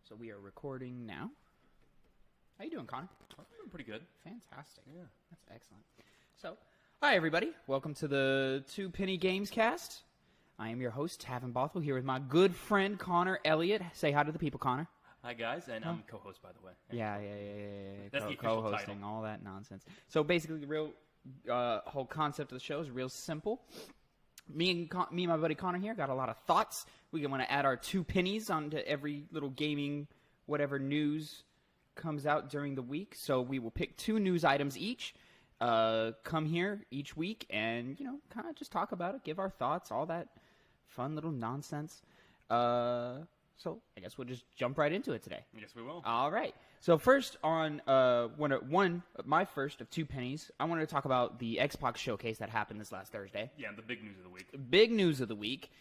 So we are recording now. How you doing, Connor? I'm doing pretty good. Fantastic. Yeah. That's excellent. So, hi everybody. Welcome to the Penny Gamescast. I am your host, Tavin Bothell, here with my good friend, Connor Elliott. Say hi to the people, Connor. Hi, guys, and I'm co-host, by the way. Yeah. That's the official co-hosting, title. all that nonsense. So basically, the real whole concept of the show is real simple. Me and my buddy Connor here got a lot of thoughts. We want to add our 2 pennies onto every little gaming, whatever news comes out during the week. So we will pick 2 news items each, come here each week, and kind of just talk about it, give our thoughts, all that fun little nonsense. So I guess we'll just jump right into it today. Yes, we will. All right. So first on my first of 2 pennies, I wanted to talk about the Xbox showcase that happened this last Thursday. Yeah, the big news of the week. Big news of the week.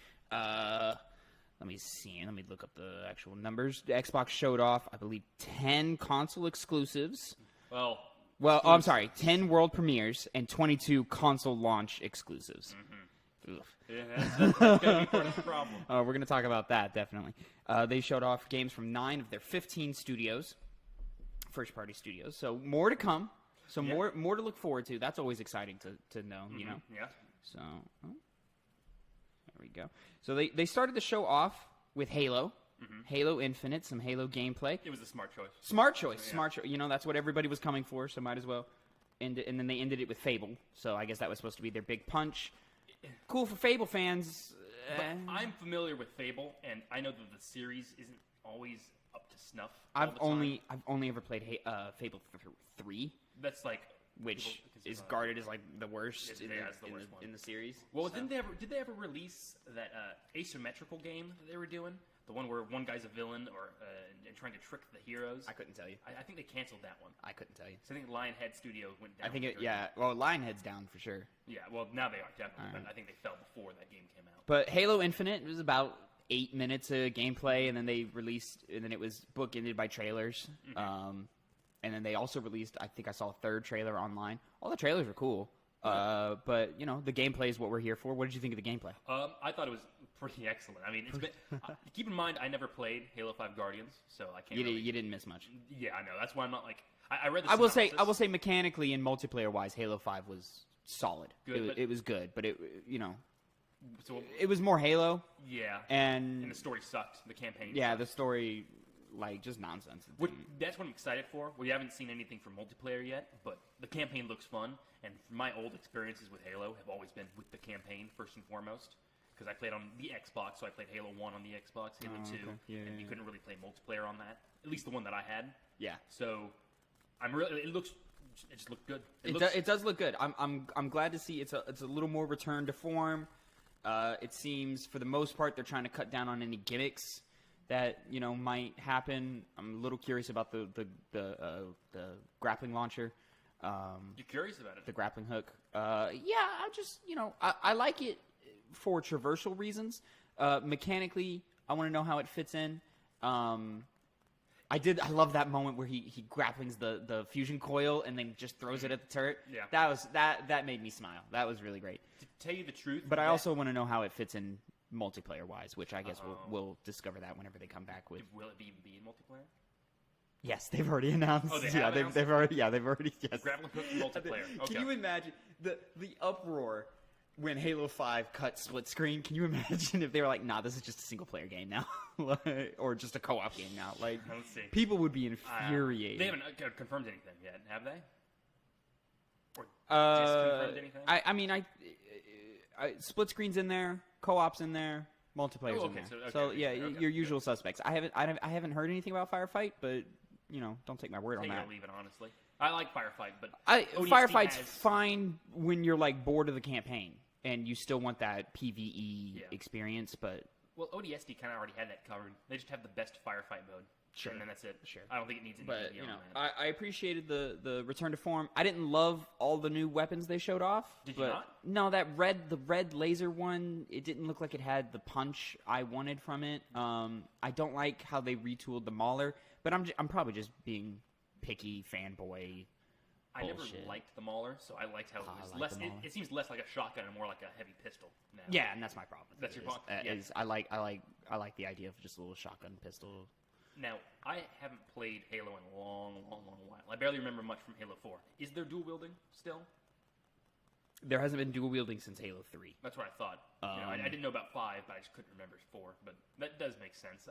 Let me see. Let me look up the actual numbers. The Xbox showed off, I believe, 10 console exclusives. Well, I'm sorry, 10 world premieres and 22 console launch exclusives. Mm-hmm. Yeah, that's going to be part of the problem. We're going to talk about that, definitely. They showed off games from 9 of their 15 studios, first-party studios. So more to come. So Yeah. more to look forward to. That's always exciting to know, you know. Yeah. So, there we go. So they started the show off with Halo. Halo Infinite, some Halo gameplay. It was a smart choice. Smart choice. Yeah. Smart choice. That's what everybody was coming for, so might as well. And then they ended it with Fable. So I guess that was supposed to be their big punch. Cool for Fable fans. But I'm familiar with Fable, and I know that the series isn't always up to snuff. I've only ever played Fable 3. That's like Which people is guarded as like the worst, it's the worst one in the series. Well, So. did they ever release that asymmetrical game that they were doing? The one where one guy's a villain or and trying to trick the heroes? I couldn't tell you. I think they canceled that one. I couldn't tell you. So I think Lionhead Studios went down. I think during that. Well, Lionhead's down for sure. Yeah, well, now they are, definitely. All right. But I think they fell before that game came out. But Halo Infinite was about 8 minutes of gameplay, and then they released, and then it was bookended by trailers. And then they also released, I think I saw a 3rd trailer online. All the trailers were cool. But, the gameplay is what we're here for. What did you think of the gameplay? I thought it was pretty excellent. I mean, it's been, keep in mind, I never played Halo 5 Guardians, so I can't You didn't miss much. Yeah, I know. That's why I'm not like... I read the I will synopsis. say mechanically and multiplayer-wise, Halo 5 was solid. Good, it was good, but it So, was more Halo. yeah. And the story sucked. The campaign yeah, sucked. the story, just nonsense. That's what I'm excited for. We haven't seen anything from multiplayer yet, but the campaign looks fun. And my old experiences with Halo have always been with the campaign, first and foremost. Because I played on the Xbox, so I played Halo 1 on the Xbox, Halo 2, okay. Yeah, and you yeah. couldn't really play multiplayer on that. At least the one that I had. Yeah. So, it just looked good. It does look good. I'm glad to see it's a little more return to form. It seems for the most part they're trying to cut down on any gimmicks that might happen. I'm a little curious about the grappling launcher. You're curious about it. The grappling hook. I just I like it for traversal reasons. Mechanically, I want to know how it fits in. I love that moment where he grapplings the fusion coil and then just throws it at the turret. Yeah. That made me smile. That was really great. To tell you the truth, But I also want to know how it fits in multiplayer wise, which I guess we'll discover that whenever they come back with. will it be in multiplayer? Yes, they've already announced. Oh, they yeah, have announced they've already. Yeah, they've already. Yes. Grappling hook in multiplayer. Okay. Can you imagine the uproar when Halo 5 cut split screen? Can you imagine if they were like, "Nah, this is just a single player game now," or just a co-op game now? Like, Let's see. people would be infuriated. They haven't confirmed anything yet, have they? Or disconfirmed anything? I mean, split screen's in there, co-op's in there, multiplayer's in there. So yeah, your usual suspects. I haven't heard anything about Firefight, but don't take my word on Take it that. or leave it, honestly. I like Firefight, but ODST Firefight's has- fine when you're like bored of the campaign and you still want that PvE experience, but well, ODST kind of already had that covered. They just have the best Firefight mode. Sure. And then that's it. Sure. I don't think it needs anything but beyond that. I appreciated the return to form. I didn't love all the new weapons they showed off. Did you not? No, the red laser one, it didn't look like it had the punch I wanted from it. I don't like how they retooled the Mauler, but I'm probably just being picky fanboy. I never bullshit. liked the Mauler, so I liked how it was like less. the Mauler. It seems less like a shotgun and more like a heavy pistol now. Yeah, and that's my problem. That's your problem? I like the idea of just a little shotgun pistol. Now, I haven't played Halo in a long, long, long while. I barely remember much from Halo 4. Is there dual wielding still? There hasn't been dual wielding since Halo 3. That's what I thought. I didn't know about 5, but I just couldn't remember 4. But that does make sense.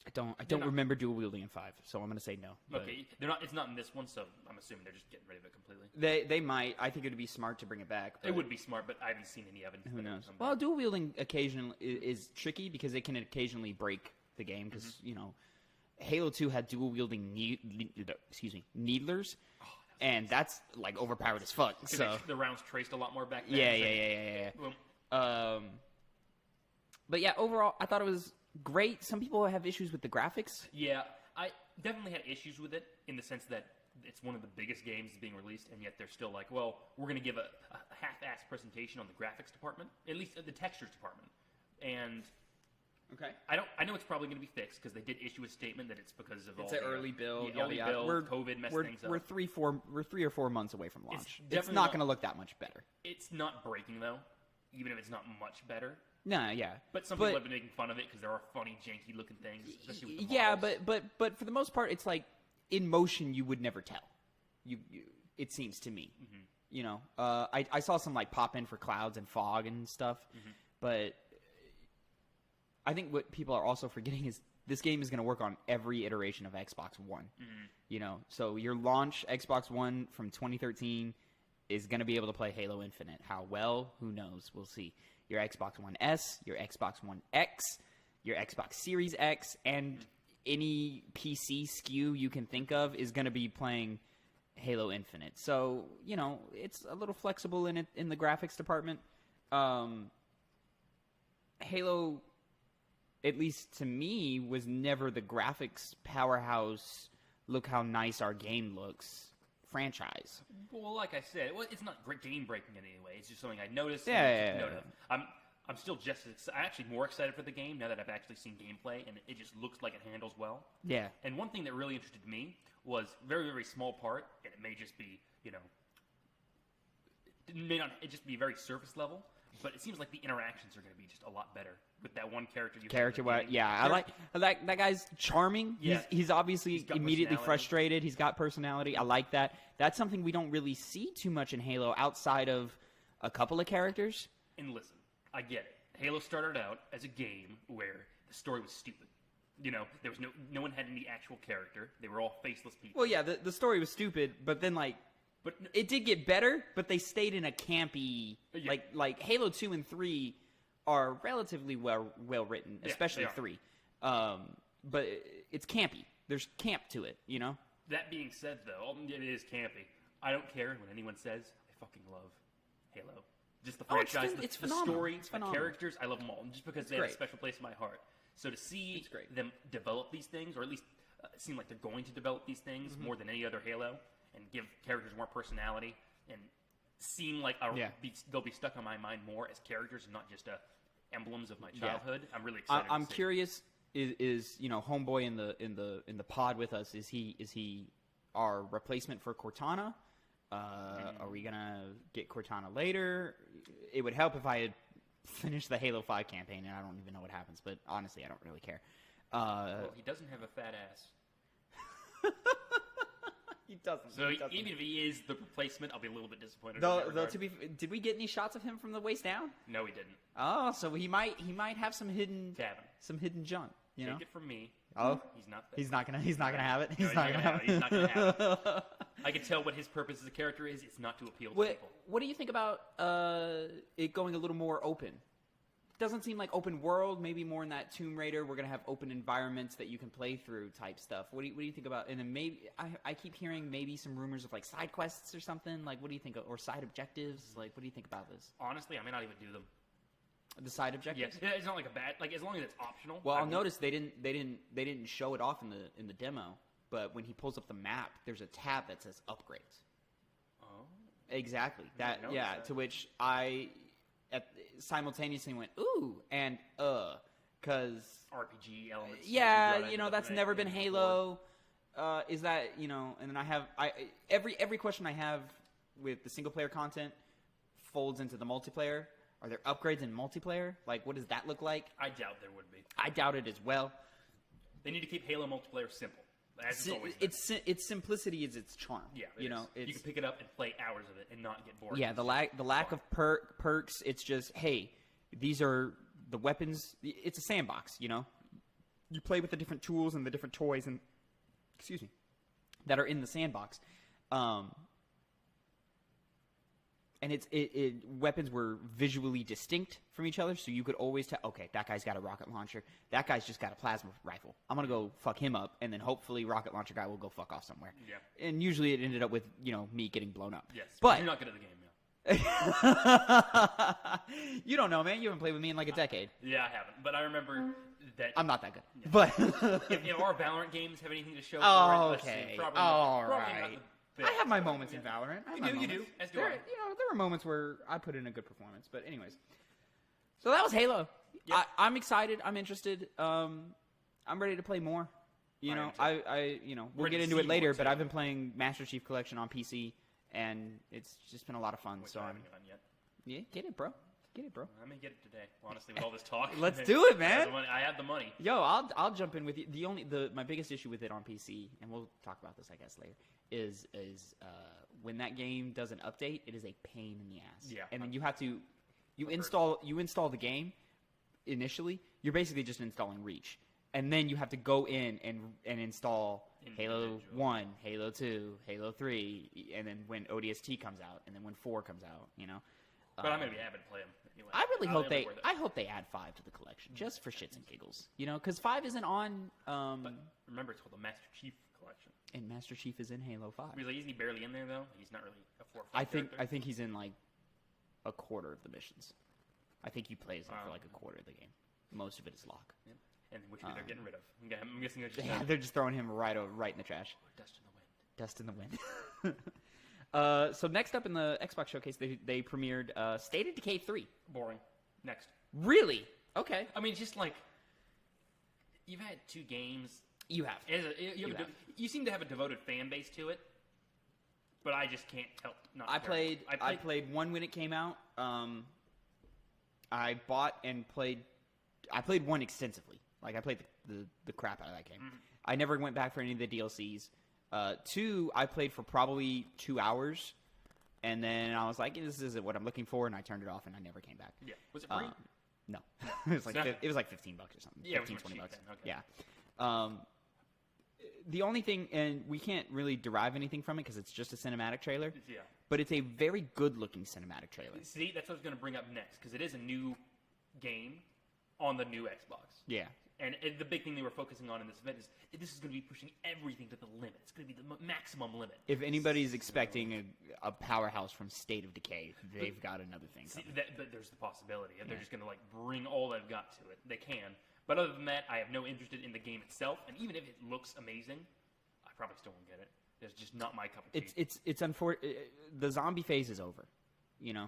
I don't remember dual wielding in 5, so I'm going to say no. Okay, they're not. It's not in this one, so I'm assuming they're just getting rid of it completely. They might. I think it would be smart to bring it back. It would be smart, but I haven't seen any evidence. Who knows? Well, dual wielding occasionally is tricky because it can occasionally break the game because Halo 2 had dual wielding needlers, and that's like overpowered as fuck. So the rounds traced a lot more back then. Yeah. But yeah, overall, I thought it was great. Some people have issues with the graphics. Yeah, I definitely had issues with it in the sense that it's one of the biggest games being released, and yet they're still like, well, we're going to give a half-assed presentation on the graphics department, at least the textures department. And okay, I know it's probably going to be fixed because they did issue a statement that it's because of it's all an early build. Early build, COVID messed things up. We're 3 or 4 months away from launch. It's not not going to look that much better. It's not breaking though, even if it's not much better. Nah, yeah. But some people have been making fun of it because there are funny, janky-looking things, especially with the yeah, models. but for the most part, it's like in motion you would never tell. It seems to me. You know, I saw some like pop in for clouds and fog and stuff, but I think what people are also forgetting is this game is going to work on every iteration of Xbox One. You know, so your launch Xbox One from 2013 is going to be able to play Halo Infinite. How well? Who knows? We'll see. Your Xbox One S, your Xbox One X, your Xbox Series X, and any PC SKU you can think of is going to be playing Halo Infinite. So, you know, it's a little flexible in the graphics department. Halo, at least to me, was never the graphics powerhouse, look how nice our game looks franchise. Well, like I said, it's not game breaking in any way. It's just something I noticed. Yeah. I'm still I'm actually more excited for the game now that I've actually seen gameplay, and it just looks like it handles well. Yeah. And one thing that really interested me was very, very small part, and it may just be, it may not just be very surface level, but it seems like the interactions are going to be just a lot better with that one character. I like that guy's charming. Yeah. He's obviously immediately frustrated. He's got personality. I like that. That's something we don't really see too much in Halo outside of a couple of characters. And listen, I get it. Halo started out as a game where the story was stupid. There was no one had any actual character. They were all faceless people. Well, yeah, the story was stupid, but then but it did get better. But they stayed in a campy like Halo 2 and 3 are relatively well written, especially 3. But it's campy. There's camp to it, That being said, though, it is campy. I don't care when anyone says I fucking love Halo. Just the franchise, the story, the characters, I love them all. Just because they have a special place in my heart. So to see them develop these things, or at least it seem like they're going to develop these things more than any other Halo, and give characters more personality, and seem like they'll be stuck on my mind more as characters and not just emblems of my childhood. I'm really excited. I'm curious. Is Homeboy in the pod with us? Is he our replacement for Cortana? Are we gonna get Cortana later? It would help if I had finished the Halo 5 campaign, and I don't even know what happens. But honestly, I don't really care. Well, he doesn't have a fat ass. He doesn't. So even if he is the replacement, I'll be a little bit disappointed. Did we get any shots of him from the waist down? No, he didn't. Oh, so he might have some hidden junk. Take it from me. Oh, he's not. He's not gonna have it. He's not gonna have it. I can tell what his purpose as a character is. It's not to appeal to people. What do you think about it going a little more open? Doesn't seem like open world. Maybe more in that Tomb Raider. We're gonna have open environments that you can play through type stuff. What do you think about? And then maybe I keep hearing maybe some rumors of like side quests or something. Like, what do you think? Or side objectives? Like, what do you think about this? Honestly, I may not even do them. The side objectives? Yes, it's not like a bad. Like, as long as it's optional. Well, I'll notice they didn't show it off in the demo. But when he pulls up the map, there's a tab that says upgrades. Oh. Exactly. That. To which I simultaneously went ooh and because RPG elements. Yeah, that's never been Halo. Is that and then I have every question I have with the single player content folds into the multiplayer. Are there upgrades in multiplayer? Like, what does that look like? I doubt there would be. I doubt it as well. They need to keep Halo multiplayer simple. As it's always been. Its simplicity is its charm. Yeah, you know, you can pick it up and play hours of it and not get bored. Yeah, the lack of perks. It's just, hey, these are the weapons. It's a sandbox. You know, you play with the different tools and the different toys and that are in the sandbox. And weapons were visually distinct from each other, so you could always tell, okay, that guy's got a rocket launcher, that guy's just got a plasma rifle. I'm going to go fuck him up, and then hopefully rocket launcher guy will go fuck off somewhere. Yeah. And usually it ended up with, me getting blown up. Yes, but you're not good at the game now. You don't know, man. You haven't played with me in like a decade. Yeah, I haven't. But I remember that... I'm not that good. Yeah. But... if our Valorant games have anything to show for Oh, it, let's okay. see. Probably All not right. I have my moments in Valorant. You do. As do I. There were moments where I put in a good performance. But anyways. So that was Halo. Yep. I'm excited. I'm interested. I'm ready to play more. We'll Ready get to into see it later, more, but too. I've been playing Master Chief Collection on PC, and it's just been a lot of fun. Which So I I'm... haven't done yet. Yeah, get it, bro. Get it, bro. I may get it today. Honestly, with all this talk, Let's do it, man. I have the money. Yo, I'll jump in with you. My biggest issue with it on PC, and we'll talk about this I guess later, is when that game does an update, it is a pain in the ass. Yeah. And then you install the game initially. You're basically just installing Reach, and then you have to go in and install Halo 1, Halo 2, Halo 3, and then when ODST comes out, and then when 4 comes out, But I'm gonna be avid to play them anyway. I really hope they'll be worth it. I hope they add 5 to the collection just for shits and giggles, because 5 isn't on. But remember, it's called the Master Chief Collection. And Master Chief is in Halo 5. Really, isn't he barely in there though? He's not really a forefront I character. think he's in like a quarter of the missions. I think you play as him for like a quarter of the game. Most of it is lock. Yeah. And which they're getting rid of. I'm guessing they're just They're just throwing him right in the trash. dust in the wind. Dust in the wind. So next up in the Xbox showcase, they premiered State of Decay 3. Boring. Next. Really? Okay. I mean, just like you've had 2 games. You have. You seem to have a devoted fan base to it, but I just can't help not. I played 1 when it came out. I bought and played. I played 1 extensively. Like I played the crap out of that game. Mm-hmm. I never went back for any of the DLCs. 2, I played for probably 2 hours, and then I was like, "This isn't what I'm looking for," and I turned it off, and I never came back. Yeah. Was it free? No, it was like $15 or something. Yeah, $15, it was $20. cheap then, okay. Yeah. The only thing, and we can't really derive anything from it because it's just a cinematic trailer. Yeah. But it's a very good-looking cinematic trailer. See, that's what I was going to bring up next because it is a new game on the new Xbox. Yeah. And the big thing they were focusing on in this event is this is going to be pushing everything to the limit. It's going to be the maximum limit. If anybody's expecting a powerhouse from State of Decay, they've got another thing coming. But there's the possibility. If they're just going to bring all they've got to it, they can. But other than that, I have no interest in the game itself. And even if it looks amazing, I probably still won't get it. It's just not my cup of tea. It's unfortunate. The zombie phase is over.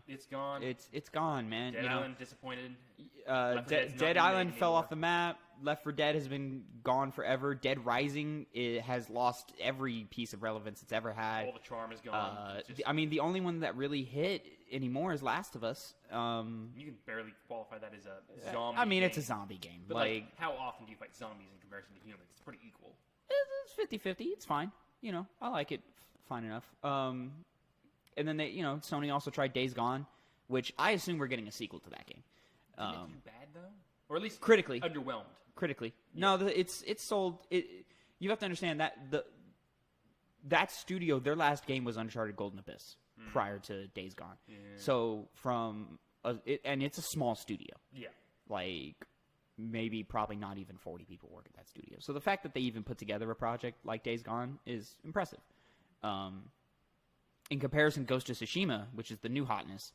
It's gone. It's gone, man. Dead Island disappointed. Dead Island fell off the map. Left 4 Dead has been gone forever. Dead Rising has lost every piece of relevance it's ever had. All the charm is gone. I mean, the only one that really hit anymore is Last of Us. You can barely qualify that as a zombie. I mean, game. it's a zombie game. But how often do you fight zombies in comparison to humans? It's pretty equal. It's 50-50. It's fine. I like it fine enough. And then Sony also tried Days Gone, which I assume we're getting a sequel to that game. Did it do bad though, or at least critically underwhelmed? Critically, yeah. No, it's sold. You have to understand that that studio, their last game was Uncharted Golden Abyss prior to Days Gone. Yeah. So and it's a small studio. Yeah, like maybe probably not even 40 people work at that studio. So the fact that they even put together a project like Days Gone is impressive. In comparison, Ghost of Tsushima, which is the new hotness,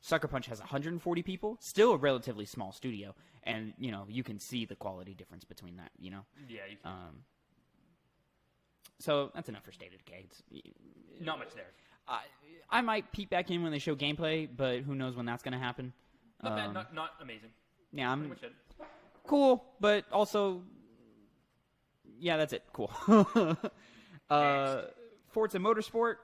Sucker Punch has 140 people, still a relatively small studio, and you can see the quality difference between that. Yeah, you can. So that's enough for State of Decay. It's, not much there. I might peek back in when they show gameplay, but who knows when that's going to happen. Not bad, not amazing. Yeah, I'm Pretty much it. cool, but also, yeah, that's it. Cool. Forza Motorsport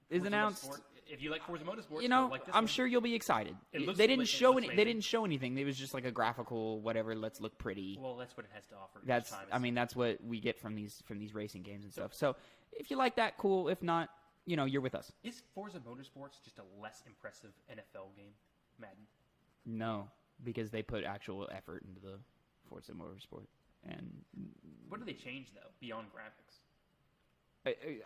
is announced. Motorsport. if you like Forza Motorsports, you know, you'll like this I'm one. sure you'll be excited. It looks They didn't like- it show looks any. They amazing. didn't show anything. It was just like a graphical whatever. Let's look pretty. Well, that's what it has to offer. each That's. time. I mean, that's what we get from these racing games and stuff. So if you like that, cool. If not, you know, you're with us. Is Forza Motorsports just a less impressive NFL game, Madden? No, because they put actual effort into the Forza Motorsport, and What do they change though beyond graphics?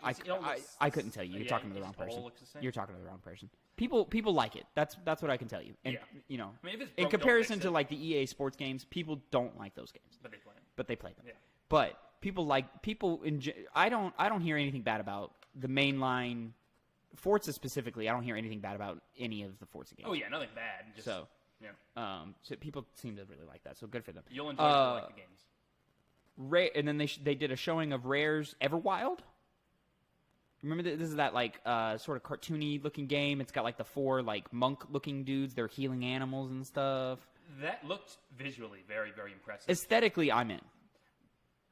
I couldn't tell you. You're Yeah, talking to the it wrong just all person. looks the same. You're talking to the wrong person. People like it. That's what I can tell you. And Yeah. you know, I mean, if it's in broke, don't comparison fix to it. like the EA sports games, people don't like those games, But they play it. but they play them. Yeah. But people I don't hear anything bad about the mainline Forza specifically. I don't hear anything bad about any of the Forza games. Oh yeah, nothing bad. Just, So, yeah, so people seem to really like that. So good for them. you'll enjoy it if you like the games. And then they did a showing of Rare's Everwild. Remember this is that like sort of cartoony looking game. It's got like the 4 like monk looking dudes. They're healing animals and stuff. That looked visually very, very impressive. Aesthetically, I'm in.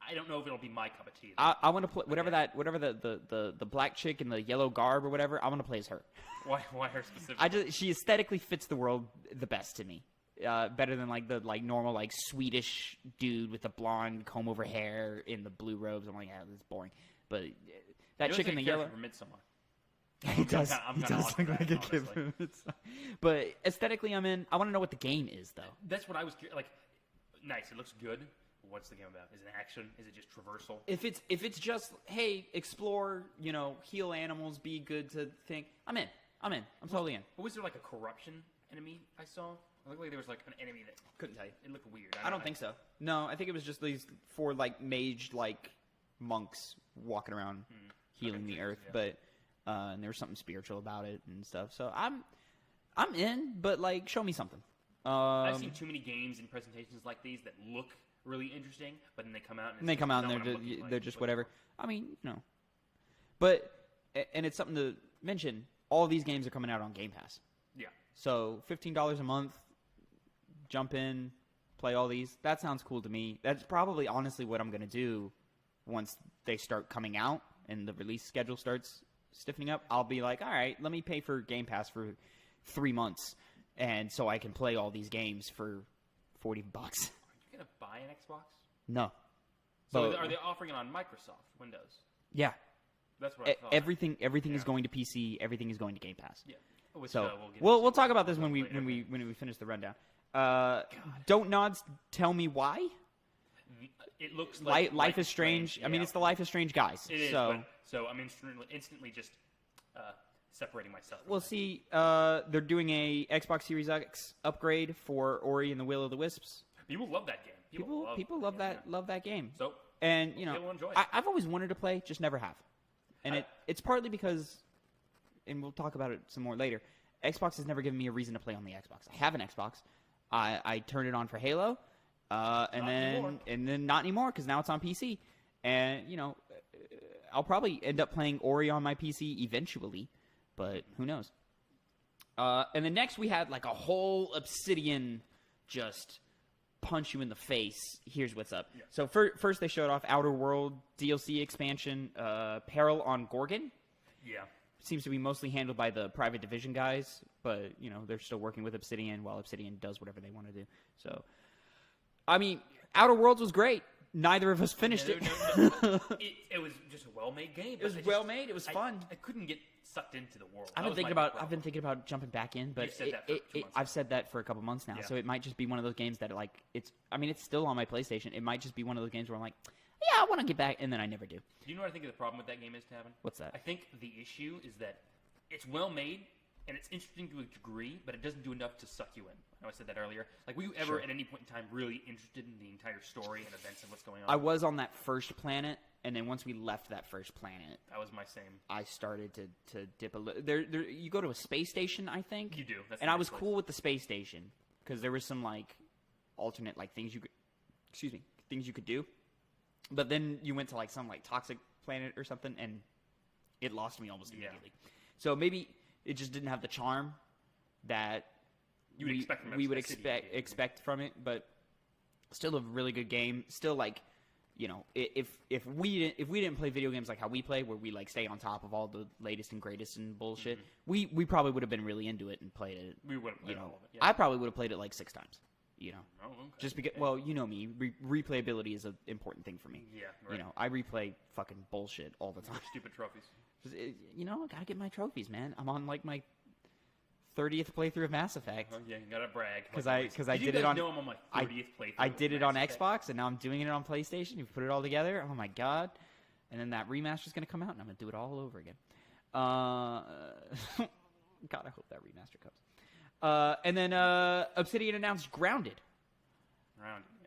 I don't know if it'll be my cup of tea. I want to play whatever the black chick in the yellow garb or whatever. I want to play as her. Why her specifically? She aesthetically fits the world the best to me. Better than like the like normal like Swedish dude with the blonde comb over hair in the blue robes. I'm like, yeah, this is boring. But that chick in the yellow. From Midsommar. He does. I'm He kinda does off look that, like a kid honestly. from Midsommar. But aesthetically, I'm in. I want to know what the game is, though. That's what I was like. Nice. It looks good. What's the game about? Is it action? Is it just traversal? If it's just hey, explore, you know, heal animals, be good to think. I'm in. I'm totally in. But was there like a corruption enemy I saw? It looked like there was like an enemy that Couldn't tell you. it looked weird. I don't think so. No, I think it was just these 4 like mage like monks walking around healing the earth, yeah. but and there was something spiritual about it and stuff. So I'm in, but like show me something. I've seen too many games and presentations like these that look really interesting, but then they come out and, And they come out and they're just whatever. I mean, you know. But and it's something to mention. All of these games are coming out on Game Pass. Yeah. So $15 a month, jump in, play all these. That sounds cool to me. That's probably honestly what I'm going to do once they start coming out and the release schedule starts stiffening up. I'll be like, all right, let me pay for Game Pass for 3 months, and so I can play all these games for $40. Are you gonna buy an Xbox? No. So But- are they offering it on Microsoft Windows? Yeah. That's what I thought. Everything is Yeah. going to PC. Everything is going to Game Pass. Yeah. Which, So get we'll into talk about this when later. we finish the rundown. Don't nods tell me why. It looks like Life is Strange. I mean, yeah. it's the Life is Strange guys. It is. So So I'm instantly just separating myself. From we'll that. see. They're doing a Xbox Series X upgrade for Ori and the Will of the Wisps. People love that game. People love that game. So And you know, they will enjoy it. I've always wanted to play, just never have. And it's partly because, and we'll talk about it some more later. Xbox has never given me a reason to play on the Xbox. I have an Xbox. I turned it on for Halo, and then not anymore because now it's on PC. And you know, I'll probably end up playing Ori on my PC eventually, but who knows? And then next we had like a whole Obsidian just punch you in the face. Here's what's up. Yeah. So first they showed off Outer World DLC expansion, Peril on Gorgon. Yeah. Seems to be mostly handled by the Private Division guys, but you know they're still working with Obsidian while Obsidian does whatever they want to do. So, I mean, Outer Worlds was great. Neither of us finished it. No. It was just a well-made game. It was well made. It was fun. I couldn't get sucked into the world. I've been thinking about jumping back in, but You've said that for 2 months I've said that for a couple months now. Yeah. So it might just be one of those games that like it's. I mean, it's still on my PlayStation. It might just be one of those games where I'm like, yeah, I want to get back, and then I never do. Do you know what I think the problem with that game is, Tavin? What's that? I think the issue is that it's well made and it's interesting to a degree, but it doesn't do enough to suck you in. I know I said that earlier. Like, were you ever at any point in time really interested in the entire story and events of what's going on? I was on that first planet, and then once we left that first planet, That was my same. I started to dip a little. There, you go to a space station, I think. You do. That's And the I next was place. cool with the space station because there was some like alternate like things you could, things you could do. But then you went to like some like toxic planet or something, and it lost me almost immediately. So maybe it just didn't have the charm that You would expect from we would a city game. expect from it. But still a really good game. Still like, if we didn't play video games like how we play, where we like stay on top of all the latest and greatest and bullshit, we probably would have been really into it and played it. We would have played all of it. Yeah. I probably would have played it like 6 times. Oh, okay. Just because, well, you know me, replayability is an important thing for me. Yeah, right. I replay fucking bullshit all the time. Stupid trophies. I gotta get my trophies, man. I'm on like my 30th playthrough of Mass Effect. Oh, yeah, you gotta brag. Because I did it on. Know I'm on my 30th playthrough. I did it on Mass Effect. Xbox, and now I'm doing it on PlayStation. You put it all together. Oh my god! And then that remaster's gonna come out, and I'm gonna do it all over again. God, I hope that remaster comes. And then Obsidian announced Grounded.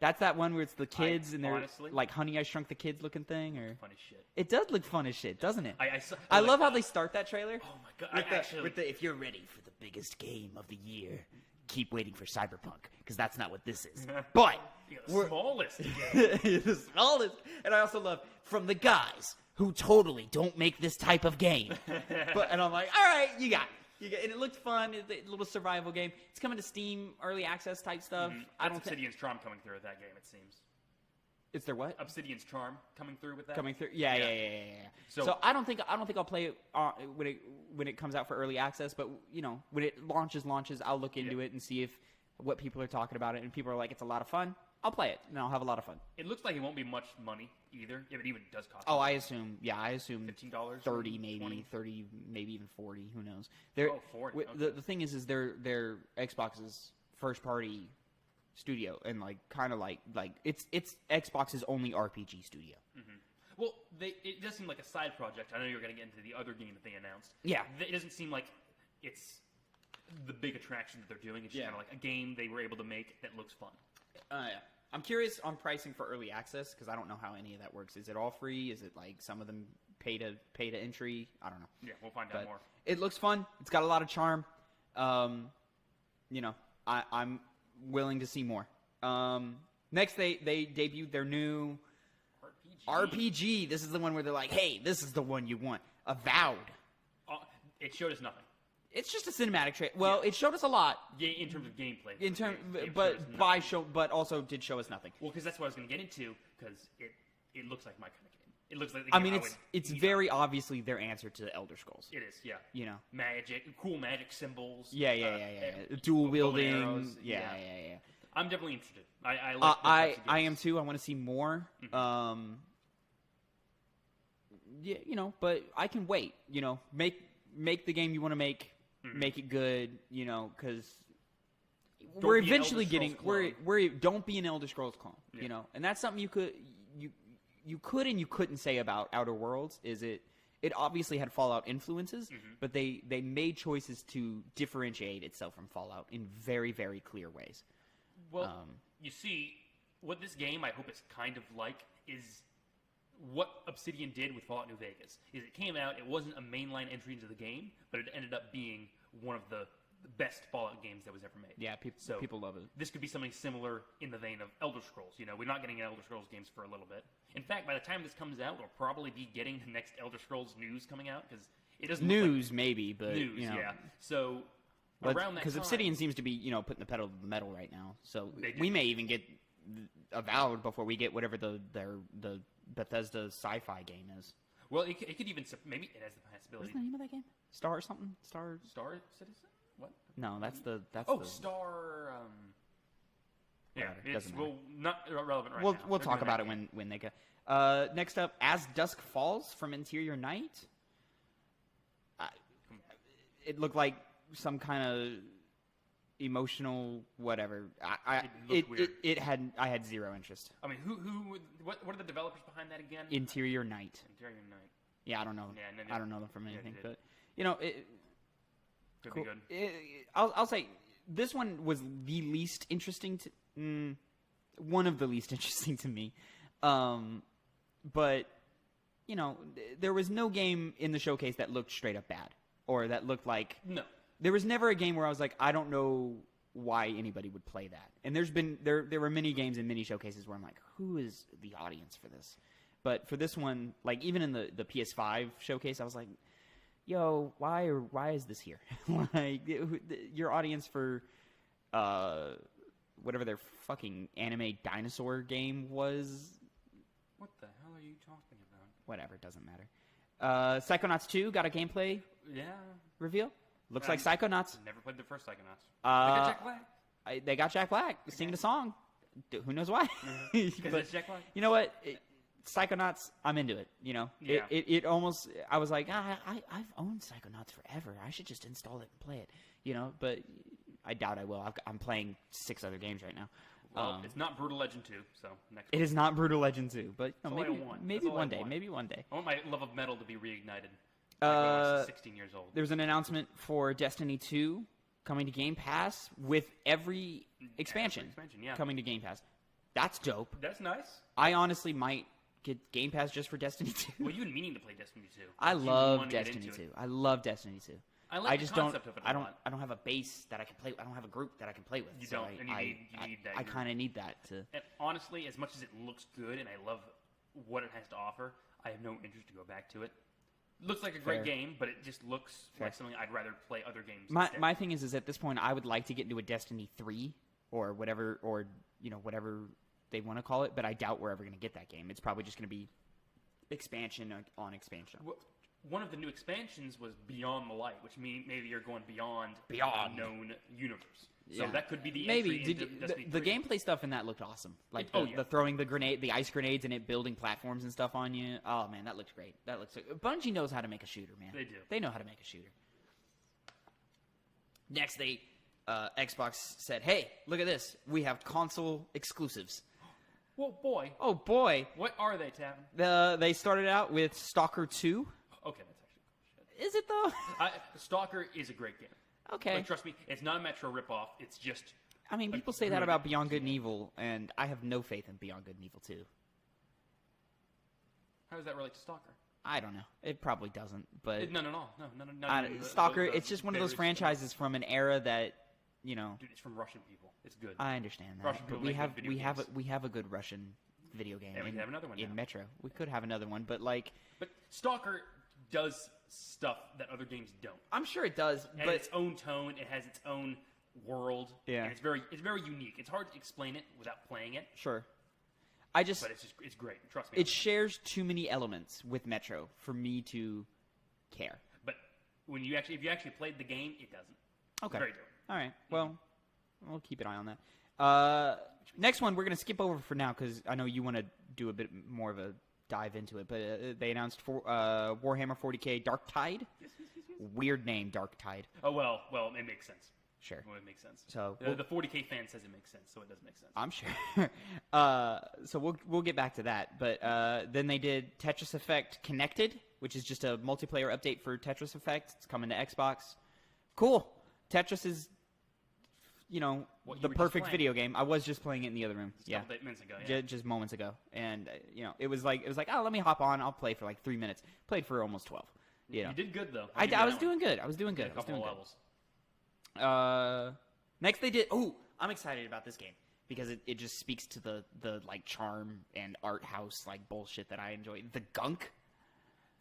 That's that one where it's the kids and they're honestly, like Honey I Shrunk the Kids looking thing, or funny shit. It does look fun as shit, doesn't it? I love how they start that trailer. Oh my god! With the if you're ready for the biggest game of the year, keep waiting for Cyberpunk, because that's not what this is. But the smallest game. The smallest, and I also love from the guys who totally don't make this type of game. And I'm like, all right, you got it. And it looked fun. It's a little survival game. It's coming to Steam early access type stuff. I don't Obsidian's charm coming through with that game. It seems. Is there what? Obsidian's charm coming through with that. Coming through. Yeah. So I don't think I'll play it when it comes out for early access. But when it launches, I'll look into it and see what people are talking about it. And people are like, it's a lot of fun. I'll play it and I'll have a lot of fun. It looks like it won't be much money either, if it even does cost. Oh, I assume $15, 30 maybe, 20? 30 maybe even 40. Who knows? 40. Okay. The thing is their Xbox's first party studio, and like kind of like it's Xbox's only RPG studio. Well, it does seem like a side project. I know you're going to get into the other game that they announced. Yeah, it doesn't seem like it's the big attraction that they're doing. It's just kind of like a game they were able to make that looks fun. Yeah. I'm curious on pricing for early access, because I don't know how any of that works. Is it all free? Is it like some of them pay to entry? I don't know. Yeah, we'll find out more. It looks fun. It's got a lot of charm. I'm willing to see more. Next, they debuted their new RPG. This is the one where they're like, hey, this is the one you want. Avowed. It showed us nothing. It's just a cinematic trailer. Well, it showed us a lot. Yeah, in terms of gameplay. But also did show us nothing. Well, because that's what I was going to get into, because it looks like my kind of game. It looks like the game it's very obviously their answer to Elder Scrolls. It is, yeah. Cool magic symbols. Yeah. Dual wielding. Yeah. I'm definitely interested. I like I am too. I want to see more. But I can wait. Make the game you want to make. Make it good, because we're eventually getting we're don't be an Elder Scrolls clone, and that's something you could and you couldn't say about Outer Worlds. Is it obviously had Fallout influences, but they made choices to differentiate itself from Fallout in very, very clear ways. Well, you see, what this game I hope it's kind of like is what Obsidian did with Fallout New Vegas. Is it came out, it wasn't a mainline entry into the game, but it ended up being one of the best Fallout games that was ever made. Yeah, people love it. This could be something similar in the vein of Elder Scrolls. We're not getting Elder Scrolls games for a little bit. In fact, by the time this comes out, we'll probably be getting the next Elder Scrolls news coming out, because it doesn't news maybe, but news, yeah. So around that time, because Obsidian seems to be putting the pedal to the metal right now, so we may even get Avowed before we get whatever the Bethesda sci-fi game is. Well, it could even maybe it has the possibility. What's the name of that game? Star or something? Star Citizen? What? No, that's Star. Yeah, it's not relevant right now. We'll talk about it when they get. Next up, As Dusk Falls from Interior Night. It looked like some kind of emotional whatever. I had zero interest. I mean, what are the developers behind that again? Interior Night. Yeah, I don't know. Yeah, I don't know them from anything, but it could be good. I'll say this one was the least interesting to one of the least interesting to me. But there was no game in the showcase that looked straight up bad, or that looked like There was never a game where I was like, I don't know why anybody would play that. And there were many games and many showcases where I'm like, who is the audience for this? But for this one, like even in the PS5 showcase, I was like, yo, why is this here? Like your audience for whatever their fucking anime dinosaur game was. What you talking about? Whatever, it doesn't matter. Psychonauts 2 got a gameplay Yeah. reveal. Looks like Psychonauts. Never played the first Psychonauts. They got Jack Black. They got Jack Black singing a song. Who knows why? Because it's Jack Black. You know what? Psychonauts, I'm into it. You know, Yeah. it almost. I was like, I've owned Psychonauts forever. I should just install it and play it. You know, but I doubt I will. I'm playing 6 other games right now. Well, it's not Brutal Legend 2, so next. It is not Brutal Legend 2, but That's all I want. maybe That's all I one day. want. Maybe one day. I want my love of metal to be reignited. Like when I was 16 years old. There was an announcement for Destiny 2 coming to Game Pass with every expansion, Yeah. coming to Game Pass. That's dope. That's nice. I honestly might get Game Pass just for Destiny 2. Well, you've been meaning to play Destiny 2. I You love wanna get Destiny into 2. it. I love Destiny 2. I like the just concept don't. of it a I lot. don't have a base that I can play. I don't have a group that I can play with. You so don't, and you need that I group. kind of need that to. And honestly, as much as it looks good and I love what it has to offer, I have no interest to go back to it. Looks like a great Fair. game, but it just looks Fair. like something I'd rather play other games. My instead. my thing is at this point I would like to get into a Destiny 3 or whatever, or whatever they want to call it, but I doubt we're ever going to get that game. It's probably just going to be expansion on expansion. One of the new expansions was Beyond the Light, which means maybe you're going beyond Beyond. the known universe. So Yeah. that could be the Maybe entry Did into you- Destiny the 3. gameplay stuff in that looked awesome. Like Oh, the, yeah. the throwing the ice grenades, and it building platforms and stuff on you. Oh man, that looks great. That looks. Bungie knows how to make a shooter, man. They do. They know how to make a shooter. Next, Xbox said, "Hey, look at this. We have console exclusives." Well, boy, Oh boy, what are they, Tavin? they started out with Stalker 2. Okay, that's actually cool. Is it though? Stalker is a great game. Okay. Like, trust me, it's not a Metro ripoff. It's just I mean, a people say that good about Beyond Good and Evil, and I have no faith in Beyond Good and Evil 2. How does that relate to Stalker? I don't know. It probably doesn't, but No. Not even Stalker, the it's just one of those various- franchises from an era that, Dude, it's from Russian people. It's good. I understand that. Russian But people we make have good video games. we have a good Russian video game And we have another one in now. Metro. We could have another one, but like But Stalker does stuff that other games don't. I'm sure it does, It has but its own tone. It has its own world. Yeah. And it's very unique. It's hard to explain it without playing it, sure. I just but it's great. Trust me. it shares too many elements with Metro for me to care. But if you actually played the game, it doesn't. Okay. Very different. All right. Well, we'll keep an eye on that. Next one we're going to skip over for now because I know you want to do a bit more of a dive into it. But they announced Warhammer 40K Dark Tide. Weird name, Dark Tide. Oh well, it makes sense. Sure. Well, it makes sense. So The 40K fan says it makes sense, so it does make sense. I'm sure. So we'll get back to that. But then they did Tetris Effect Connected, which is just a multiplayer update for Tetris Effect. It's coming to Xbox. Cool. Tetris is, What you the were just perfect playing. video game. I was just playing it in the other room. Just a Yeah. couple minutes ago, yeah. Just moments ago. And, it was like, oh, let me hop on. I'll play for like 3 minutes. Played for almost 12. You know. You did good, though. I was doing good. I was doing A good. I was couple doing of good. levels. Next they did. Oh, I'm excited about this game because it just speaks to the like charm and art house like bullshit that I enjoy. The Gunk.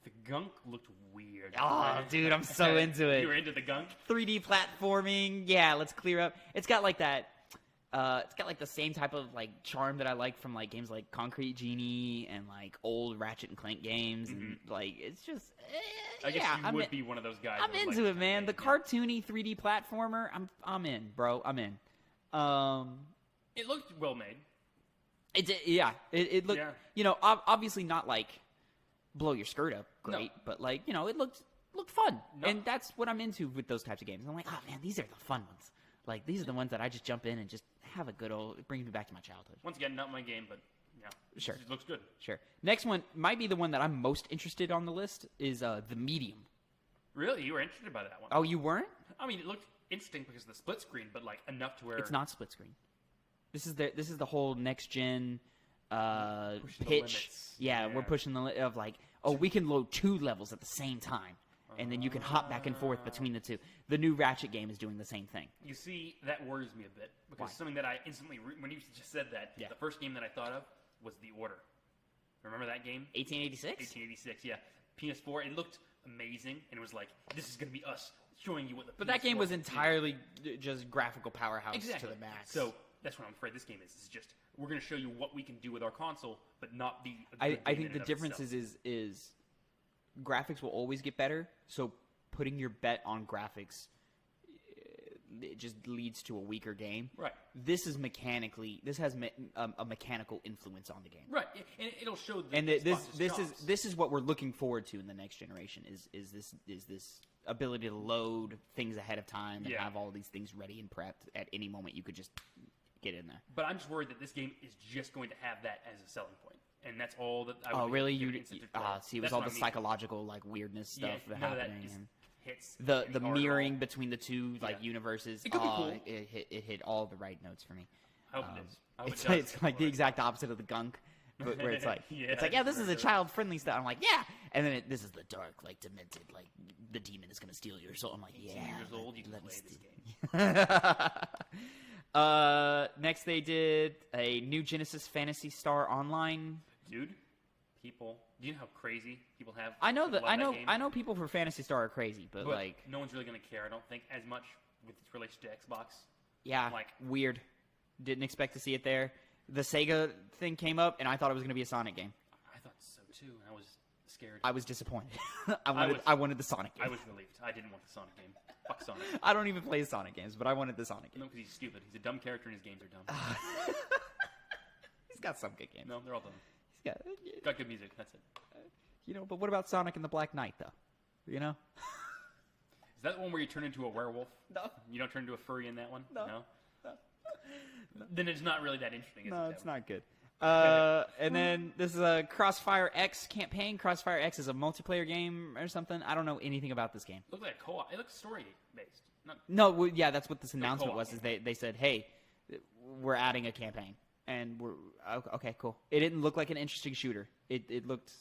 The gunk looked weird. Oh, dude, I'm so into it. You were into the gunk? 3D platforming. Yeah, let's clear up. It's got like that. It's got like the same type of like charm that I like from like games like Concrete Genie and like old Ratchet and Clank games, and like it's just. I guess yeah, you I'm would in- be one of those guys. I'm that would into like it, man. The yeah. cartoony 3D platformer. I'm in, bro. I'm in. It looked well made. It looked, Yeah. Obviously not like blow your skirt up great, but like, it looked fun. No. And that's what I'm into with those types of games. I'm like, oh man, these are the fun ones. Like, these are the ones that I just jump in and just have a good old, it brings me back to my childhood. Once again, not my game, but yeah. Sure. It looks good. Sure. Next one might be the one that I'm most interested on the list is The Medium. Really? You were interested by that one? Oh, you weren't? I mean, it looked interesting because of the split screen, but like enough to where It's not split screen. This is the whole next gen Pushing the pitch. limits. Yeah, Yeah. we're pushing the of like, oh, we can load 2 levels at the same time, and then you can hop back and forth between the 2. The new Ratchet game is doing the same thing. You see, that worries me a bit because Why? something that I instantly, when you just said that, Yeah. the first game that I thought of was The Order. Remember that game? 1886. 1886, yeah. PS4, it looked amazing, and it was like, this is going to be us showing you what the But that game PS4 was can do. entirely just graphical powerhouse Exactly. to the max. So that's what I'm afraid this game is. It's just we're going to show you what we can do with our console, but not be a good I game think in the and of difference itself. is graphics will always get better. So putting your bet on graphics, it just leads to a weaker game. Right. This has a mechanical influence on the game. Right, and it'll show the And Xbox's this is what we're looking forward to in the next generation. Is this ability to load things ahead of time and have all these things ready and prepped at any moment? You could just get in there. But I'm just worried that this game is just going to have that as a selling point, and that's all that I would. Oh, really? give You an incentive to play. see, it was That's all what the I mean. psychological weirdness stuff Yeah, none of that happening. is- And hits the any hard mirroring at all. between the two universes. It could be cool. It hit all the right notes for me. I hope it is. I hope it It's, does. it's like the exact opposite of the gunk, but where it's like Yeah, it's like this is a child-friendly stuff. I'm like, yeah, and then this is the dark, demented, the demon is gonna steal your soul. I'm like, 18 yeah. years old, you can let me play this steal- game. Next, they did a new Genesis Phantasy Star Online. Dude, people, do you know how crazy people have? I know love that game? I know people for Phantasy Star are crazy, but no one's really gonna care. I don't think as much with its relation to Xbox. yeah, weird. Didn't expect to see it there. The Sega thing came up, and I thought it was going to be a Sonic game. I thought so too, and I was scared. I was disappointed. I wanted the Sonic game. I was relieved. I didn't want the Sonic game. Fuck Sonic. I don't even play Sonic games, but I wanted the Sonic game. No, because he's stupid. He's a dumb character, and his games are dumb. He's got some good games. No, they're all dumb. He's got, Got good music. That's it. but what about Sonic and the Black Knight, though? You know? Is that the one where you turn into a werewolf? No. You don't turn into a furry in that one? No. No? Then it's not really that interesting, is No, it? it's not good. And then this is a Crossfire X campaign. Crossfire X is a multiplayer game or something. I don't know anything about this game. It looks like a co-op. It looks story-based. Not No, yeah, that's what this announcement co-op was. Is game. they said, hey, we're adding a campaign, and we're okay, cool. It didn't look like an interesting shooter. It looked.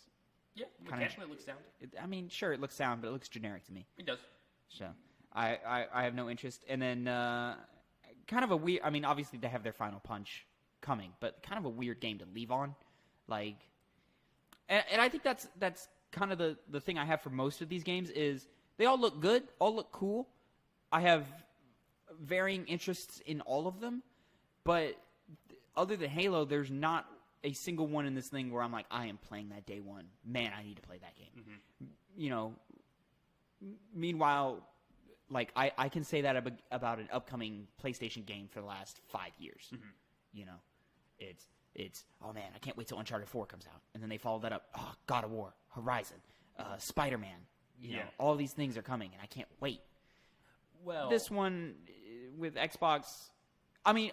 Yeah, Kinda- mechanically it looks sound. I mean, sure, it looks sound, but it looks generic to me. It does. So I have no interest. And then kind of a weird. I mean, obviously they have their final punch coming, but kind of a weird game to leave on. And I think that's kind of the thing I have for most of these games is they all look good, all look cool. I have varying interests in all of them, but other than Halo, there's not a single one in this thing where I'm like, I am playing that day one. Man, I need to play that game. Meanwhile, I can say that about an upcoming PlayStation game for the last 5 years. It's oh man, I can't wait till Uncharted 4 comes out, and then they follow that up. Oh, God of War, Horizon, Spider-Man. All these things are coming, and I can't wait. Well, This one with Xbox, I mean,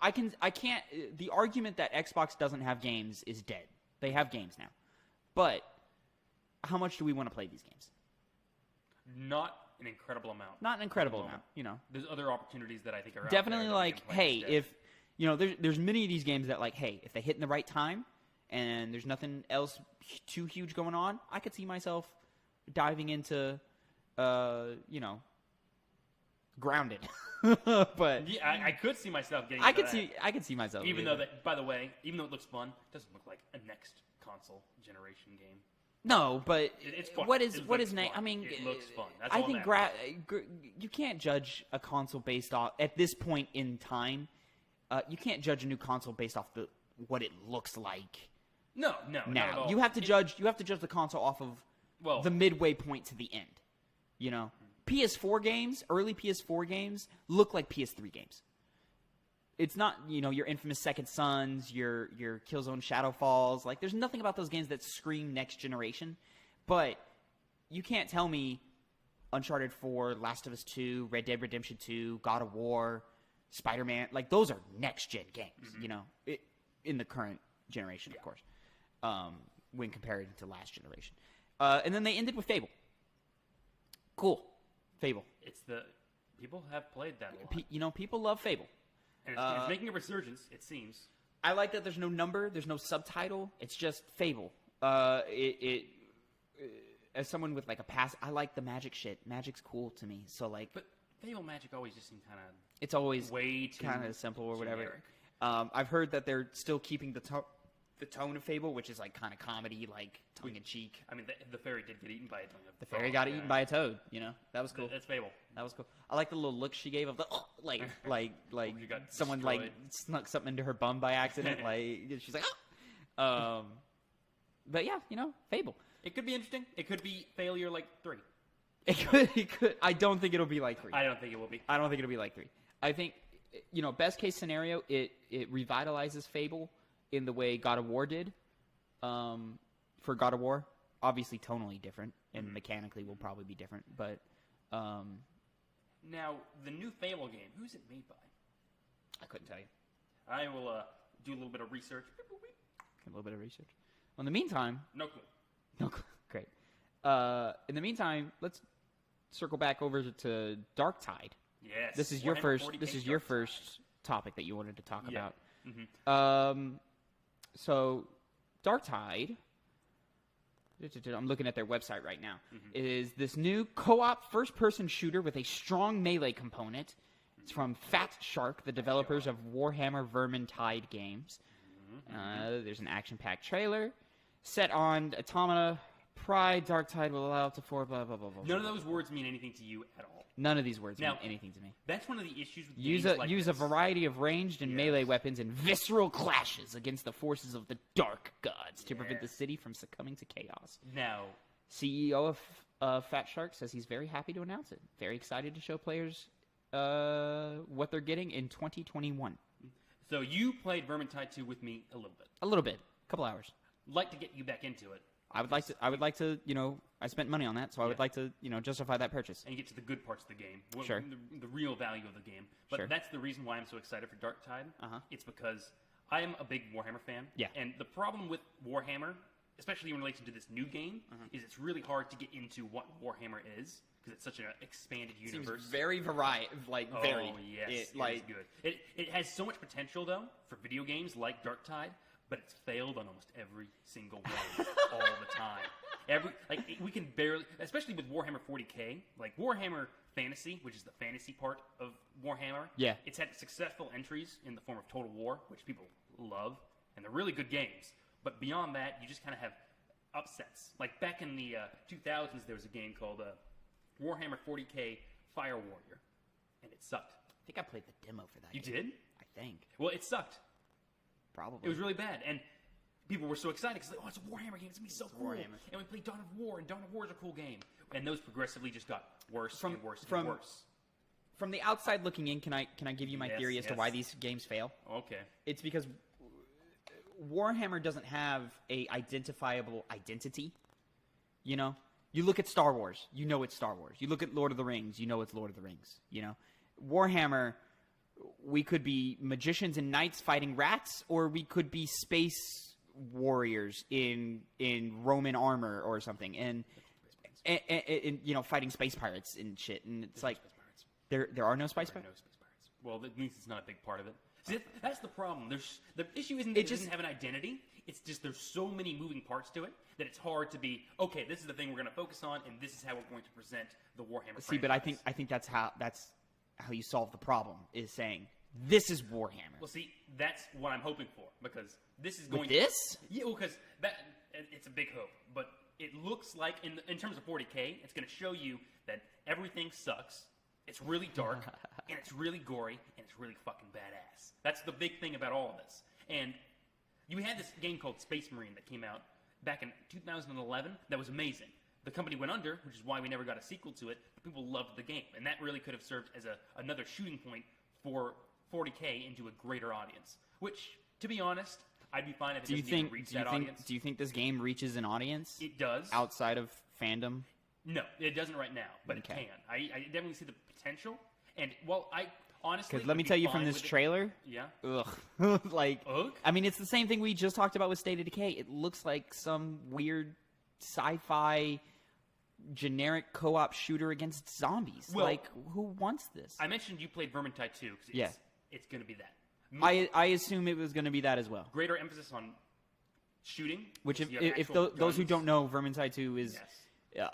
I can't. The argument that Xbox doesn't have games is dead. They have games now, but how much do we want to play these games? not an incredible amount. Not an incredible At the amount, There's other opportunities that I think are Definitely, out there that we can play hey, instead. if there's many of these games that hey, if they hit in the right time and there's nothing else too huge going on, I could see myself diving into, Grounded. But Yeah, I could see myself getting. I into could see myself. Even doing though that, by the way, even though it looks fun, it doesn't look like a next console generation game. No, but It's fun. what is It what looks is na- fun. I mean, It looks fun. That's I all think that you can't judge a console based off at this point in time. You can't judge a new console based off what it looks like No, not at now. all. You have to judge the console off of Well- the midway point to the end. PS4 games, early PS4 games look like PS3 games. It's not, your infamous Second Sons, your Killzone Shadowfalls. There's nothing about those games that scream next generation. But you can't tell me Uncharted 4, Last of Us 2, Red Dead Redemption 2, God of War, Spider-Man. Those are next-gen games, in the current generation, of course, when compared to last generation. And then they ended with Fable. Cool. Fable. People have played that a lot. People love Fable. And it's making a resurgence, it seems. I like that there's no number, there's no subtitle. It's just Fable. As someone with a past, I like the magic shit. Magic's cool to me. So But Fable Magic always just seemed kind of it's always way too kind of simple or whatever. generic. I've heard that they're still keeping the the tone of Fable, which is like kind of comedy, like tongue in cheek. I mean, the fairy did get eaten by a The fairy got eaten by a toad. You know, that was cool. That's Fable. That was cool. I like the little look she gave of the like You got someone destroyed. like snuck something into her bum by accident. Like she's like, oh. But yeah, you know, Fable. It could be interesting. It could be failure like 3. It could. I don't think it'll be like 3. I don't think it will be. I don't think it'll be like 3. I think, you know, best case scenario, it revitalizes Fable in the way God of War did. For God of War, obviously tonally different and mechanically will probably be different. But now the new Fable game, who's it made by? I couldn't tell you. I will do a little bit of research. A little bit of research. Well, in the meantime, No clue. no, great. In the meantime, let's circle back over to Dark Tide. Yes. This is your Warhammer first. 40K This is your Dark first topic that you wanted to talk Yeah. about. So Dark Tide. I'm looking at their website right now. Is this new co-op first-person shooter with a strong melee component? It's from Fat Shark, the developers of Warhammer Vermintide games. There's an action-packed trailer set on Automata. Pride, Dark Tide will allow up to 4. Blah blah blah blah. None of those words mean anything to you at all. None of these words Now, mean anything to me. That's one of the issues with Use games like a this. variety of ranged and melee weapons in visceral clashes against the forces of the Dark Gods to prevent the city from succumbing to chaos. Now, CEO of Fat Shark says he's very happy to announce it. Very excited to show players what they're getting in 2021. so you played Vermintide 2 with me a little bit. A little bit, a couple hours. Like to get you back into it. I would like to, you know, I spent money on that, so I would like to, you know, justify that purchase. And get to the good parts of the game. Sure. The real value of the game. But Sure. that's the reason why I'm so excited for Dark Tide. Uh-huh. It's because I am a big Warhammer fan. Yeah. And the problem with Warhammer, especially in relation to this new game, is it's really hard to get into what Warhammer is because it's such an expanded universe. Seems very varied, like Oh, varied. yes. It, It like is good. It has so much potential, though, for video games like Dark Tide, but it's failed on almost every single one all the time. We can barely, especially with Warhammer 40K, like Warhammer Fantasy, which is the fantasy part of Warhammer. Yeah. It's had successful entries in the form of Total War, which people love, and they're really good games. But beyond that, you just kind of have upsets. Like back in the 2000s, there was a game called Warhammer 40K Fire Warrior, and it sucked. I think I played the demo for that. You game. did? I think Well, it sucked. probably. It was really bad, and people were so excited because like, oh, it's a Warhammer game. It's gonna be so cool. Warhammer. And we played Dawn of War, and Dawn of War is a cool game. And those progressively just got worse and worse from- and worse. From the outside looking in, can I give you my Yes, theory as to yes. why these games fail? Okay. It's because Warhammer doesn't have a identifiable identity. You know, you look at Star Wars, you know it's Star Wars. You look at Lord of the Rings, you know it's Lord of the Rings. You know, Warhammer, we could be magicians and knights fighting rats, or we could be space warriors in Roman armor or something, and you know, fighting space pirates and shit. And it's like there are no space pirates. No space pirates. Well, at least it's not a big part of it. See, that's the problem. The issue isn't that it doesn't have an identity. It's just there's so many moving parts to it that it's hard to be, okay, this is the thing we're going to focus on, and this is how we're going to present the Warhammer See, but I think that's how you solve the problem, is saying this is Warhammer. Well, see, that's what I'm hoping for, because this is going With this? Yeah, well, because it's a big hope, but it looks like in terms of 40K, it's going to show you that everything sucks. It's really dark, and it's really gory, and it's really fucking badass. That's the big thing about all of this. And you had this game called Space Marine that came out back in 2011 that was amazing. The company went under, which is why we never got a sequel to it, but people loved the game. And that really could have served as another shooting point for 40K into a greater audience. Which, to be honest, I'd be fine if it doesn't even reach that audience. Do you think this game reaches an audience It does. outside of fandom? No, it doesn't right now, but Okay. it can. I definitely see the potential. And, well, I honestly... Because let me would be tell you fine from this with it. trailer, Yeah. ugh, like, Ugh? I mean, it's the same thing we just talked about with State of Decay. It looks like some weird sci-fi generic co-op shooter against zombies. Well, like, who wants this? I mentioned you played Vermintide 2, because it's going to be that. I assume it was going to be that as well. Greater emphasis on shooting. Which, so you have if actual those who guns. don't know, Vermintide 2 is Yes.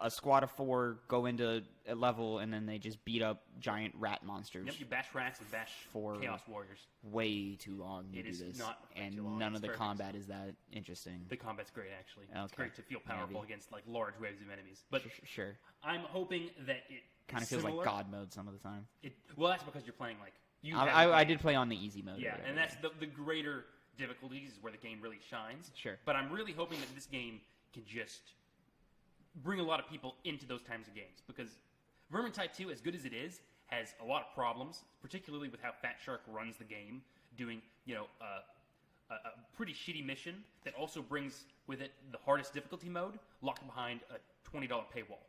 a squad of 4 go into a level and then they just beat up giant rat monsters. Yep, you bash rats and bash for Chaos Warriors. Way too long to It do is this. not way and too long. none It's of the very combat is that interesting. The combat's great, actually. Okay. It's great to feel powerful Maybe. against like large waves of enemies. But Sure. I'm hoping that it Kind of feels like God mode some of the time. Well, that's because you're playing like you. I did play on the easy mode. Yeah, and that's the greater difficulties is where the game really shines. Sure. But I'm really hoping that this game can just bring a lot of people into those kinds of games, because Vermintide 2, as good as it is, has a lot of problems, particularly with how Fat Shark runs the game, doing a pretty shitty mission that also brings with it the hardest difficulty mode locked behind a $20 paywall.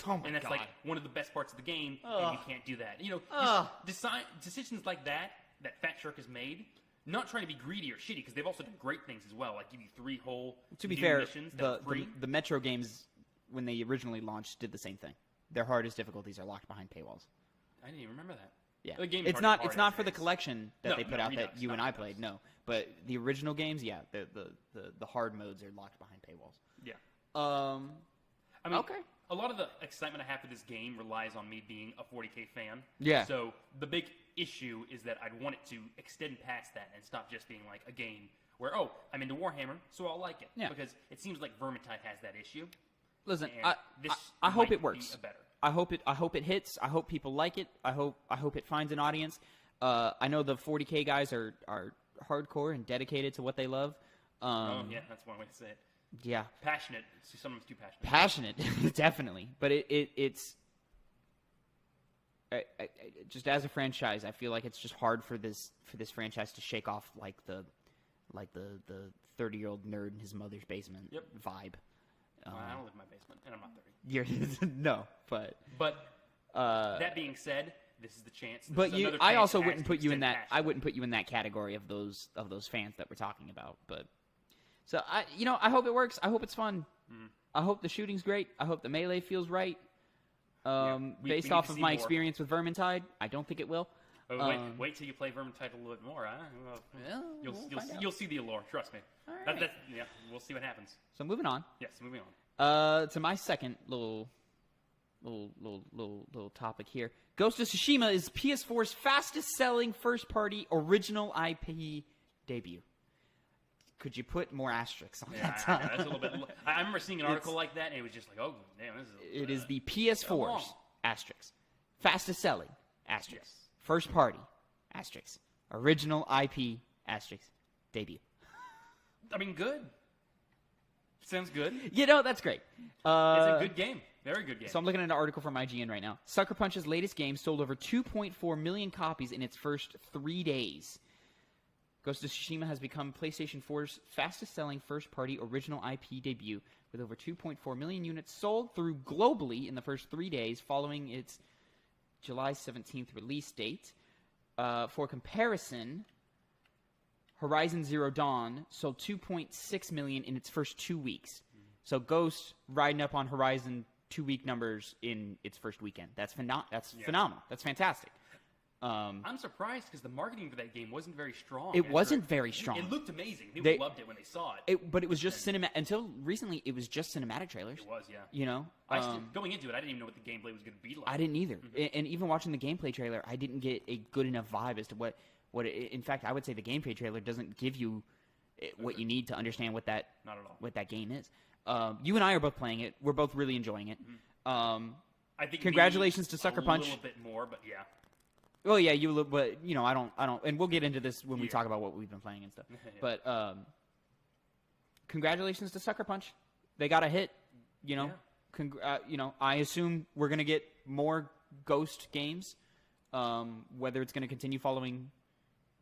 Oh my And that's God. like one of the best parts of the game, and you can't do that. Just decisions like that Fat Shark has made, not trying to be greedy or shitty, because they've also done great things as well, like give you 3 whole To be new fair, missions that are free. the Metro games, when they originally launched, did the same thing. Their hardest difficulties are locked behind paywalls. I didn't even remember that. Yeah, The game's it's hard not as for the is. collection that they put out that Redux, you and not I Redux. played. No, but the original games, yeah, the hard modes are locked behind paywalls. Yeah. I mean, okay. A lot of the excitement I have for this game relies on me being a 40K fan. Yeah. So the big issue is that I'd want it to extend past that and stop just being like a game where, I'm into Warhammer, so I'll like it. Yeah. Because it seems like Vermintide has that issue. Listen, And this I hope might it works. be a better. I hope it hits. I hope people like it. I hope it finds an audience. I know the 40K guys are hardcore and dedicated to what they love. Yeah, that's one way to say it. Yeah, Passionate. Sometimes too passionate. passionate, definitely. But it's just as a franchise, I feel like it's just hard for this franchise to shake off like the 30-year-old nerd in his mother's basement vibe. I don't live in my basement, and I'm not 30. You're no, but that being said, this is the chance. But This is another I chance also it has wouldn't to put you in extend that. past I wouldn't put you in that category of those fans that we're talking about. But so I hope it works. I hope it's fun. I hope the shooting's great. I hope the melee feels right. We Based need off to of see my more. experience with Vermintide, I don't think it will. But wait till you play Vermintide a little bit more. Well, we'll find out. You'll see the allure. Trust me. All right. We'll see what happens. So moving on. Yes, moving on. To my second little topic here. Ghost of Tsushima is PS4's fastest-selling first-party original IP debut. Could you put more asterisks on that? I know, that's a little bit. I remember seeing an article like that, and it was just like, oh damn, this is. It is the long. PS4's asterisk. Fastest-selling asterisk. Yes. First-party asterisk. Original IP asterisk debut. I mean, good. Sounds good. That's great. It's a good game. Very good game. So I'm looking at an article from IGN right now. Sucker Punch's latest game sold over 2.4 million copies in its first 3 days. Ghost of Tsushima has become PlayStation 4's fastest-selling first-party original IP debut, with over 2.4 million units sold through globally in the first 3 days following its July 17th release date. For comparison, Horizon Zero Dawn sold 2.6 million in its first 2 weeks. So Ghost riding up on Horizon 2-week numbers in its first weekend. That's phenomenal. That's fantastic. I'm surprised because the marketing for that game wasn't very strong. It wasn't very strong. It looked amazing. People loved it when they saw it. But it was just cinema until recently. It was just cinematic trailers. It was, yeah. Going into it, I didn't even know what the gameplay was going to be like. I didn't either. And even watching the gameplay trailer, I didn't get a good enough vibe as to what in fact, I would say the gameplay trailer doesn't give you what you need to understand what that Not at all. what that game is. You and I are both playing it. We're both really enjoying it. I think Congratulations maybe to Sucker a Punch. little bit more, but yeah. Well, yeah, but I don't, and we'll get into this when we talk about what we've been playing and stuff. But congratulations to Sucker Punch. They got a hit. I assume we're gonna get more Ghost games. Whether it's gonna continue following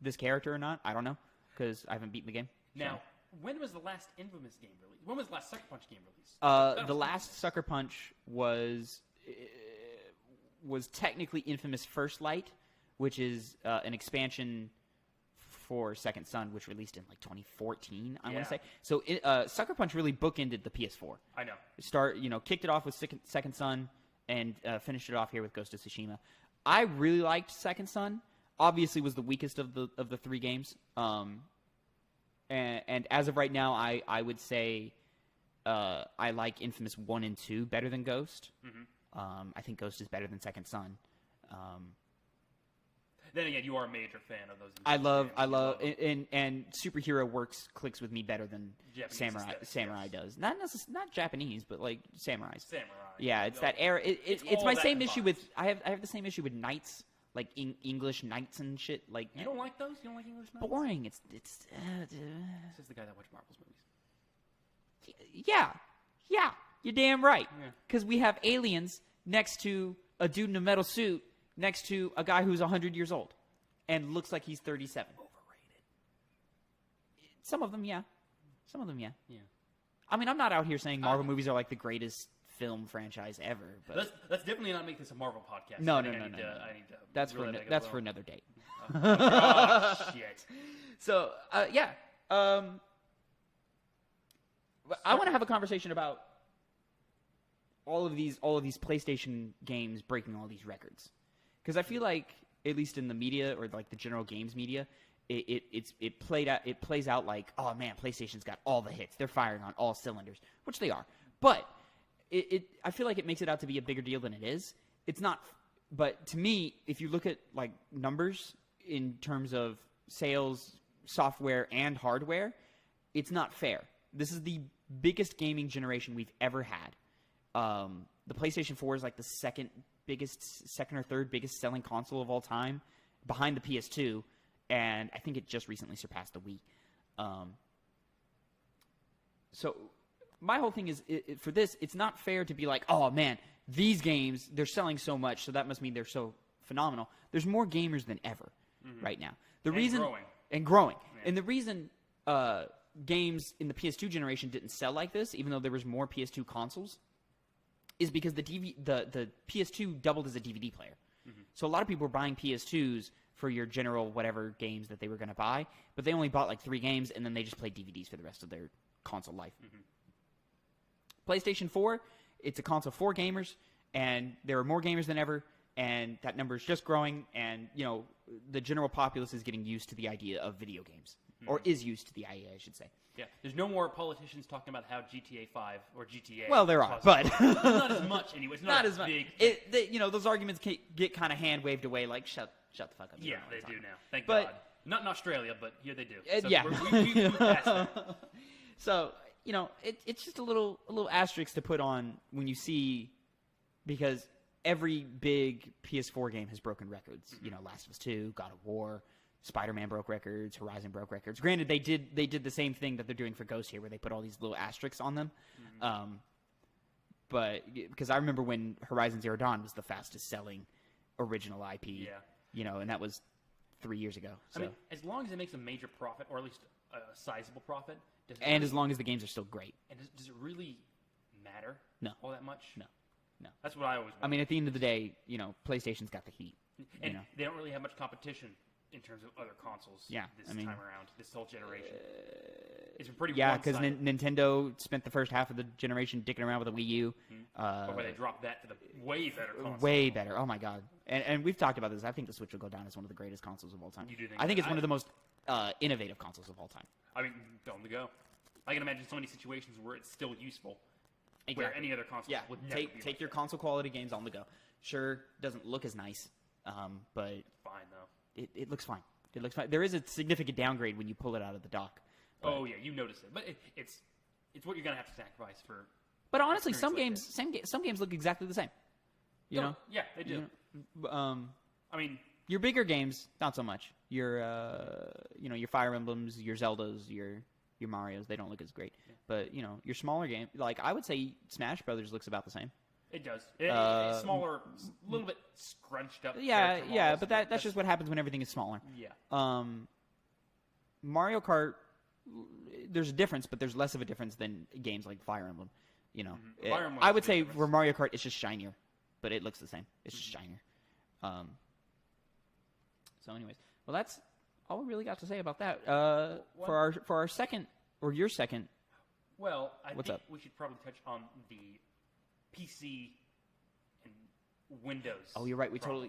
this character or not, I don't know, because I haven't beaten the game. Now, when was the last Infamous game released? When was the last Sucker Punch game released? The last Sucker Punch was technically Infamous First Light, which is an expansion for Second Son, which released in like 2014, I want to say. So Sucker Punch really bookended the PS4. I know. Kicked it off with Second Son and finished it off here with Ghost of Tsushima. I really liked Second Son. Obviously, was the weakest of the 3 games. And as of right now, I would say I like Infamous 1 and 2 better than Ghost. Mm-hmm. I think Ghost is better than Second Son. Then again, you are a major fan of those. I love, and superhero clicks with me better than samurai does. Not Japanese, but like samurais. Samurai. Yeah, it's that era. It's my same issue with. I have the same issue with knights, like English knights and shit. Like you don't like those? You don't like English knights? Boring. It's. This is the guy that watched Marvel's movies. Yeah, you're damn right. Because we have aliens next to a dude in a metal suit next to a guy who's 100 years old and looks like he's 37. Overrated. Some of them, yeah. Yeah. I mean, I'm not out here saying Marvel movies are like the greatest film franchise ever. But let's definitely not make this a Marvel podcast. No. I need to That's for another date. Oh, shit. So, yeah. I want to have a conversation about all of these PlayStation games breaking all these records. Because I feel like, at least in the media or like the general games media, it plays out like, oh man, PlayStation's got all the hits. They're firing on all cylinders, which they are. But I feel like it makes it out to be a bigger deal than it is. It's not. But to me, if you look at like numbers in terms of sales, software, and hardware, it's not fair. This is the biggest gaming generation we've ever had. The PlayStation 4 is like the second or third biggest selling console of all time, behind the PS2, and I think it just recently surpassed the Wii. So my whole thing is, for this, it's not fair to be like, oh man, these games, they're selling so much, so that must mean they're so phenomenal. There's more gamers than ever right now. Growing. Yeah. And the reason games in the PS2 generation didn't sell like this, even though there was more PS2 consoles, is because the PS2 doubled as a DVD player. Mm-hmm. So a lot of people were buying PS2s for your general whatever games that they were going to buy, but they only bought like 3 games, and then they just played DVDs for the rest of their console life. Mm-hmm. PlayStation 4, it's a console for gamers, and there are more gamers than ever, and that number is just growing, and the general populace is getting used to the idea of video games, or is used to the idea, I should say. Yeah, there's no more politicians talking about how GTA 5 or GTA. Well, there are, but not as much anyway. It's not as big. Those arguments get kind of hand waved away, like shut the fuck up. Yeah, they do now. Thank God. Not in Australia, but here they do. So yeah. we passed that. So it's just a little asterisk to put on when you see, because every big PS4 game has broken records. Mm-hmm. Last of Us 2, God of War. Spider-Man broke records. Horizon broke records. Granted, they did the same thing that they're doing for Ghost here, where they put all these little asterisks on them. Mm-hmm. But because I remember when Horizon Zero Dawn was the fastest-selling original IP, and that was 3 years ago. So. I mean, as long as it makes a major profit, or at least a sizable profit, as long as the games are still great. And does it really matter? No. All that much? No. That's what I always wonder. I mean, at the end of the day, PlayStation's got the heat. And they don't really have much competition in terms of other consoles time around, this whole generation. It's been pretty because Nintendo spent the first half of the generation dicking around with the Wii U. But they dropped that to the way better console. Way better. Oh, my God. And we've talked about this. I think the Switch will go down as one of the greatest consoles of all time. You do think I think it's one of the most innovative consoles of all time. I mean, on the go. I can imagine so many situations where it's still useful, exactly. where any other console would never be take your console quality games on the go. Sure, doesn't look as nice, but... Fine, though. It looks fine. It looks fine. There is a significant downgrade when you pull it out of the dock. Oh yeah, you notice it, but it's what you're gonna have to sacrifice for. But honestly, some games look exactly the same. Yeah, they do. I mean, your bigger games, not so much. Your your Fire Emblems, your Zeldas, your Marios, they don't look as great. Yeah. But your smaller game, like I would say, Smash Brothers looks about the same. It does. It's smaller, a little bit scrunched up. Yeah, but that's just what happens when everything is smaller. Yeah. Mario Kart, there's a difference, but there's less of a difference than games like Fire Emblem. I would say for Mario Kart, it's just shinier, but it looks the same. It's just shinier. So, anyways, well, that's all we really got to say about that. For our second, or your second. Well, I think up? We should probably touch on the PC and Windows. Oh, you're right. We totally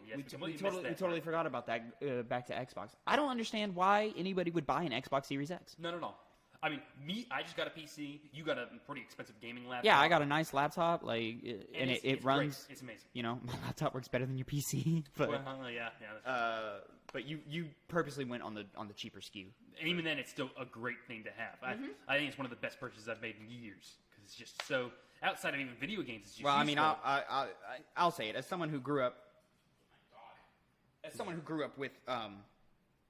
forgot about that. Back to Xbox. I don't understand why anybody would buy an Xbox Series X. Not at all. I mean, I just got a PC. You got a pretty expensive gaming laptop. Yeah, I got a nice laptop, and it's it runs. Great. It's amazing. You know, my laptop works better than your PC. But Well, yeah. That's but you purposely went on the cheaper SKU. and even then, it's still a great thing to have. I think it's one of the best purchases I've made in years because it's just so outside of even video games. It's just Well, I mean, useful. I'll say it as someone who grew up. As someone who grew up with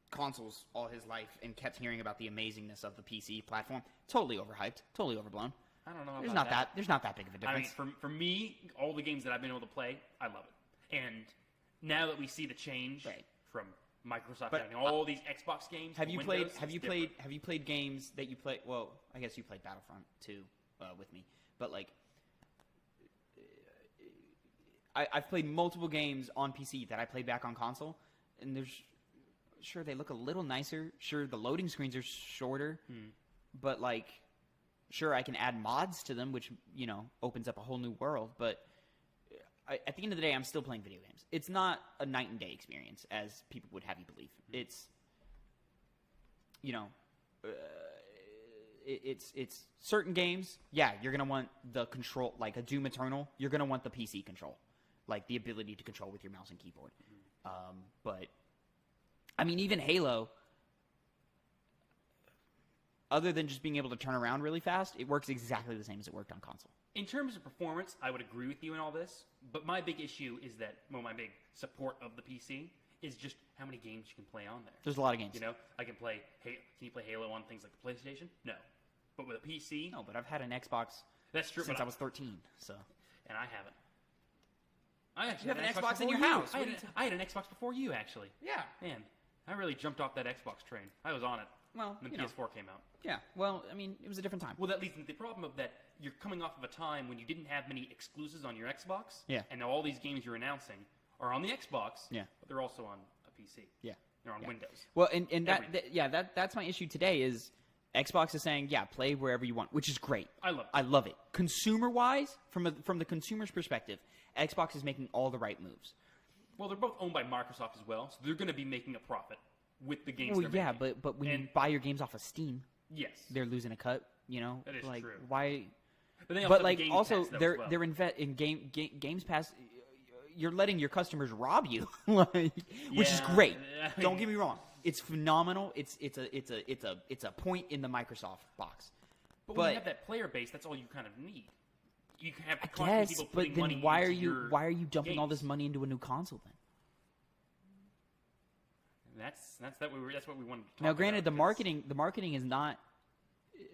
consoles all his life and kept hearing about the amazingness of the PC platform, totally overhyped, totally overblown. I don't know. There's about not there's not that big of a I mean, difference. for me, all the games that I've been able to play, I love it. And now that we see the change Right. from Microsoft But, having all these Xbox games, Have to you Windows, played? it's different. Have you played games that you play? Well, I guess you played Battlefront 2 with me, but like, I've played multiple games on PC that I played back on console, and sure they look a little nicer. Sure, the loading screens are shorter, but like, sure I can add mods to them, which opens up a whole new world. But at the end of the day, I'm still playing video games. It's not a night and day experience, as people would have you believe. It's, it's certain games. Yeah, you're gonna want the control, like a Doom Eternal. You're gonna want the PC control, like the ability to control with your mouse and keyboard. But I mean, even Halo, other than just being able to turn around really fast, it works exactly the same as it worked on console. In terms of performance, I would agree with you in all this, but my big issue is that, my big support of the PC is just how many games you can play on there. There's a lot of games. I can play. Can you play Halo on things like the PlayStation? No, but with a PC, No, but I've had an Xbox that's true. since but I was 13. So and I haven't. I actually You have had an Xbox in before your you. house. I had an Xbox before you, actually. yeah. Man, I really jumped off that Xbox train. I was on it Well, when the PS4 came out. yeah. Well, I mean, it was a different time. Well, that leads into the problem of that you're coming off of a time when you didn't have many exclusives on your Xbox. Yeah. And now all these games you're announcing are on the Xbox. Yeah. But they're also on a PC. Yeah. They're on Yeah. Windows. Well, and Everything. that's my issue today is Xbox is saying, yeah, play wherever you want, which is great. I love it. I love it. Consumer-wise, from the consumer's perspective, Xbox is making all the right moves. Well, they're both owned by Microsoft as well, so they're going to be making a profit with the games Well, they're yeah, making. but when you And- buy your games off of Steam, Yes. they're losing a cut. That is like true. why? But they also But have like the Game also Pass, though, they're as well. they're in Games Pass. You're letting your customers rob you, like, which is Yeah, great. I mean- Don't get me wrong; it's phenomenal. It's a point in the Microsoft box. But when you have that player base, that's all you kind of need. You can have I constantly guess, people but putting money then why into are you your dumping all this games. money into a new console then? That's what we wanted to talk Now, granted, about, the marketing is not.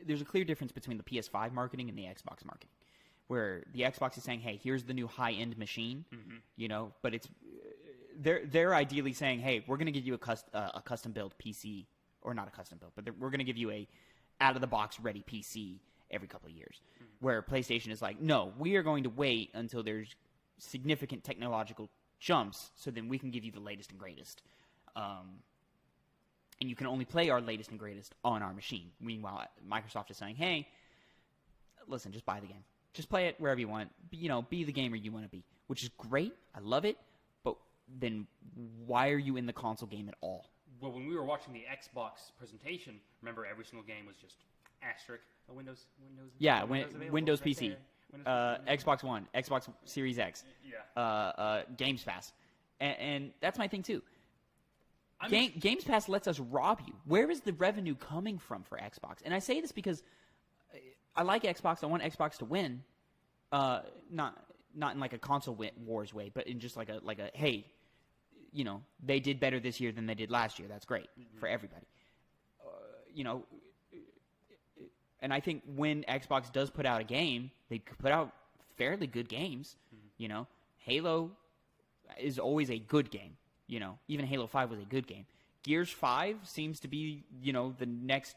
There's a clear difference between the PS5 marketing and the Xbox marketing, where the Xbox is saying, "Hey, here's the new high-end machine," but it's they're ideally saying, "Hey, we're going to give you a custom build PC, or not a custom build, but we're going to give you a out of the box ready PC every couple of years." Where PlayStation is like, "No, we are going to wait until there's significant technological jumps, so then we can give you the latest and greatest." And you can only play our latest and greatest on our machine. Meanwhile, Microsoft is saying, "Hey, listen, just buy the game. Just play it wherever you want. Be the gamer you want to be," which is great. I love it. But then why are you in the console game at all? Well, when we were watching the Xbox presentation, remember every single game was just asterisk Windows. Yeah, available, Windows right PC, there. Windows PC. Xbox One, Xbox Series X, Yeah. Games Pass, and that's my thing too. I mean, Games Pass lets us rob you. Where is the revenue coming from for Xbox? And I say this because I like Xbox. I want Xbox to win. Not in like a console wars way, but in just like a hey, they did better this year than they did last year. That's great for everybody. And I think when Xbox does put out a game, they put out fairly good games. Halo is always a good game. Even Halo 5 was a good game. Gears 5 seems to be, the next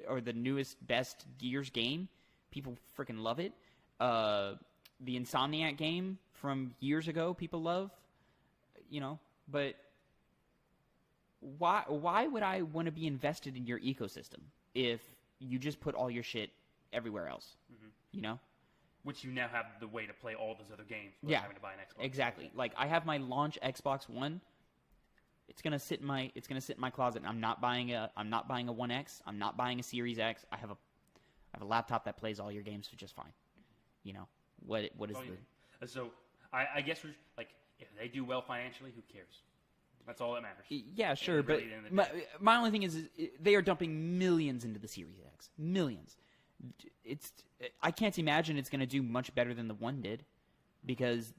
or the newest, best Gears game. People freaking love it. The Insomniac game from years ago, people love. But why would I want to be invested in your ecosystem if you just put all your shit everywhere else? which you now have the way to play all those other games without having to buy an Xbox. Exactly. Like I have my launch Xbox One. It's gonna sit in my closet. And I'm not buying a 1X. I'm not buying a Series X. I have a have a laptop that plays all your games just fine. You know, what is the... So I guess like if they do well financially, who cares? That's all that matters. Yeah, sure, but really my only thing is they are dumping millions into the Series X. Millions. I can't imagine it's going to do much better than the one did because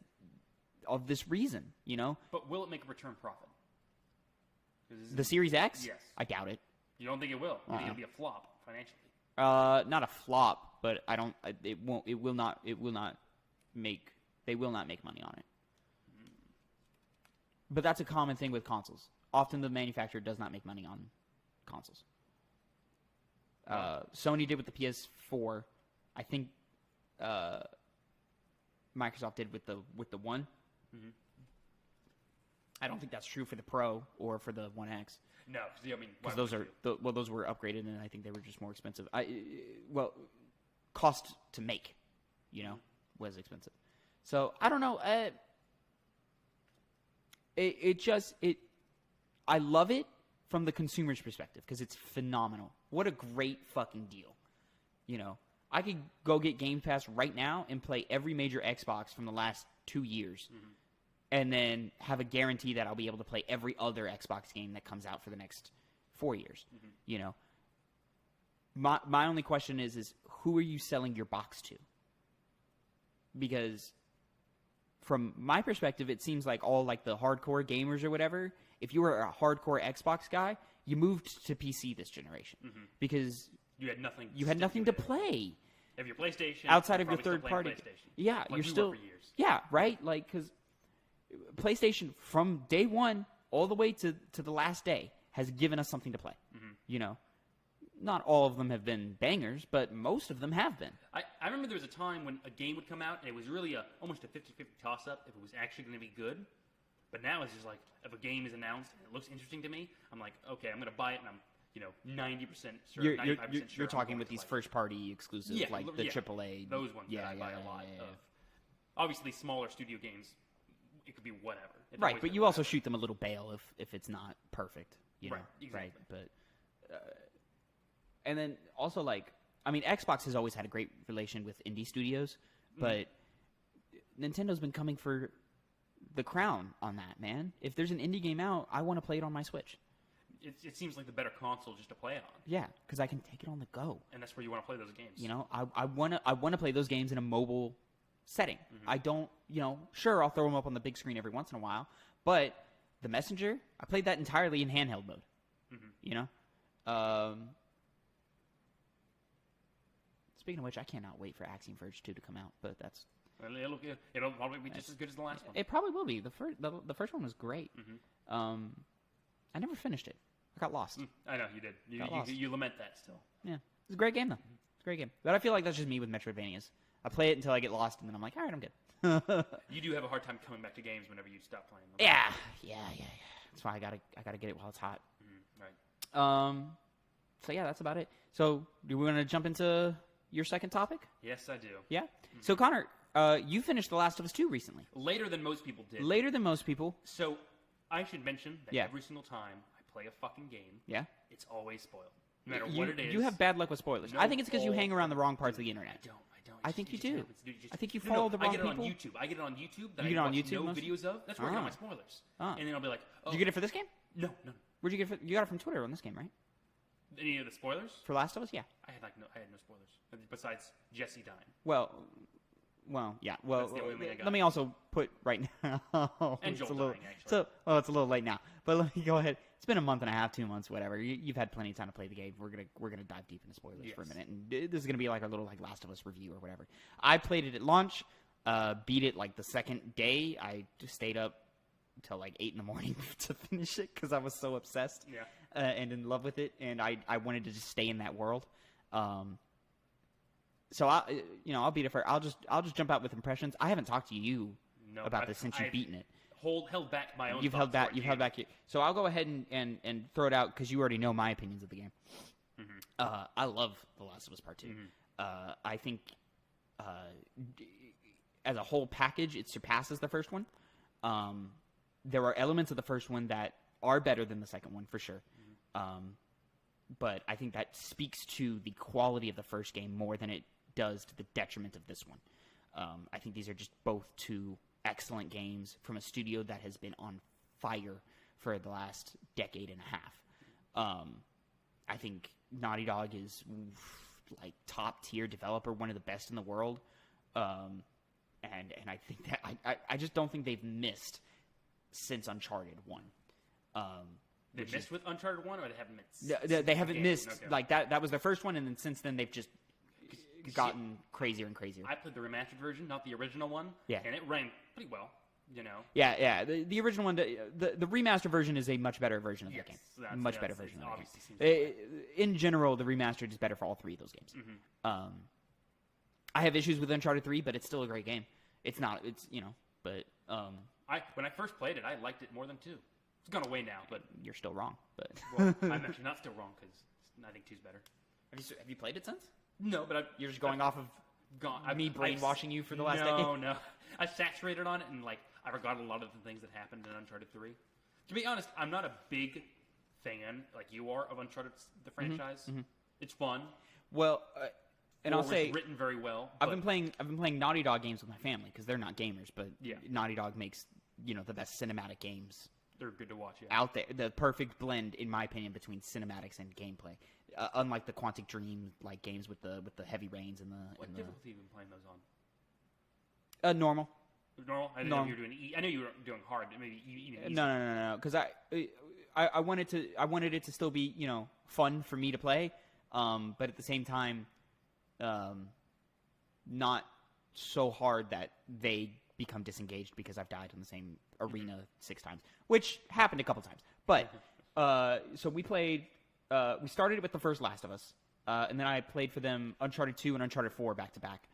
of this reason, you know? But will it make a return profit? The Series X? Yes. I doubt it. You don't think it will? You think it'll be a flop financially? Not a flop, but I don't. It won't. It will not. It will not make. They will not make money on it. But that's a common thing with consoles. Often the manufacturer does not make money on consoles. Sony did with the PS4. I think Microsoft did with the One. Mm-hmm. I don't think that's true for the Pro or for the One X. No, I mean, because those were upgraded, and I think they were just more expensive. Cost to make, you know, was expensive. So I don't know. I love it from the consumer's perspective because it's phenomenal. What a great fucking deal, you know. I could go get Game Pass right now and play every major Xbox from the last 2 years. Mm-hmm. And then have a guarantee that I'll be able to play every other Xbox game that comes out for the next 4 years. Mm-hmm. You know, my only question is who are you selling your box to? Because from my perspective, it seems like all like the hardcore gamers or whatever. If you were a hardcore Xbox guy, you moved to PC this generation because you had nothing. You had nothing to play. If your PlayStation outside of your third party, yeah, like you're still for years. Yeah, right. Like because PlayStation from day one all the way to the last day has given us something to play. Mm-hmm. You know, not all of them have been bangers, but most of them have been. I remember there was a time when a game would come out and it was really almost a 50-50 toss-up if it was actually going to be good. But now it's just like if a game is announced and it looks interesting to me, I'm like, okay, I'm going to buy it and I'm 90% sure, 95% sure. You're talking with these first-party exclusives like the AAA. Those ones that I buy a lot of. Obviously, smaller studio games, it could be whatever. It's right, but you also shoot them a little bail if it's not perfect. You know? Right, exactly. Right, but and then also Xbox has always had a great relation with indie studios, but Nintendo's been coming for the crown on that, man. If there's an indie game out, I want to play it on my Switch. It seems like the better console just to play it on. Yeah, because I can take it on the go. And that's where you want to play those games. You know, I want to play those games in a mobile setting. Mm-hmm. I don't, sure, I'll throw them up on the big screen every once in a while, but The Messenger, I played that entirely in handheld mode. Mm-hmm. You know? Speaking of which, I cannot wait for Axiom Verge 2 to come out, but that's... Well, it'll probably be just as good as the last one. It probably will be. The first one was great. Mm-hmm. I never finished it. I got lost. I know, you did. You lament that still. Yeah. It's a great game, though. It's a great game. But I feel like that's just me with Metroidvanias. I play it until I get lost, and then I'm like, all right, I'm good. You do have a hard time coming back to games whenever you stop playing them. Yeah. That's why I gotta get it while it's hot. Right. So yeah, that's about it. So do we want to jump into your second topic? Yes, I do. Yeah? Mm-hmm. So Connor, you finished The Last of Us 2 recently. Later than most people did. Later than most people. So I should mention that every single time I play a fucking game, it's always spoiled. No matter what it is. You have bad luck with spoilers. I think it's because you hang around the wrong parts of the internet. I don't. I think you do. I think you follow the wrong people. I get it on YouTube. That you get it on YouTube? No videos of. That's where I get my spoilers. And then I'll be like, Did you get it for this game? No. Where'd you get it? You got it from Twitter on this game, right? Any of the spoilers? For Last of Us? Yeah. I had no spoilers. Besides Jesse dying. Well, yeah. Well, let me also put right now. And Joel dying, actually. It's a little late now. But let me go ahead. It's been a month and a half, 2 months, whatever. You've had plenty of time to play the game. We're gonna dive deep into spoilers for a minute, and this is gonna be like a little Last of Us review or whatever. I played it at launch, beat it the second day. I just stayed up until 8 in the morning to finish it because I was so obsessed and in love with it, and I wanted to just stay in that world. So I'll beat it for. I'll just jump out with impressions. I haven't talked to you about this since you've beaten it. Held back my own. You've held back. So I'll go ahead and throw it out because you already know my opinions of the game. Mm-hmm. I love The Last of Us Part 2. Mm-hmm. I think as a whole package, it surpasses the first one. There are elements of the first one that are better than the second one for sure. Mm-hmm. but I think that speaks to the quality of the first game more than it does to the detriment of this one. I think these are just both two excellent games from a studio that has been on fire for the last decade and a half. I think Naughty Dog is like top tier developer, one of the best in the world, and I think that I just don't think they've missed since Uncharted 1. They missed with Uncharted 1, or they haven't missed? They haven't missed. Okay. Like that was their first one, and then since then they've just gotten crazier and crazier. I played the remastered version, not the original one. Yeah. And it ran pretty well, you know. Yeah. The original one, the remastered version is a much better version of the game. Much better version of the game. In general, the remastered is better for all three of those games. Mm-hmm. I have issues with Uncharted 3, but it's still a great game. It's not. It's but when I first played it, I liked it more than 2. It's gone away now, but you're still wrong. But well, I'm actually not still wrong because I think 2's better. Have you played it since? No, but You're just going off of me brainwashing you for the last decade? No. I saturated on it, and I forgot a lot of the things that happened in Uncharted 3. To be honest, I'm not a big fan, like you are, of Uncharted, the franchise. Mm-hmm. It's fun. Well, and I'll say, it's written very well. I've been playing Naughty Dog games with my family because they're not gamers, but yeah. Naughty Dog makes the best cinematic games. They're good to watch. Yeah. Out there, the perfect blend, in my opinion, between cinematics and gameplay. Unlike the Quantic Dream like games with the heavy rains and the. What difficulty have you been playing those on? Normal. Normal. I know you were doing. I know you were doing hard. Maybe even easy. No. Because I wanted it to still be fun for me to play, but at the same time, not so hard that they become disengaged because I've died in the same arena 6 times, which happened a couple times. But so we played. We started with the first Last of Us, and then I played for them Uncharted 2 and Uncharted 4 back to back.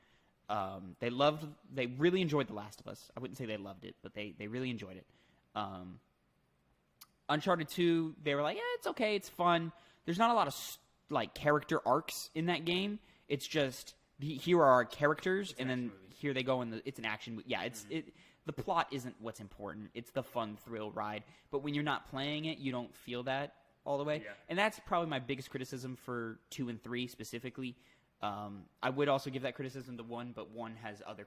They really enjoyed The Last of Us. I wouldn't say they loved it, but they really enjoyed it. Uncharted 2, they were like, yeah, it's okay, it's fun. There's not a lot of character arcs in that game. It's just here are our characters, and then here they go, and it's an action. Yeah, the plot isn't what's important. It's the fun thrill ride. But when you're not playing it, you don't feel that all the way. Yeah. And that's probably my biggest criticism for 2 and 3 specifically. I would also give that criticism to 1, but 1 has other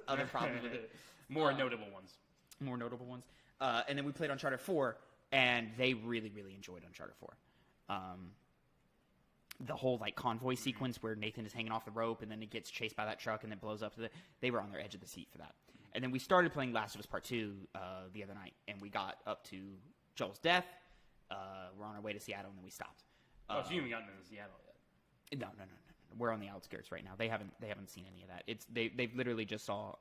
other problems with it. More notable ones. And then we played Uncharted 4, and they really, really enjoyed Uncharted 4. The whole convoy sequence where Nathan is hanging off the rope, and then he gets chased by that truck, and then blows up. They were on their edge of the seat for that. And then we started playing Last of Us Part 2 the other night, and we got up to Joel's death. We're on our way to Seattle, and then we stopped. So you haven't gotten to Seattle yet? No. We're on the outskirts right now. They haven't seen any of that. They've literally just saw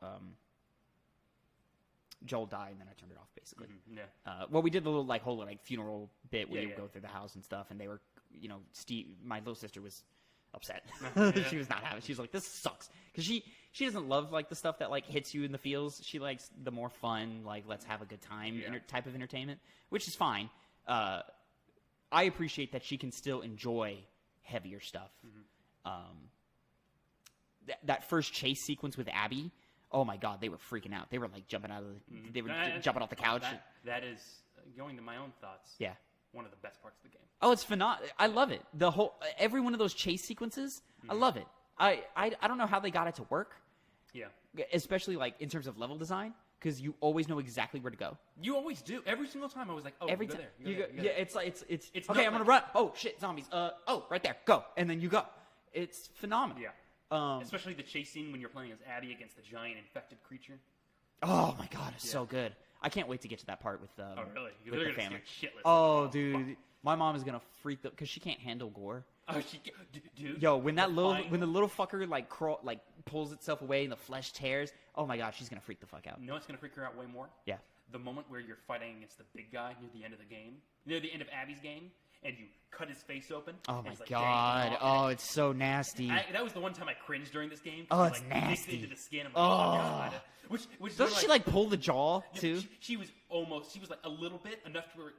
Joel die, and then I turned it off basically. Mm-hmm. Yeah. Well, we did the little whole funeral bit where you go through the house and stuff, and they were Steve. My little sister was upset. She was not happy. She was like, "This sucks," because she doesn't love the stuff that hits you in the feels. She likes the more fun, let's have a good time type of entertainment, which is fine. I appreciate that she can still enjoy heavier stuff. Mm-hmm. That first chase sequence with Abby, oh my god, they were freaking out. They were jumping out of jumping off the couch. That is going to my own thoughts. Yeah, one of the best parts of the game. Oh, it's phenomenal. I love it. Every one of those chase sequences, I love it. I don't know how they got it to work. Yeah, especially in terms of level design. Because you always know exactly where to go. You always do. Every single time I was like, oh, every time. You go there. It's okay, I'm going to run. Oh, shit, zombies. Right there. Go. And then you go. It's phenomenal. Yeah. Especially the chase scene when you're playing as Abby against the giant infected creature. Oh, my God. It's so good. I can't wait to get to that part with really? With the family. Shitless. Oh, dude. My mom is going to freak because she can't handle gore. Oh, dude. Yo, when the little fucker pulls itself away and the flesh tears, oh my god, she's gonna freak the fuck out. You know what's gonna freak her out way more? Yeah. The moment where you're fighting against the big guy near the end of the game, near the end of Abby's game, and you cut his face open. Oh my god! Oh, it's so nasty. That was the one time I cringed during this game. Oh, it's nasty. Into the skin. I'm like, oh god. Which doesn't she pull the jaw too? She was a little bit not enough to where it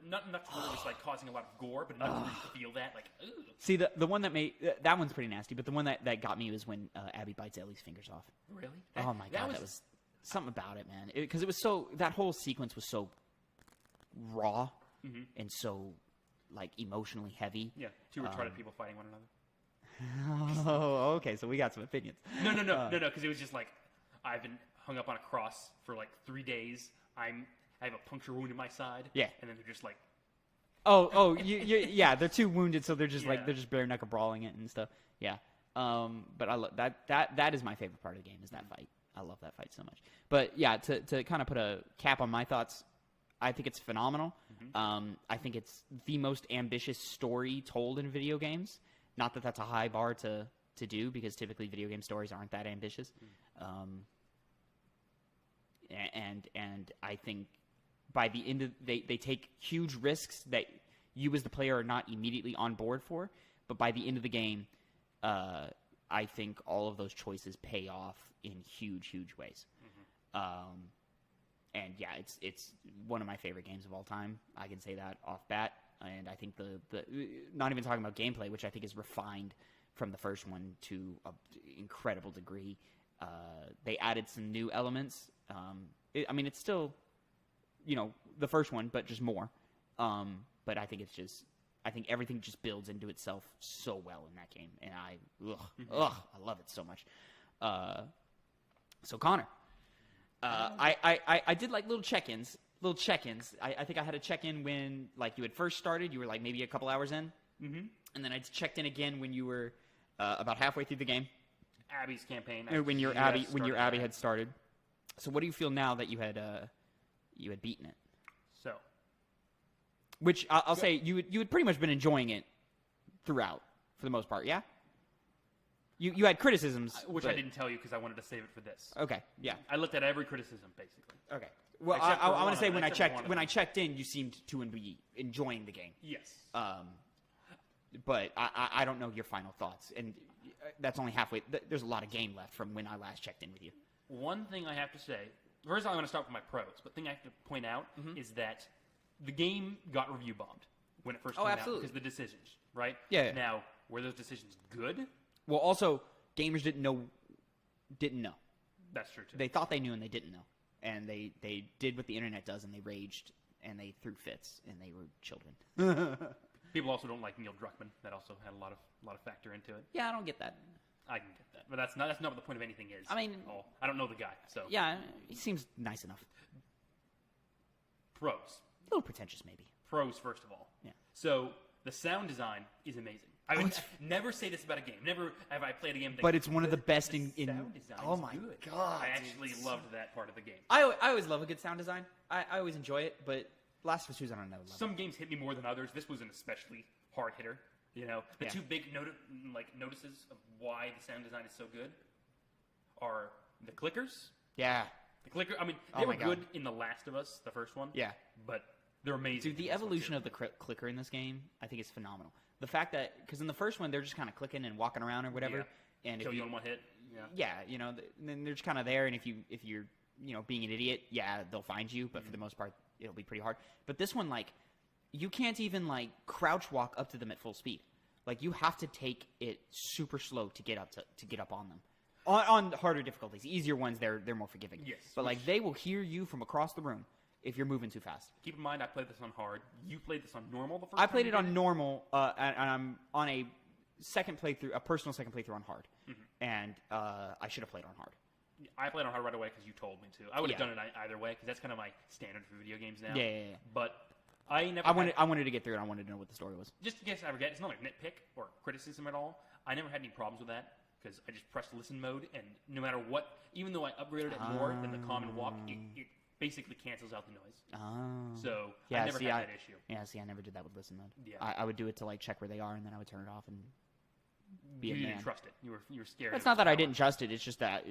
was causing a lot of gore, but enough to feel that Ugh. See the one that made that one's pretty nasty, but the one that got me was when Abby bites Ellie's fingers off. Really? Oh my god, that was something about it, man. Because it was so that whole sequence was so raw and so like emotionally heavy. Yeah, two retarded people fighting one another. Oh, okay. So we got some opinions. No, because it was just like I've been hung up on a cross for like 3 days. I have a puncture wound in my side. Yeah. And then they're just like, yeah, they're too wounded, so they're just Yeah. they're just bare knuckle brawling it and stuff. Yeah. But I love that is my favorite part of the game is that fight. I love that fight so much. But yeah, to kind of put a cap on my thoughts, I think it's phenomenal. I think it's the most ambitious story told in video games. Not that that's a high bar to do, because typically video game stories aren't that ambitious. And I think by the end of they take huge risks that you as the player are not immediately on board for, but by the end of the game, I think all of those choices pay off in huge ways. And yeah, it's one of my favorite games of all time. I can say that off bat. And I think the not even talking about gameplay, which I think is refined from the first one to an incredible degree. They added some new elements. I mean, it's still, the first one, but just more. But I think I think everything just builds into itself so well in that game, and I love it so much. So Connor, I did like little check-ins. I think I had a check-in when you had first started. You were maybe a couple hours in, and then I checked in again when you were about halfway through the game. Abby's campaign. When your Abby had started. So what do you feel now that you had beaten it? So, which I'll say you had pretty much been enjoying it throughout for the most part, yeah. You had criticisms, which I didn't tell you because I wanted to save it for this. Okay, yeah. I looked at every criticism basically. Okay. Well, I want to say when I checked in, you seemed to be enjoying the game. Yes. But I don't know your final thoughts, and that's only halfway. There's a lot of game left from when I last checked in with you. One thing I have to say, first I'm going to start with my pros, but the thing I have to point out is that the game got review bombed when it first came out because of the decisions, right? Yeah. Now, were those decisions good? Well, also, gamers didn't know. That's true, too. They thought they knew, and they didn't know. And they did what the internet does, and they raged, and they threw fits, and they were children. People also don't like Neil Druckmann. That also had a lot of factor into it. Yeah, I don't get that. I can get that, but that's not what the point of anything is. I mean, I don't know the guy, so yeah, he seems nice enough. Pros, a little pretentious, maybe. Pros, first of all. Yeah. So the sound design is amazing. I would never say this about a game. Never have I played a game. But it's one of the best in sound design. Oh my good. god! I actually loved that part of the game. I always love a good sound design. I always enjoy it, but Last of Us 2's on another level. Some games hit me more than others. This was an especially hard hitter. The two big notices of why the sound design is so good are the clickers. Yeah. The clicker. I mean, they were good in The Last of Us, the first one. Yeah. But they're amazing. Dude, the evolution of the clicker in this game, I think, is phenomenal. The fact that, because in the first one, they're just kind of clicking and walking around or whatever. Yeah. And kill you in one hit. Yeah. Yeah, then they're just kind of there, and if you're being an idiot, yeah, they'll find you, but for the most part, it'll be pretty hard. But this one, you can't even crouch walk up to them at full speed. You have to take it super slow to get up on them. On harder difficulties, easier ones, they're more forgiving. Yes. But they will hear you from across the room if you're moving too fast. Keep in mind, I played this on hard. You played this on normal the first I time? played it on normal, and I'm on a personal second playthrough on hard. And I should have played on hard. I played on hard right away because you told me to. I would have done it either way because that's kind of my standard for video games now. Yeah. But I wanted to get through it. I wanted to know what the story was. Just in case I forget, it's not a nitpick or criticism at all. I never had any problems with that because I just pressed listen mode, and no matter what, even though I upgraded it more than the common walk, it basically cancels out the noise. So I never had that issue. Yeah, see, I never did that with listen mode. Yeah. I would do it to check where they are, and then I would turn it off and be a man. You didn't trust it. You were scared. It's not that I didn't trust it. It's just that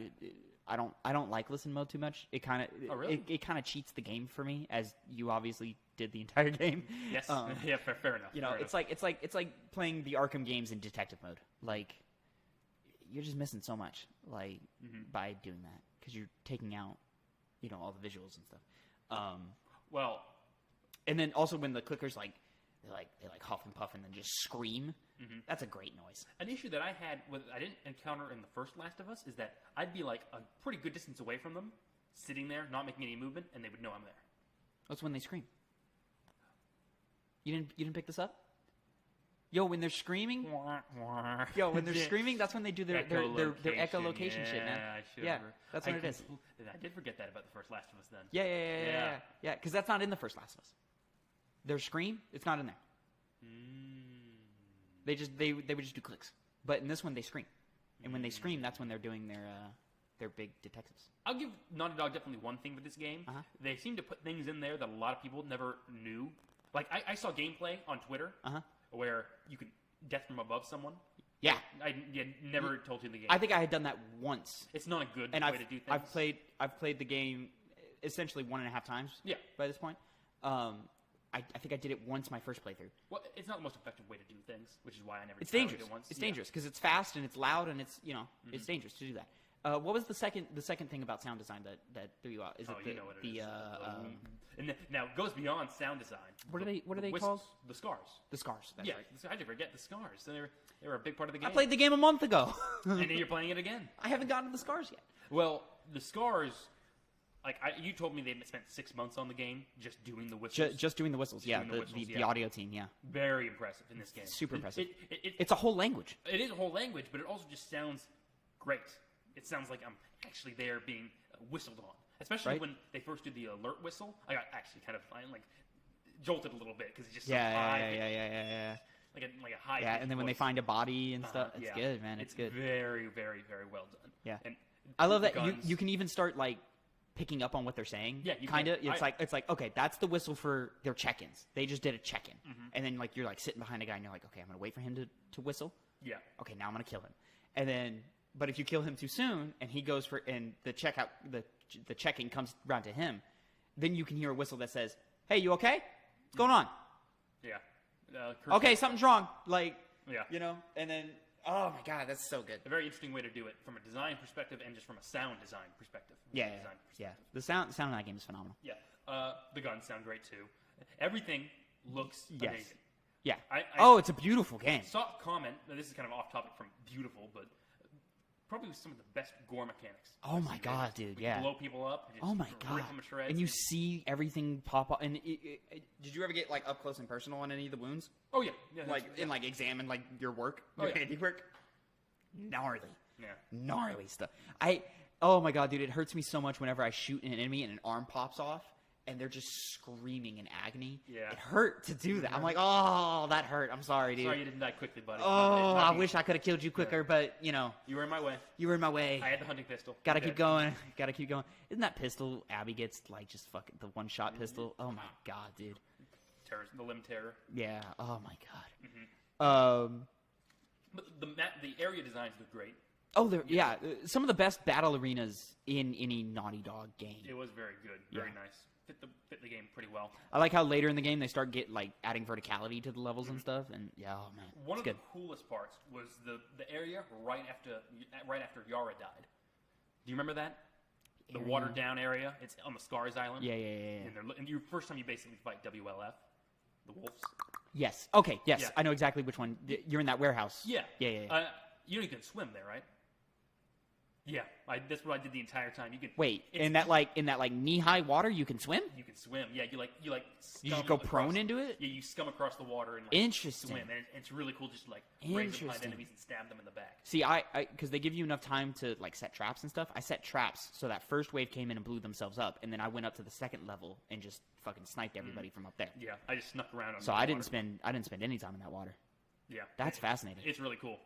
I don't like listen mode too much. It kind of it kind of cheats the game for me, as you obviously did the entire game. Yes. Yeah. Fair enough. It's like playing the Arkham games in detective mode. You're just missing so much by doing that because you're taking out all the visuals and stuff. Well, and then also when the clickers they huff and puff and then just scream. That's a great noise. An issue that I had I didn't encounter in the first Last of Us is that I'd be a pretty good distance away from them, sitting there, not making any movement, and they would know I'm there. That's when they scream. You didn't pick this up? Yo, when they're screaming, that's when they do their echolocation shit, man. Yeah, that's what it is. I did forget that about the first Last of Us then. Yeah. Because that's not in the first Last of Us. Their scream, it's not in there. They would just do clicks, but in this one they scream, and when they scream, that's when they're doing their big detectives. I'll give Naughty Dog definitely one thing with this game. They seem to put things in there that a lot of people never knew. Like I saw gameplay on Twitter where you could death from above someone. Yeah, I never told you in the game. I think I had done that once. It's not a good way to do things. I've played the game essentially 1.5 times. Yeah. By this point, I think I did it once my first playthrough. Well, it's not the most effective way to do things, which is why I never. It's dangerous. It once. It's dangerous because it's fast and it's loud and it's it's dangerous to do that. What was the second thing about sound design that threw you out? Is it the and now it goes beyond sound design. What are they called? The scars. The scars. That's right. I did forget the scars. They were a big part of the game. I played the game a month ago, and then you're playing it again. I haven't gotten to the scars yet. Well, the scars. Like you told me they spent 6 months on the game just doing the whistles. Just doing the whistles, the audio team, yeah. Very impressive in this game. Super impressive. It's a whole language. It is a whole language, but it also just sounds great. It sounds like I'm actually there being whistled on. Especially when they first did the alert whistle. I got actually kind of jolted a little bit because it's just so high. Yeah. Like a high. Yeah, and then when they find a body and stuff, it's good, man. It's good. Very, very, very well done. Yeah. And I love that you can even start picking up on what they're saying. Yeah, kind of. It's like okay, that's the whistle for their check-ins. They just did a check-in, and then you're sitting behind a guy and you're like, okay, I'm gonna wait for him to whistle. Yeah. Okay, now I'm gonna kill him, and then but if you kill him too soon and he goes for and the check-in comes around to him, then you can hear a whistle that says, "Hey, you okay? What's going on?" Yeah. Okay, something's wrong. Yeah. And then. Oh my god, that's so good. A very interesting way to do it from a design perspective and just from a sound design perspective. Yeah. The sound in that game is phenomenal. Yeah. The guns sound great too. Everything looks amazing. Yeah. I it's a beautiful game. Saw a comment. Now this is kind of off topic from beautiful, but probably some of the best gore mechanics. Oh my god, dude! Yeah. Blow people up. And just oh my god! Rip them to shreds. And you see everything pop up. And did you ever get up close and personal on any of the wounds? Oh yeah. Examine your work, your handiwork. Gnarly. Yeah. Gnarly stuff. Oh my god, dude! It hurts me so much whenever I shoot an enemy and an arm pops off. And they're just screaming in agony. Yeah. It hurt to do that. I'm like, oh, that hurt. I'm sorry, dude. Sorry you didn't die quickly, buddy. Oh, I wish I could have killed you quicker, but, You were in my way. You were in my way. I had the hunting pistol. Gotta keep going. Isn't that pistol Abby gets, just fucking the one-shot pistol? Oh, my God, dude. The limb terror. Yeah. Oh, my God. But the area designs look great. Oh, yeah. Some of the best battle arenas in any Naughty Dog game. It was very good. Very nice. Fit the game pretty well. I like how later in the game they start adding verticality to the levels and stuff, and oh man, one of the coolest parts was the area right after Yara died. Do you remember that? The watered down area. It's on the Scars Island. Yeah. And first time you basically fight WLF, the wolves. Yes. Okay. Yes, Yeah. I know exactly which one. You're in that warehouse. Yeah. Yeah. You know you can swim there, right? Yeah, that's what I did the entire time. You can in that knee-high water you can swim. You can swim. Yeah, you just go prone into it. Yeah, you scum across the water and Interesting. swim, and it's really cool. Just raise behind enemies and stab them in the back. See, because they give you enough time to set traps and stuff. I set traps so that first wave came in and blew themselves up, and then I went up to the second level and just fucking sniped everybody from up there. Yeah, I just snuck around. So I didn't spend any time in that water. Yeah, that's fascinating. It's really cool.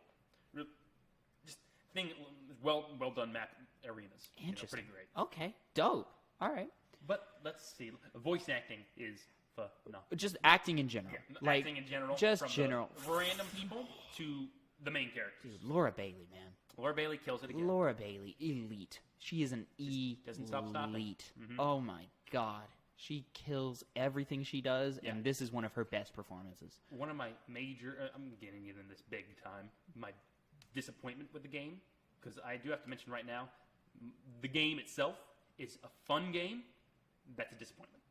Well done map arenas. Interesting. Pretty great. Okay, dope. All right. But let's see. Voice acting is phenomenal. Just acting in general. Yeah, acting in general. Just from general. The random people to the main characters. Dude, Laura Bailey, man. Laura Bailey kills it again. Laura Bailey, elite. She is an doesn't stop stopping. Elite. Oh my god. She kills everything she does, and this is one of her best performances. One of my major... I'm getting it in this big time. My disappointment with the game, because I do have to mention right now, the game itself is a fun game. That's a disappointment.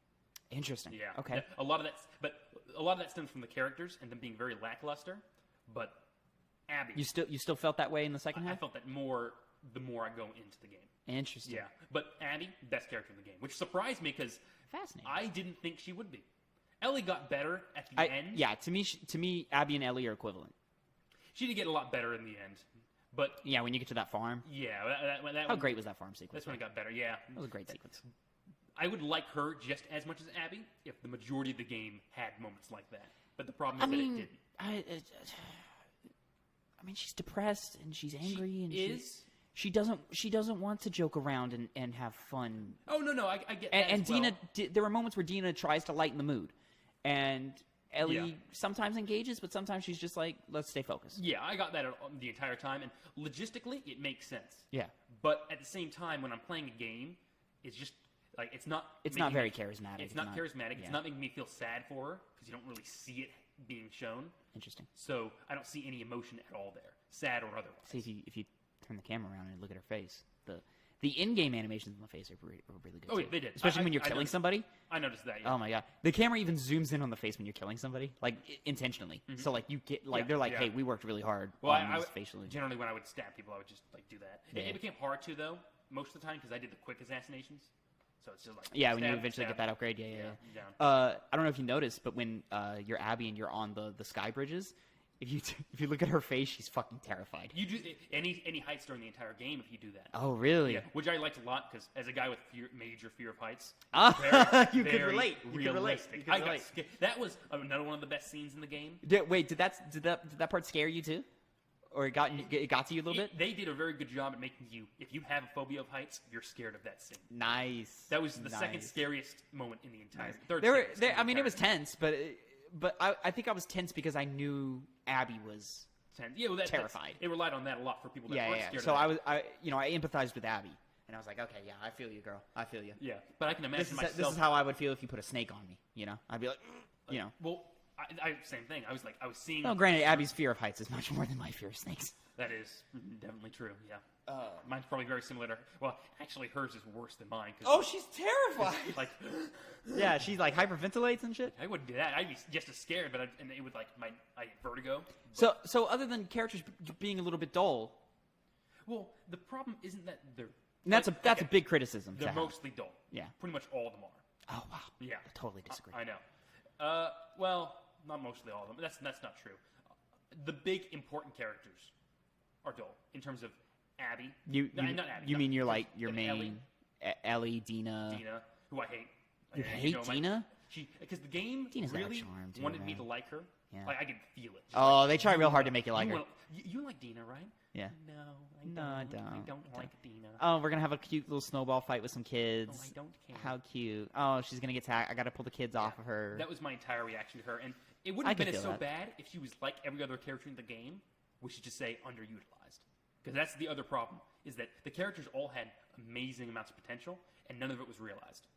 Interesting. Yeah. Okay. Yeah, a lot of that stems from the characters and them being very lackluster. But Abby, you still felt that way in the second half? I felt that more the more I go into the game. Interesting. Yeah. But Abby, best character in the game, which surprised me because fascinating. I didn't think she would be. Ellie got better at the end. Yeah, to me, Abby and Ellie are equivalent. She did get a lot better in the end. But yeah, when you get to that farm. Yeah, how great was that farm sequence? That's when it got better. Yeah, that was a great sequence. I would like her just as much as Abby if the majority of the game had moments like that. But the problem is that it didn't. I mean, she's depressed and she's angry She she doesn't want to joke around and have fun. Oh no, I get that. And as well. Dina, there were moments where Dina tries to lighten the mood, and Ellie sometimes engages, but sometimes she's just like, let's stay focused. Yeah, I got that the entire time, and logistically, it makes sense. Yeah. But at the same time, when I'm playing a game, it's just like it's not very charismatic. It's not charismatic. Yeah. It's not making me feel sad for her because you don't really see it being shown. Interesting. So I don't see any emotion at all there, sad or otherwise. See, if you turn the camera around and look at her face, the in-game animations on the face are really good. Oh, too. yeah, they did. Especially when you're killing somebody. I noticed that. Yeah. Oh my god, the camera even zooms in on the face when you're killing somebody, like intentionally. Mm-hmm. So like you get they're like, hey, we worked really hard. Well, on these facially. Generally when I would stab people, I would just like do that. Yeah. It became hard to though most of the time because I did the quick assassinations. So it's just like when you eventually get that upgrade, yeah. I don't know if you noticed, but when you're Abby and you're on the sky bridges, if you look at her face, she's fucking terrified. You do any heights during the entire game if you do that. Oh really? Yeah, which I liked a lot because as a guy with major fear of heights, you could relate. That was another one of the best scenes in the game. Wait, did that part scare you too? Or it got to you a little bit? They did a very good job at making you, if you have a phobia of heights, you're scared of that scene. Nice. That was the second scariest moment in the entire. It was tense, but I think I was tense because I knew Abby was terrified. It relied on that a lot for people that weren't scared. So I empathized with Abby, and I was like, okay, yeah, I feel you, girl. I feel you. Yeah, but I can imagine myself. This is how I would feel if you put a snake on me. I'd be like, Well, same thing. I was seeing. Well, granted, Abby's fear of heights is much more than my fear of snakes. That is definitely true. Yeah. Mine's probably very similar to. Well, actually, hers is worse than mine. She's terrified. Yeah, she's like hyperventilates and shit. I wouldn't do that. I'd be just as scared, but it would I get vertigo. So other than characters being a little bit dull. Well, the problem isn't that they're. And that's a big criticism. They're mostly dull. Yeah. Pretty much all of them are. Oh wow. Yeah. I totally disagree. I know. Well, not mostly all of them. That's not true. The big important characters are dull in terms of Abby. Not Abby. You mean your main Ellie, Dina, who I hate. You hate Dina? Because the game Dina's really charm too, wanted me to like her. Yeah. Like I could feel it. They try real hard to make you like her. You like Dina, right? Yeah. No, I don't. I I don't like Dina. Oh, we're gonna have a cute little snowball fight with some kids. Oh, I don't care. How cute. Oh, she's gonna get tagged. I gotta pull the kids off of her. That was my entire reaction to her, and it wouldn't have been so bad if she was like every other character in the game. We should just say underutilized, because that's the other problem. Is that the characters all had amazing amounts of potential, and none of it was realized.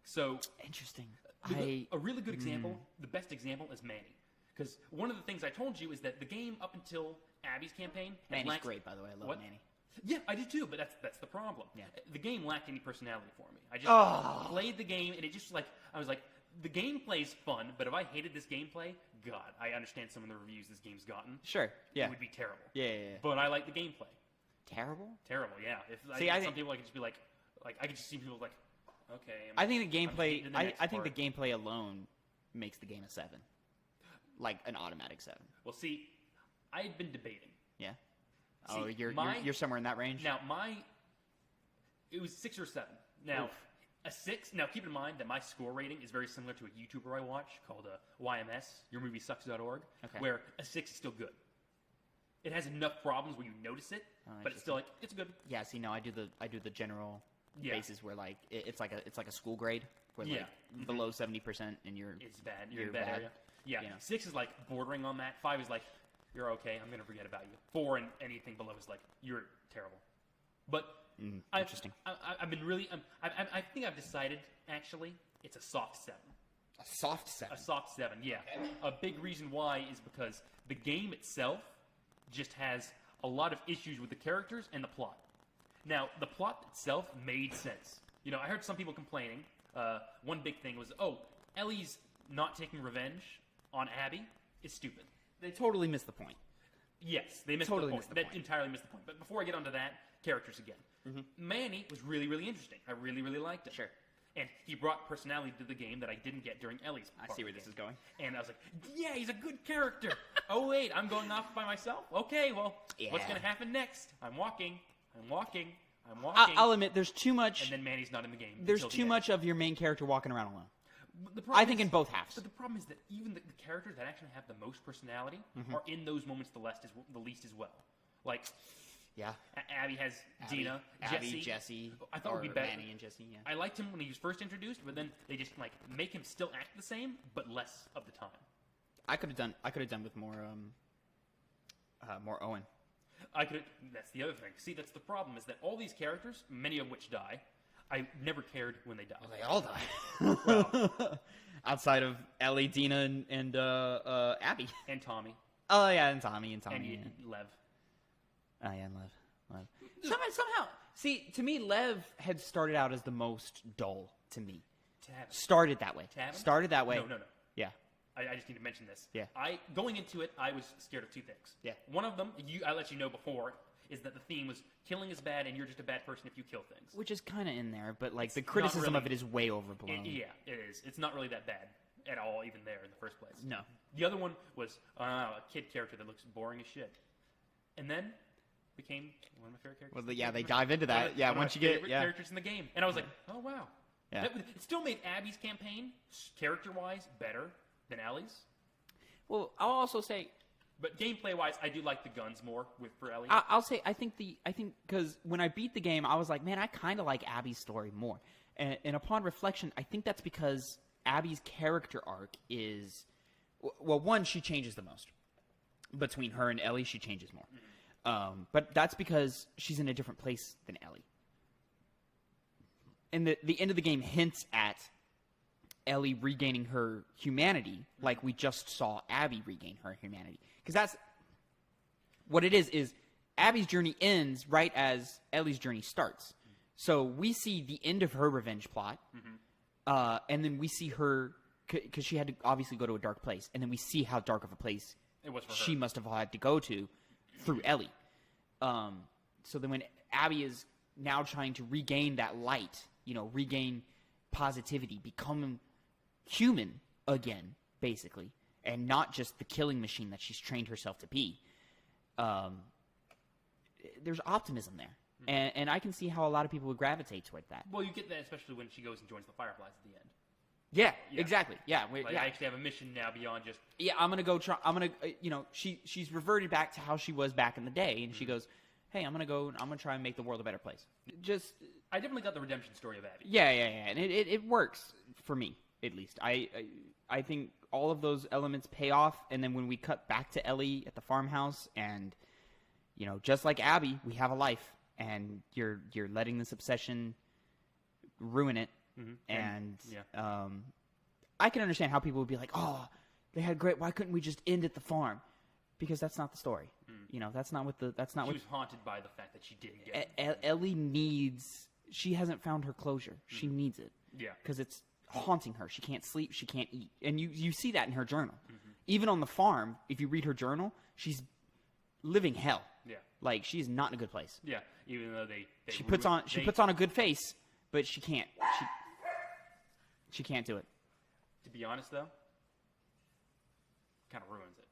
So interesting. A really good example, the best example, is Manny. Because one of the things I told you is that the game up until Abby's campaign, Manny's great, by the way. I love Manny. Yeah, I did too, but that's the problem. Yeah. The game lacked any personality for me. I just played the game, and it just I was like, the gameplay's fun, but if I hated this gameplay, God, I understand some of the reviews this game's gotten. Sure, yeah. It would be terrible. Yeah. But I like the gameplay. Terrible? Terrible, yeah. Some people I could just be like I could just see people like, okay. I think the gameplay. I think the gameplay alone makes the game a 7, like an automatic 7. Well, see, I had been debating. Yeah. See, you're somewhere in that range. Now it was 6 or 7. Now. Oof. A 6. Now, keep in mind that my score rating is very similar to a YouTuber I watch called YMS, YourMovieSucks.org, where a 6 is still good. It has enough problems where you notice it, but it's still it's good. Yeah. See, no, I do the general basis where it's like a school grade where below 70% and it's bad. You're in bad area. Yeah. 6 is bordering on that. 5 is you're okay. I'm gonna forget about you. 4 and anything below is you're terrible. But. Interesting. I've been really. I think I've decided. Actually, it's a soft 7. A soft 7. A soft 7. Yeah. Okay. A big reason why is because the game itself just has a lot of issues with the characters and the plot. Now, the plot itself made sense. I heard some people complaining. One big thing was, Ellie's not taking revenge on Abby is stupid. They totally missed the point. Yes, they missed the point. They entirely missed the point. But before I get onto that, characters again. Mm-hmm. Manny was really, really interesting. I really, really liked him. Sure. And he brought personality to the game that I didn't get during Ellie's part. I see where this is going. And I was like, yeah, he's a good character. Oh, wait, I'm going off by myself? Okay, well, what's going to happen next? I'm walking. I'll admit, there's too much... And then Manny's not in the game. There's too much of your main character walking around alone. I think in both halves. But the problem is that even the characters that actually have the most personality are in those moments the least as well. Like... Yeah. Abby has Dina, Jesse. I thought it would be better. Manny and Jesse, yeah. I liked him when he was first introduced, but then they just make him still act the same, but less of the time. I could have done with more Owen. That's the other thing. See, that's the problem, is that all these characters, many of which die, I never cared when they died. Well, they all die. Well, outside of Ellie, Dina, and Abby. And Tommy. Oh, yeah, and Tommy. And Lev. Oh, yeah, and Lev. Somehow, see, to me, Lev had started out as the most dull to me. Tavin. Started that way. No. Yeah. I just need to mention this. Yeah. Going into it, I was scared of two things. Yeah. One of them, I let you know before, is that the theme was killing is bad and you're just a bad person if you kill things. Which is kind of in there, but the criticism of it is way overblown. It is. It's not really that bad at all, even there in the first place. No. The other one was a kid character that looks boring as shit. And then became one of my favorite characters. Well, they dive into that. Once you get characters in the game, and I was like, oh wow. Yeah. It still made Abby's campaign character-wise better than Ellie's. Well, I'll also say, but gameplay-wise, I do like the guns more for Ellie. I'll say I think because when I beat the game, I was like, man, I kind of like Abby's story more. And upon reflection, I think that's because Abby's character arc is, well, one, she changes the most. Between her and Ellie, she changes more. Mm-hmm. But that's because she's in a different place than Ellie. And the end of the game hints at Ellie regaining her humanity, like we just saw Abby regain her humanity. Because that's what it is Abby's journey ends right as Ellie's journey starts. So we see the end of her revenge plot, and then we see her, because she had to obviously go to a dark place, and then we see how dark of a place it was for her. She must have had to go to through Ellie. So then when Abby is now trying to regain that light, regain positivity, become human again, basically, and not just the killing machine that she's trained herself to be, there's optimism there. And I can see how a lot of people would gravitate toward that. Well, you get that especially when she goes and joins the Fireflies at the end. Yeah. Exactly. Yeah. I actually have a mission now beyond just... Yeah, I'm going to go try... I'm going to... she's reverted back to how she was back in the day, and she goes, hey, I'm going to try and make the world a better place. I definitely got the redemption story of Abby. Yeah. And it works for me, at least. I think all of those elements pay off, and then when we cut back to Ellie at the farmhouse, and, just like Abby, we have a life, and you're letting this obsession ruin it. Mm-hmm. And I can understand how people would be like, oh, they had great, why couldn't we just end at the farm? Because that's not the story. That's not what she was haunted by the fact that she didn't get Ellie needs, she hasn't found her closure. She needs it. Yeah. Because it's haunting her. She can't sleep, she can't eat. And you see that in her journal. Even on the farm, if you read her journal, she's living hell. Yeah. Like, she's not in a good place. Yeah. Even though she puts on a good face, but she can't. She can't do it. To be honest, though, kind of ruins it.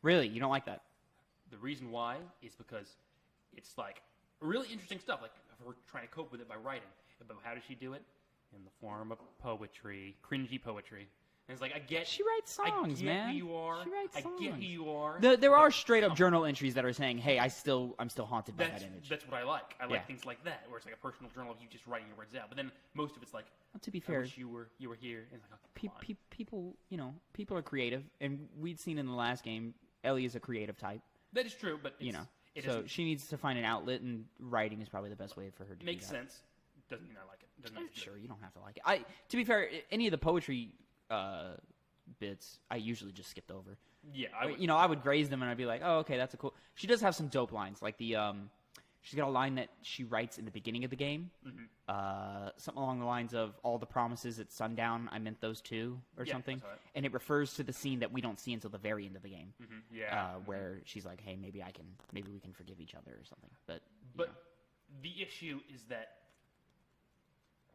Really? You don't like that? The reason why is because it's really interesting stuff. Like, if we're trying to cope with it by writing. But how does she do it? In the form of poetry, cringy poetry. And it's like, I get... She writes songs, man. I get who you are. She writes songs. I get who you are. There are straight-up journal entries that are saying, hey, I'm still haunted by that image. That's what I like. I like things like that, where it's like a personal journal of you just writing your words out. But then most of it's like, well, to be fair, I wish you were here. And it's like, oh, people are creative. And we'd seen in the last game, Ellie is a creative type. That is true, but so she needs to find an outlet, and writing is probably the best way for her to do that. Makes sense. Doesn't mean I like it. Doesn't sure, you don't have to like it. To be fair, any of the poetry bits, I usually just skipped over. Yeah, I would graze them, and I'd be like, oh, okay, that's a cool. She does have some dope lines, like she's got a line that she writes in the beginning of the game, something along the lines of "all the promises at sundown, I meant those too," or something, and it refers to the scene that we don't see until the very end of the game, where she's like, "Hey, maybe we can forgive each other" or something. But the issue is that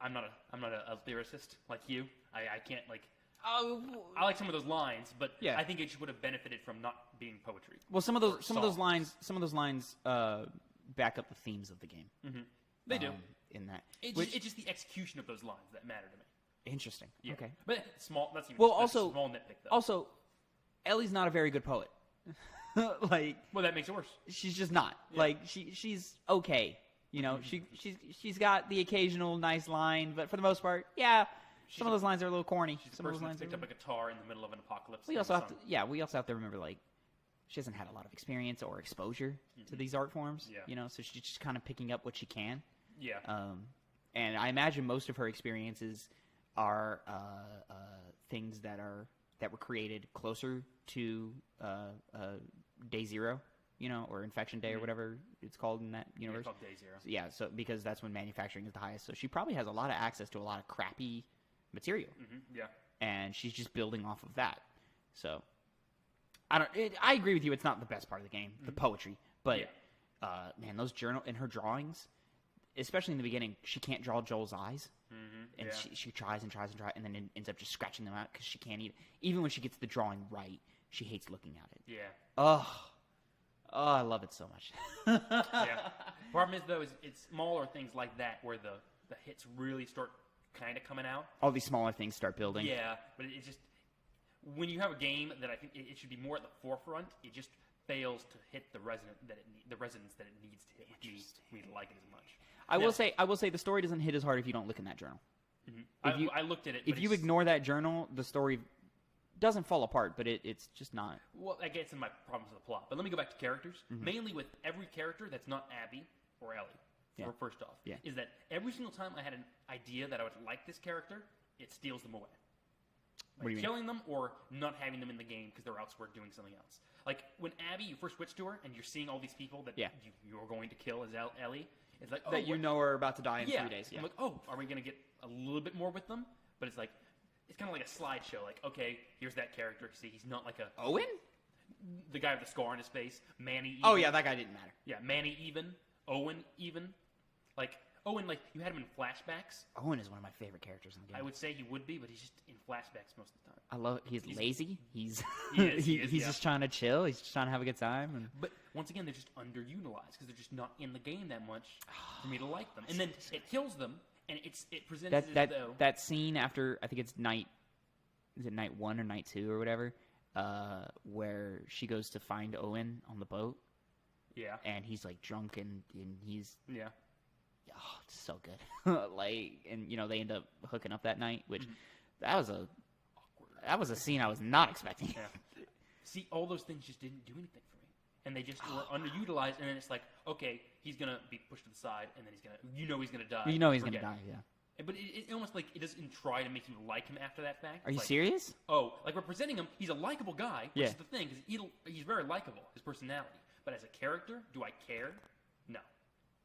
I'm not a lyricist like you. I can't like. Oh, I like some of those lines, but Yeah. I think it would have benefited from not being poetry. well, some of Or those lines back up the themes of the game. Mm-hmm. They do. In that. It's just the execution of those lines that matter to me. Interesting. Yeah. Okay. But small. That's even Well, that's also, a small nitpick though. Also, Ellie's not a very good poet. Like, well, that makes it worse. she's just not. Yeah. Like, she's okay. You know, she's got the occasional nice line, but for the most part, yeah, some of those lines are a little corny. She's the Some of those person lines that picked up a guitar in the middle of an apocalypse. We also have to remember, like, she hasn't had a lot of experience or exposure to these art forms. Yeah. You know, so she's just kind of picking up what she can. Yeah. And I imagine most of her experiences are things that were created closer to Day Zero, you know, or Infection Day or whatever it's called in that universe. It's called Day Zero. Yeah, so because that's when manufacturing is the highest. So she probably has a lot of access to a lot of crappy material, Yeah. and she's just building off of that. So I agree with you. It's not the best part of the game, the poetry, but man, those her drawings, especially in the beginning, she can't draw Joel's eyes. And she tries and tries and tries, and then ends up just scratching them out because she can't even when she gets the drawing right, she hates looking at it. Yeah. Oh, I love it so much. Yeah. Problem is though, it's smaller things like that where the hits really start kind of coming out. All these smaller things start building. Yeah, but it just when you have a game that I think it should be more at the forefront, it just fails to hit the resonance that it needs to hit. We like it as much. I will say the story doesn't hit as hard if you don't look in that journal. I looked at it. If you ignore that journal, the story doesn't fall apart, but it's just not. Well, that gets in my problems with the plot. But let me go back to characters. Mainly with every character that's not Abby or Ellie. Yeah. First off, Yeah. is that every single time I had an idea that I would like this character, it steals them away. What do you mean? Killing them or not having them in the game because they're elsewhere doing something else. Like when Abby, you first switch to her and you're seeing all these people that you're going to kill as Ellie. It's like That are about to die in 3 days. Yeah. I'm like, are we going to get a little bit more with them? But it's like, it's kind of like a slideshow. Like, okay, here's that character. See, he's not like a... Owen? The guy with the scar on his face. Manny even. Oh, yeah, that guy didn't matter. Yeah, Manny even. Owen even. Like, Owen, like, you had him in flashbacks. Owen is one of my favorite characters in the game. I would say he would be, but he's just in flashbacks most of the time. I love it. He's lazy. He's He's just trying to chill. He's just trying to have a good time. And But once again, they're just underutilized because they're just not in the game that much for me to like them. And then it kills them, and it presents it as though... that scene after, I think it's night 1 or night 2 or whatever, where she goes to find Owen on the boat. Yeah. And he's like drunk and he's... Yeah. Oh, it's so good. Like, and you know, they end up hooking up that night, which that was a scene I was not expecting. Yeah. See, all those things just didn't do anything for me, and they just were underutilized. And then it's like, okay, he's gonna be pushed to the side, and then he's gonna die. You know he's Forget gonna die. Yeah. But it almost like it doesn't try to make you like him after that fact. Are you like, serious? Oh, like we're presenting him. He's a likable guy, which Yeah. is the thing. Because he's very likable, his personality. But as a character, do I care? No.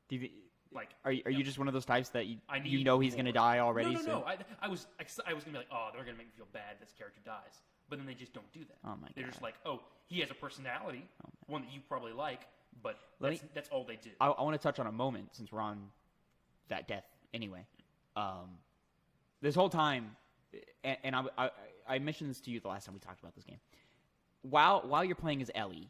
Do you, Like, are you just one of those types that you need know he's going to die already? No. I was going to be like, oh, they're going to make me feel bad this character dies. But then they just don't do that. Oh, my They're God. just like, oh, he has a personality, one that you probably like, but Let that's all they do. I want to touch on a moment since we're on that death anyway. This whole time, and I mentioned this to you the last time we talked about this game. While you're playing as Ellie,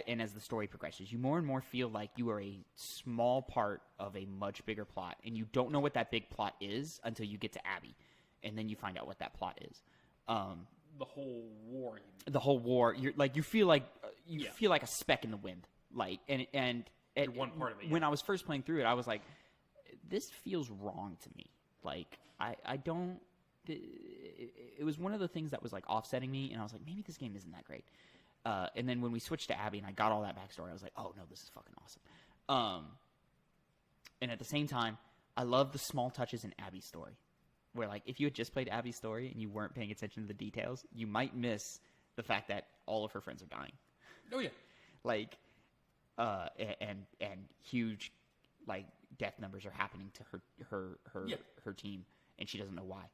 and as the story progresses, you more and more feel like you are a small part of a much bigger plot, and you don't know what that big plot is until you get to Abby, and then you find out what that plot is. The whole war. The whole war. You feel like a speck in the wind. Like and You're one part of it. When I was first playing through it, I was like, this feels wrong to me. Like I don't. It was one of the things that was like offsetting me, and I was like, maybe this game isn't that great. And then when we switched to Abby and I got all that backstory, I was like, oh no, this is fucking awesome. And at the same time, I love the small touches in Abby's story. Where like if you had just played Abby's story and you weren't paying attention to the details, you might miss the fact that all of her friends are dying. Oh yeah. Like, and huge, like death numbers are happening to her team, and she doesn't know why.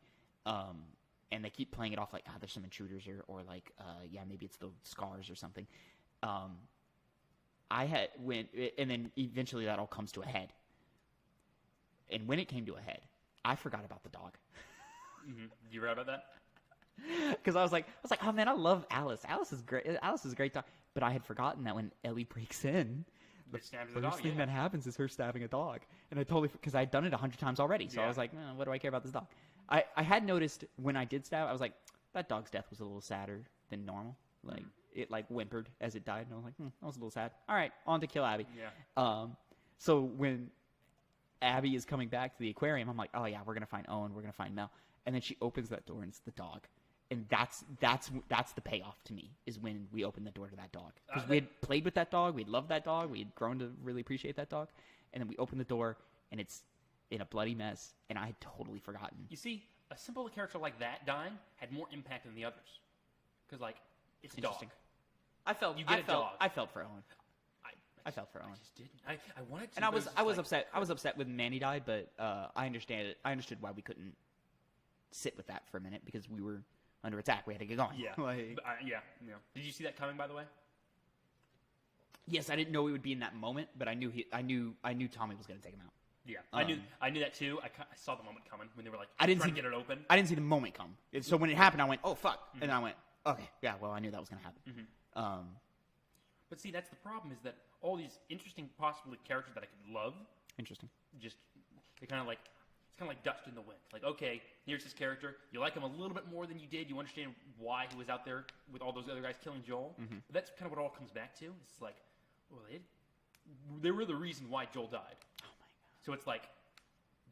And they keep playing it off like, there's some intruders here, or like, maybe it's the scars or something. And then eventually that all comes to a head. And when it came to a head, I forgot about the dog. You read about that? Because I was like, oh man, I love Alice. Alice is great. Alice is a great dog. But I had forgotten that when Ellie breaks in, the first thing that happens is her stabbing a dog. And I totally, because I'd done it 100 times already. So I was like, what do I care about this dog? I had noticed when I did stab, I was like, that dog's death was a little sadder than normal. Like, it like whimpered as it died. And I was like, that was a little sad. All right, on to kill Abby. Yeah. So when Abby is coming back to the aquarium, I'm like, oh yeah, we're going to find Owen. We're going to find Mel. And then she opens that door and it's the dog. And that's the payoff to me, is when we open the door to that dog. Because we had played with that dog, we'd loved that dog, we'd grown to really appreciate that dog, and then we open the door and it's in a bloody mess, and I had totally forgotten. You see, a simple character like that dying had more impact than the others, because like it's a dog. I felt for Owen. I felt for Owen. I just didn't. I wanted to. And I was upset. I was upset when Manny died, but I understand it. I understood why we couldn't sit with that for a minute, because we were under attack. We had to get going. Yeah. Yeah. Did you see that coming, by the way? Yes, I didn't know he would be in that moment, but I knew Tommy was going to take him out. Yeah, I knew that too. I saw the moment coming when they were like trying to get it open. I didn't see the moment come. So when it happened, I went, "Oh fuck!" And I went, "Okay, yeah, well, I knew that was going to happen." But see, that's the problem, is that all these interesting possible characters that I could love, just they kind of like. Kind of like dust in the wind. Like, okay, here's this character. You like him a little bit more than you did. You understand why he was out there with all those other guys killing Joel. But that's kind of what it all comes back to. It's like, well, they were the reason why Joel died. Oh my god. So it's like,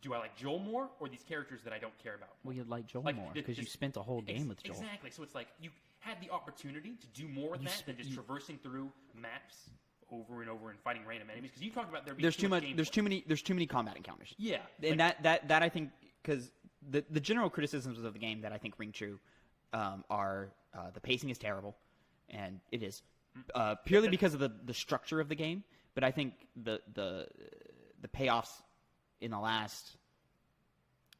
do I like Joel more, or these characters that I don't care about? Well, you like Joel more because you spent a whole game with Joel. Exactly. So it's like you had the opportunity to do more with that than just traversing through maps over and over and fighting random enemies, because you talked about there being there's too many combat encounters. Yeah, and like, that I think, because the general criticisms of the game that I think ring true are the pacing is terrible, and it is purely because of the structure of the game. But I think the payoffs in the last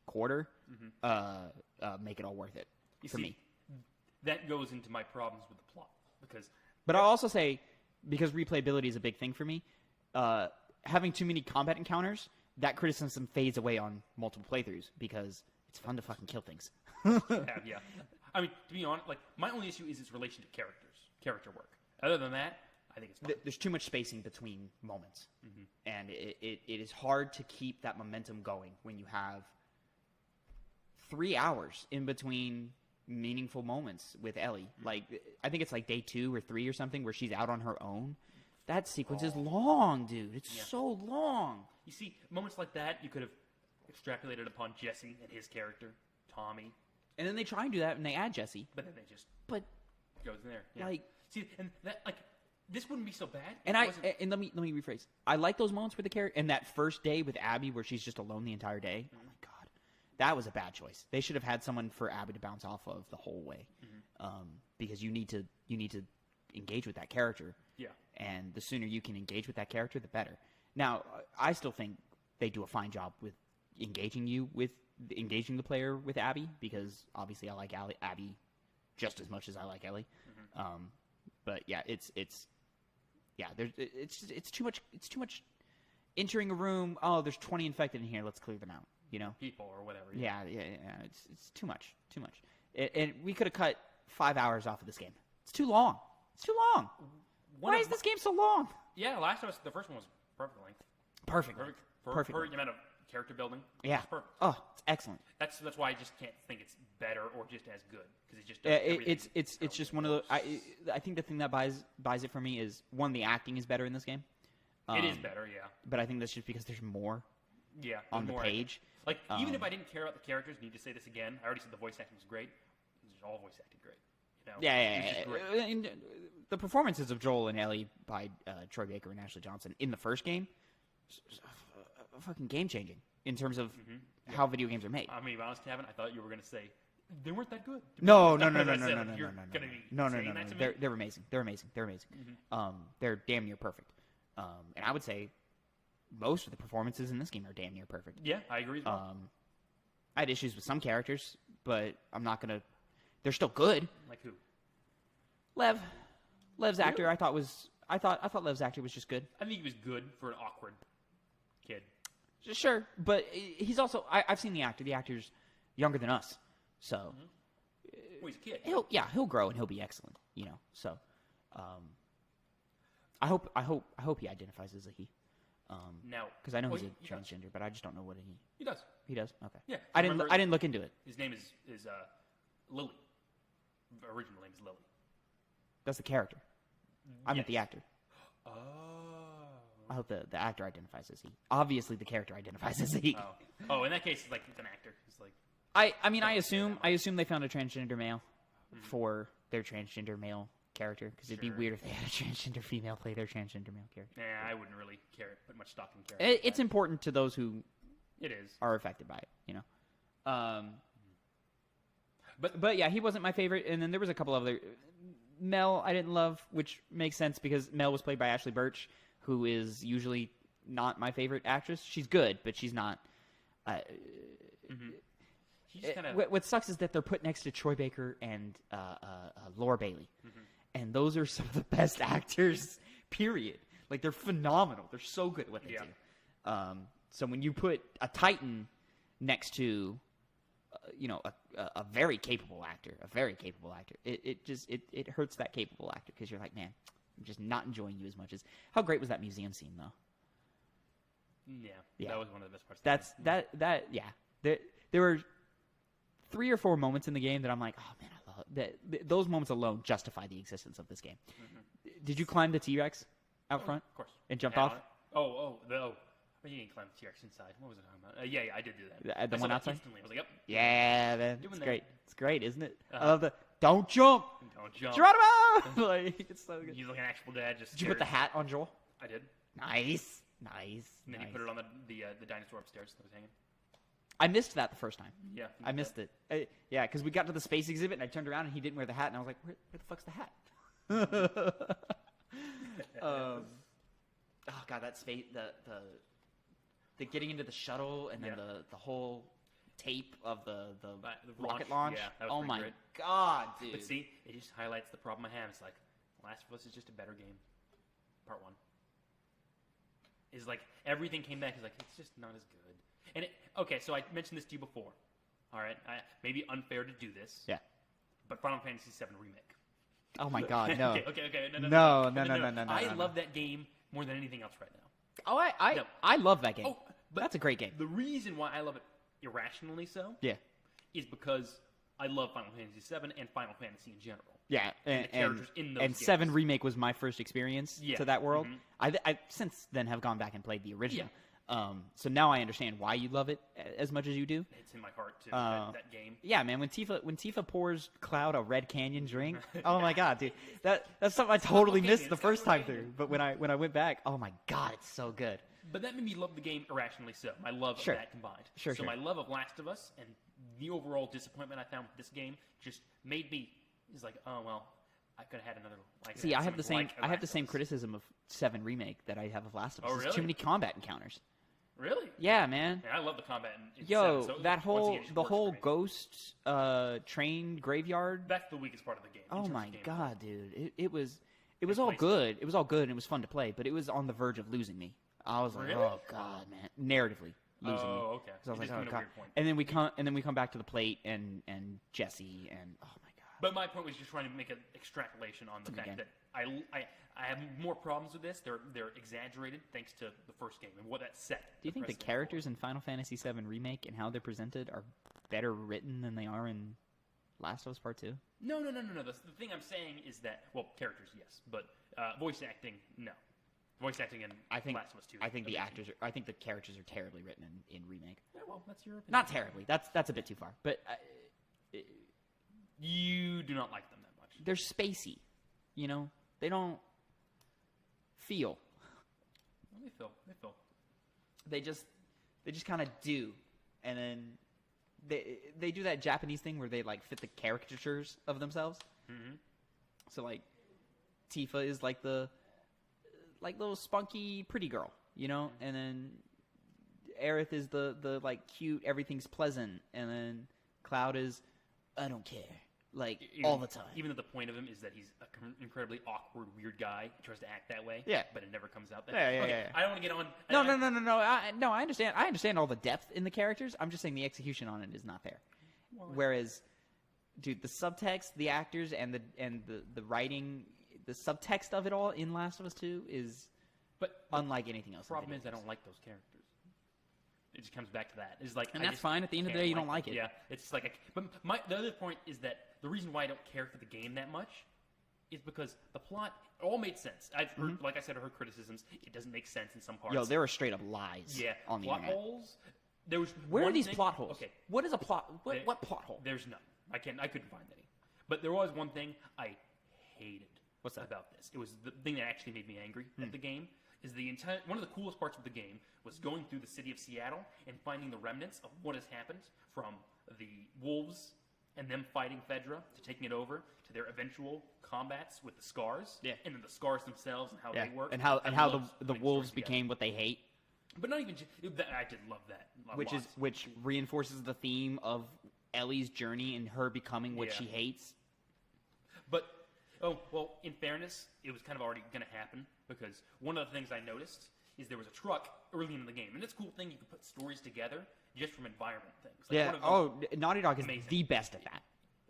quarter make it all worth it for me. That goes into my problems with the plot, But I'll also say, because replayability is a big thing for me, having too many combat encounters, that criticism fades away on multiple playthroughs, because it's fun to fucking kill things. Yeah. I mean, to be honest, like, my only issue is its relation to character work. Other than that, I think it's fine. There's too much spacing between moments, and it is hard to keep that momentum going when you have 3 hours in between meaningful moments with Ellie. Like, I think it's like day 2 or 3 or something where she's out on her own. That sequence is long, dude. It's so long. You see, moments like that you could have extrapolated upon Jesse and his character, Tommy. And then they try and do that and they add Jesse. But then they just goes in there. Yeah. Like, see, and that, like, this wouldn't be so bad. And let me rephrase. I like those moments with the character, and that first day with Abby where she's just alone the entire day. Oh my god. That was a bad choice. They should have had someone for Abby to bounce off of the whole way, because you need to engage with that character. Yeah. And the sooner you can engage with that character, the better. Now, I still think they do a fine job with engaging the player with Abby, because obviously I like Abby just as much as I like Ellie. But yeah, it's too much. It's too much. Entering a room. Oh, there's 20 infected in here. Let's clear them out. You know, people or whatever. Yeah. It's too much. And we could have cut 5 hours off of this game. It's too long. Why is this game so long? Yeah, the first one was perfect length. Perfect amount of character building. Yeah. Perfect. Oh, it's excellent. That's why I just can't think it's better or just as good, because it's just one of those. I think the thing that buys it for me is, one, the acting is better in this game. It is better, yeah. But I think that's just because there's more. Yeah, on the page. Like, even if I didn't care about the characters, need to say this again. I already said the voice acting was great. It's all voice acting great. You know? Yeah. And the performances of Joel and Ellie by Troy Baker and Ashley Johnson in the first game, fucking game changing in terms of how video games are made. I mean, to be honest, Tavin, I thought you were going to say they weren't that good. No. They're amazing. They're damn near perfect. And I would say most of the performances in this game are damn near perfect. Yeah, I agree as well. I had issues with some characters, but I'm not gonna. They're still good. Like who? Lev's actor. I thought Lev's actor was just good. I think he was good for an awkward kid. Sure, but he's also I've seen the actor. The actor's younger than us, so Well, he's a kid. he'll grow and he'll be excellent. So I hope he identifies as a he. Now, because I know well, he's a transgender, but I just don't know what he. He does. He does. Okay. Yeah. I didn't look into it. His name is Lily. Original name is Lily. That's the character. I meant the actor. Oh. I hope the actor identifies as he. Obviously, the character identifies as he. Oh, in that case, it's like an actor. It's like. I mean, I assume they found a transgender male for their transgender male character, because it'd be weird if they had a transgender female play their transgender male character. Yeah, I wouldn't really put much stock in character. It's important to those who it is are affected by it, But yeah, he wasn't my favorite, and then there was a couple other. Mel I didn't love, which makes sense because Mel was played by Ashley Birch, who is usually not my favorite actress. She's good, but she's not. What sucks is that they're put next to Troy Baker and Laura Bailey, and those are some of the best actors. Period. Like, they're phenomenal. They're so good at what they do. So when you put a Titan next to, a very capable actor, it hurts that capable actor, because you're like, man, I'm just not enjoying you as much as. How great was that museum scene, though? Yeah, that was one of the best parts. There were 3 or 4 moments in the game that I'm like, oh man, I love that. Those moments alone justify the existence of this game. Did you climb the T-Rex out front? Of course. And jumped off? You didn't climb the T-Rex inside. What was I talking about? Yeah, I did do that. The one outside? Instantly. I was like, yep. Yeah, man. It's great. It's great, isn't it? Uh-huh. I love the, don't jump! Don't jump. Geronimo! Like, it's so good. You look like an actual dad. Just Did you put the hat on Joel? I did. Nice. And then you put it on the dinosaur upstairs that was hanging. I missed that the first time. Yeah. I missed it. Yeah, because we got to the space exhibit, and I turned around, and he didn't wear the hat, and I was like, where the fuck's the hat? Oh, God, that space, the getting into the shuttle, and then the whole tape of the rocket launch. Yeah, that was oh, pretty my great. God, dude. But see, it just highlights the problem I have. It's like, Last of Us is just a better game. Part 1. Is like, everything came back. It's like, it's just not as good. And okay, so I mentioned this to you before. All right, maybe unfair to do this. Yeah. But Final Fantasy VII Remake. Oh my God, no. Okay. No. I love that game more than anything else right now. Oh, I love that game. Oh, but that's a great game. The reason why I love it irrationally so, is because I love Final Fantasy VII and Final Fantasy in general. Yeah, and the characters in those games. 7 Remake was my first experience to that world. Mm-hmm. I since then have gone back and played the original. So now I understand why you love it as much as you do. It's in my heart too. That game. Yeah, man. When Tifa pours Cloud a Red Canyon drink, oh my God, dude, that's something I totally missed the first time through. But when I went back, oh my God, it's so good. But that made me love the game irrationally so. My love of that combined. So my love of Last of Us and the overall disappointment I found with this game just made me. It's like, oh well, I could have had another. See, I have the same criticism of 7 Remake that I have of Last of Us. Oh, really? There's too many combat encounters. Really? Yeah, man. Yeah, I love the combat in 7, so that whole great. ghost train graveyard. That's the weakest part of the game. Oh my God, dude! It was all good. It was all good, and it was fun to play. But it was on the verge of losing me. I was like, oh God, man! Narratively losing me. Oh, okay. So I was like, oh God. Weird point. And then we come back to the plate and Jesse and oh my God. But my point was just trying to make an extrapolation on the fact that I have more problems with this. They're exaggerated thanks to the first game and what that set. Do you think the characters in Final Fantasy VII Remake and how they're presented are better written than they are in Last of Us Part 2? No. The thing I'm saying is that, well, characters, yes, but voice acting, no. Voice acting in Last of Us 2. I think the characters are terribly written in Remake. Yeah, well, that's your opinion. Not terribly. That's a bit too far. But you do not like them that much. They're spacey, They don't feel. Well, they feel. They just kind of do, and then they do that Japanese thing where they like fit the caricatures of themselves. Mm-hmm. So like, Tifa is like the little spunky pretty girl, and then Aerith is the like cute everything's pleasant, and then Cloud is I don't care. like Even- all the time. Even though the point of him is that he's an incredibly awkward, weird guy. He tries to act that way. Yeah. But it never comes out that Yeah, way. yeah. I don't want to get on. No. I understand. I understand all the depth in the characters. I'm just saying the execution on it is not there. Whereas, dude, the subtext, the actors, and the writing, the subtext of it all in Last of Us 2 is unlike anything else. The problem is I don't like those characters. It just comes back to that. It's like, and that's fine. At the end of the day, you don't like it. Yeah, it's just like. But the other point is that the reason why I don't care for the game that much is because the plot all made sense. I've heard, like I said, I heard criticisms. It doesn't make sense in some parts. Yo, there are straight up lies. On the plot internet. holes. There was Where one are these thing- plot holes? Okay, What is a plot? What plot hole? there's none. I couldn't find any. But there was one thing I hated. What's that? About this? It was the thing that actually made me angry at the game. Is one of the coolest parts of the game was going through the city of Seattle and finding the remnants of what has happened from the wolves and them fighting Fedra to taking it over to their eventual combats with the scars. Yeah. And then the scars themselves and how they work. And how I the loved putting stories wolves together. became what they hate, But not even I did love that. which reinforces the theme of Ellie's journey and her becoming what Yeah. she hates. But, in fairness, it was kind of already going to happen because one of the things I noticed is there was a truck early in the game. And it's a cool thing. You can put stories together just from environment things. Like one of them- Naughty Dog is Amazing. the best at that.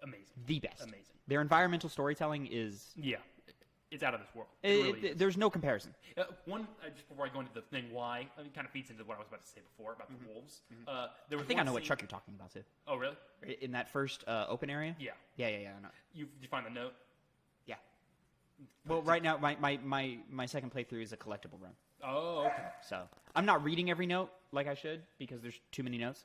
Amazing. The best. Amazing. Their environmental storytelling is. Yeah. It's out of this world. It really is. There's no comparison. Just before I go into the thing why, it kind of feeds into what I was about to say before about the wolves. There was I think I one know what scene- truck you're talking about too. Oh, really? In that first open area. Yeah. Yeah. I know. You find the note? Yeah. Well, right now my second playthrough is a collectible run, Oh, okay. so I'm not reading every note like I should because there's too many notes.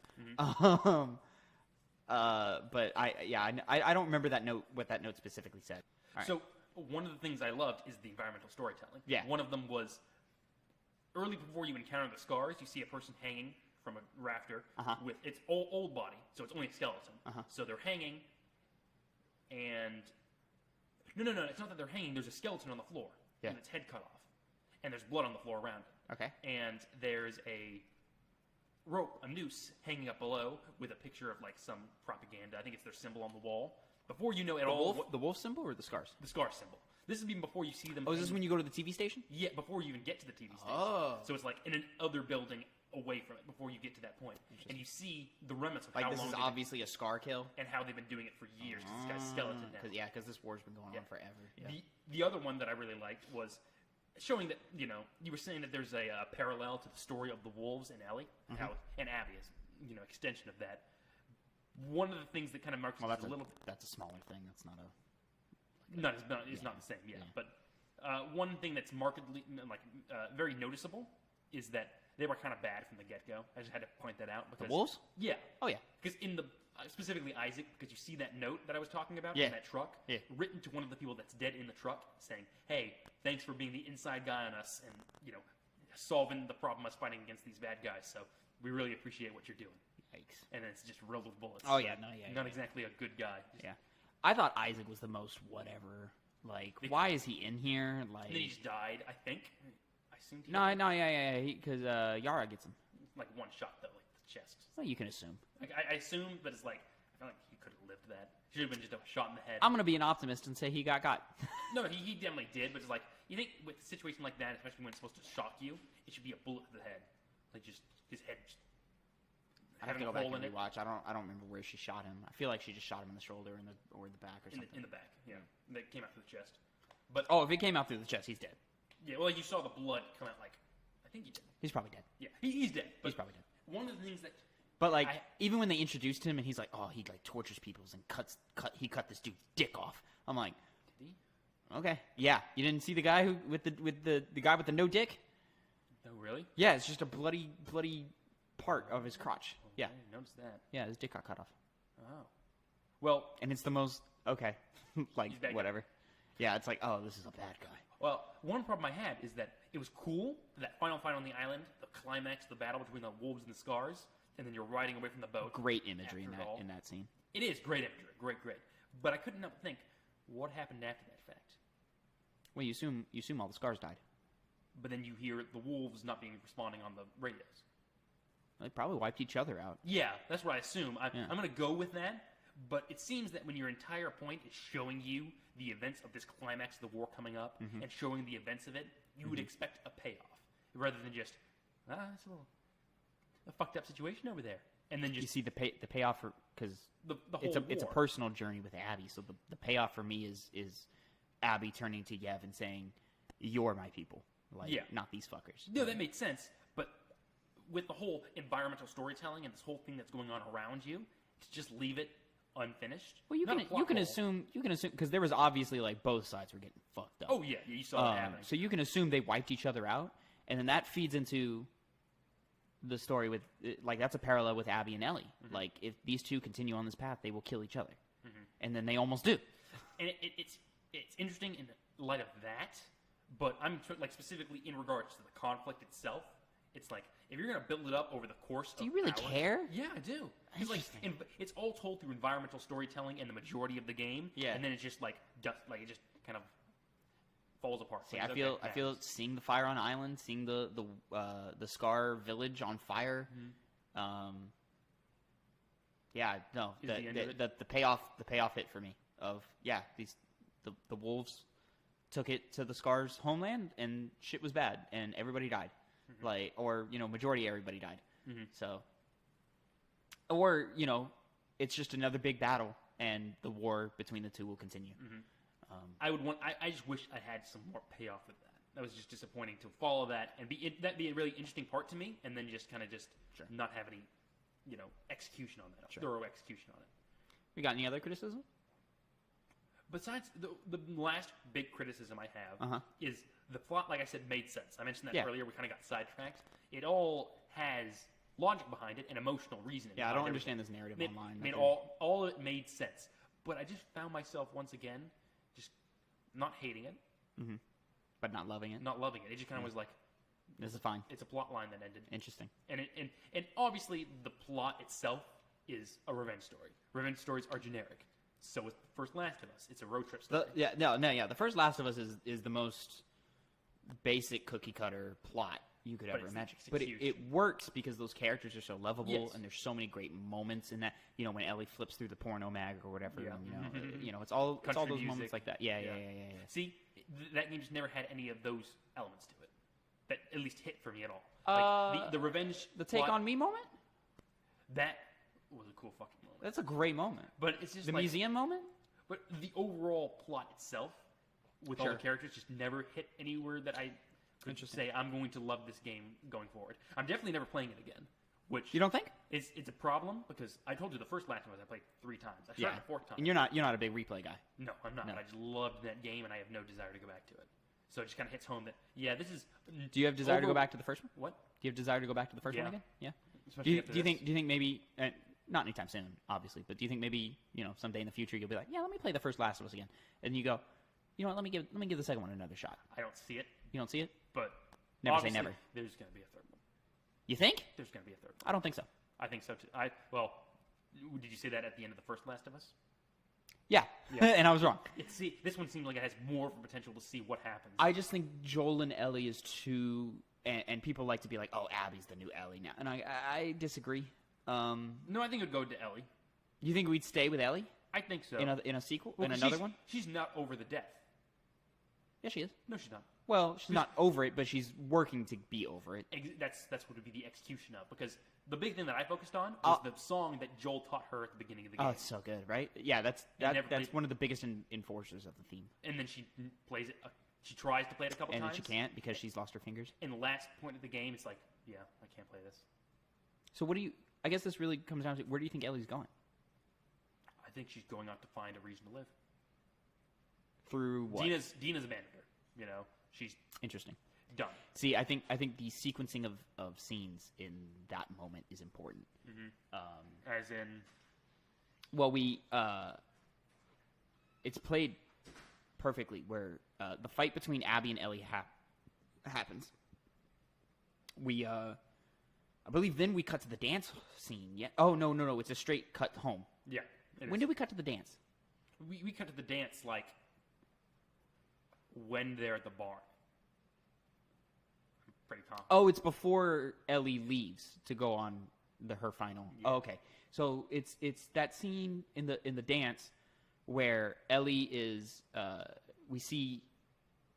But I don't remember that note, what that note specifically said. All right. So one of the things I loved is the environmental storytelling. Yeah. One of them was early before you encounter the scars, you see a person hanging from a rafter with its old body, so it's only a skeleton. So they're hanging, and no, it's not that they're hanging. There's a skeleton on the floor, and its head cut off, and there's blood on the floor around it. Okay. And there's a rope, a noose, hanging up below with a picture of like some propaganda. I think it's their symbol on the wall. Before you know at all, The wolf symbol or the scars? the scar symbol. This is even before you see them. Oh, is this when you go to the TV station? Yeah, before you even get to the TV station. Oh. So it's like in another building away from it before you get to that point. And you see the remnants of Like how this long is they've obviously a scar kill. and how they've been doing it for years. 'Cause this guy's skeleton now. Because this war's been going on forever. Yeah. The other one that I really liked was showing that, you were saying that there's a parallel to the story of the wolves and Ellie, and Abby is, extension of that. One of the things that kind of marks Well, it a little that's a smaller thing. That's not a. it's not the same, But one thing that's markedly, very noticeable is that they were kind of bad from the get-go. I just had to point that out. Because, The wolves? Yeah. Oh yeah. Because in the, specifically Isaac, because you see that note that I was talking about Yeah. in that truck, Yeah. written to one of the people that's dead in the truck, saying, hey, thanks for being the inside guy on us and, solving the problem us fighting against these bad guys. So we really appreciate what you're doing. Yikes. And it's just riddled with bullets. Oh, So yeah, no, yeah, Not yeah. exactly a good guy. Yeah. I thought Isaac was the most whatever. Like, why is he in here? Like, And then he just died, I think. I assumed he no, died. yeah. Because Yara gets him. Like one shot, though, like the chest. Well, you can assume. Like, I assume, but it's like, I feel like he could have lived that. Should have been just a shot in the head. I'm gonna be an optimist and say he got. No, he definitely did, but it's like, you think with a situation like that, especially when it's supposed to shock you, it should be a bullet to the head. Like, just, his head just I have to having go a back hole and in it. rewatch. I don't remember where she shot him. I feel like she just shot him in the shoulder or the back or something. In the back, yeah. That came out through the chest. But, Oh, if it came out through the chest, he's dead. yeah, well, you saw the blood come out, like, I think he did. He's probably dead. Yeah, he's dead. But He's probably dead. one of the things that, But like, I- even when they introduced him and he's like, "Oh, he like tortures people and he cut this dude's dick off." I'm like, did he? okay, yeah. You didn't see the guy who with the guy with the no dick? Oh, really? Yeah, it's just a bloody part of his crotch. Yeah, I didn't notice that. yeah, his dick got cut off, Oh. Well, and it's the most okay, like He's a bad guy. whatever. Yeah, it's like, oh, this is a bad guy. Well, one problem I had is that it was cool, that final fight on the island, the climax, the battle between the wolves and the scars, and then you're riding away from the boat. Great imagery After it all. in that scene. It is great imagery, great. But I couldn't help but think, what happened after that fact? Well, you assume all the scars died. But then you hear the wolves not being responding on the radios. They probably wiped each other out. Yeah, that's what I assume. I'm Yeah. going to go with that, But it seems that when your entire point is showing you the events of this climax of the war coming up and showing the events of it, you would expect a payoff rather than just it's a fucked up situation over there, and then just you see the payoff because the whole it's a war. personal journey with Abby. So the payoff for me is Abby turning to Yev and saying, "You're my people, not these fuckers." No, that made sense. But with the whole environmental storytelling and this whole thing that's going on around you, to just leave it unfinished. Well, you can assume because there was obviously both sides were getting fucked up. Oh yeah, you saw it happening. So you can assume they wiped each other out, and then that feeds into the story with that's a parallel with Abby and Ellie. If these two continue on this path, they will kill each other, and then they almost do. And it's interesting in light of that, but I'm specifically in regards to the conflict itself. It's if you're gonna build it up over the course. Do you really care? Yeah, I do. Because it's all told through environmental storytelling and the majority of the game. Yeah. And then it's just it just kind of falls apart. See, I feel seeing the fire on island, seeing the Scar village on fire. The payoff hit for me of the wolves took it to the Scar's homeland and shit was bad and everybody died. Majority everybody died. So, or it's just another big battle and the war between the two will continue. I just wish I had some more payoff with that. That was just disappointing to follow that and that'd be a really interesting part to me, and then just kind of not have any, execution on that, thorough execution on it. We got any other criticism? Besides the last big criticism I have is the plot. Like I said, made sense. I mentioned that earlier. We kind of got sidetracked. It all has logic behind it and emotional reasoning. Yeah, I don't understand this narrative online. All of it made sense, but I just found myself once again just not hating it, but not loving it. Not loving it. It just kind of was like, this is fine. It's a plot line that ended. Interesting. And obviously the plot itself is a revenge story. Revenge stories are generic. So is the first Last of Us. It's a road trip story. The first Last of Us is the most basic cookie cutter plot you could ever imagine. But it works because those characters are so lovable, and there's so many great moments in that. When Ellie flips through the porno mag or whatever, and, it's all those music. moments like that. Yeah. See, that game just never had any of those elements to it that at least hit for me at all. The revenge, the take on me moment. That was a cool fucking moment. That's a great moment. But it's just the museum moment. But the overall plot itself, with all the characters, just never hit anywhere that I could say I'm going to love this game going forward. I'm definitely never playing it again. Which you don't think? It's a problem because I told you the first Last of Us I played 3 times. I tried the 4th time. And you're not a big replay guy. No, I'm not. No. I just loved that game, and I have no desire to go back to it. So it just kind of hits home that this is. Do you have desire to go back to the first one? What? Do you have desire to go back to the first one again? Yeah. Do you think maybe not anytime soon, obviously, but do you think maybe someday in the future you'll be like, let me play the first Last of Us again, and you go, you know what, let me give the second one another shot. I don't see it. You don't see it? But never say never. There's going to be a third one. You think? There's going to be a third one. I don't think so. I think so too. Did you say that at the end of the first Last of Us? Yeah. And I was wrong. This one seems like it has more of a potential to see what happens. I just think Joel and Ellie is too, and people like to be like, oh, Abby's the new Ellie now, and I disagree. No, I think it would go to Ellie. You think we'd stay with Ellie? I think so. In a sequel? In another one? She's not over the death. Yeah, she is. No, she's not. Well, she's not over it, but she's working to be over it. That's what would be the execution of, because the big thing that I focused on was the song that Joel taught her at the beginning of the game. Oh, it's so good, right? Yeah, that's one of the biggest enforcers of the theme. And then she plays it. She tries to play it a couple times. And then she can't because she's lost her fingers. In the last point of the game, it's like, I can't play this. So I guess this really comes down to, where do you think Ellie's going? I think she's going out to find a reason to live. Through what? Dina's abandoned her. She's interesting. Done. See, I think the sequencing of scenes in that moment is important. As in, well, it's played perfectly where the fight between Abby and Ellie happens. I believe then we cut to the dance scene. Yeah. Oh no! It's a straight cut home. Yeah. When did we cut to the dance? We cut to the dance when they're at the bar. I'm pretty confident. Oh, it's before Ellie leaves to go on her final. Yeah. Oh, okay. So it's that scene in the dance where Ellie is. We see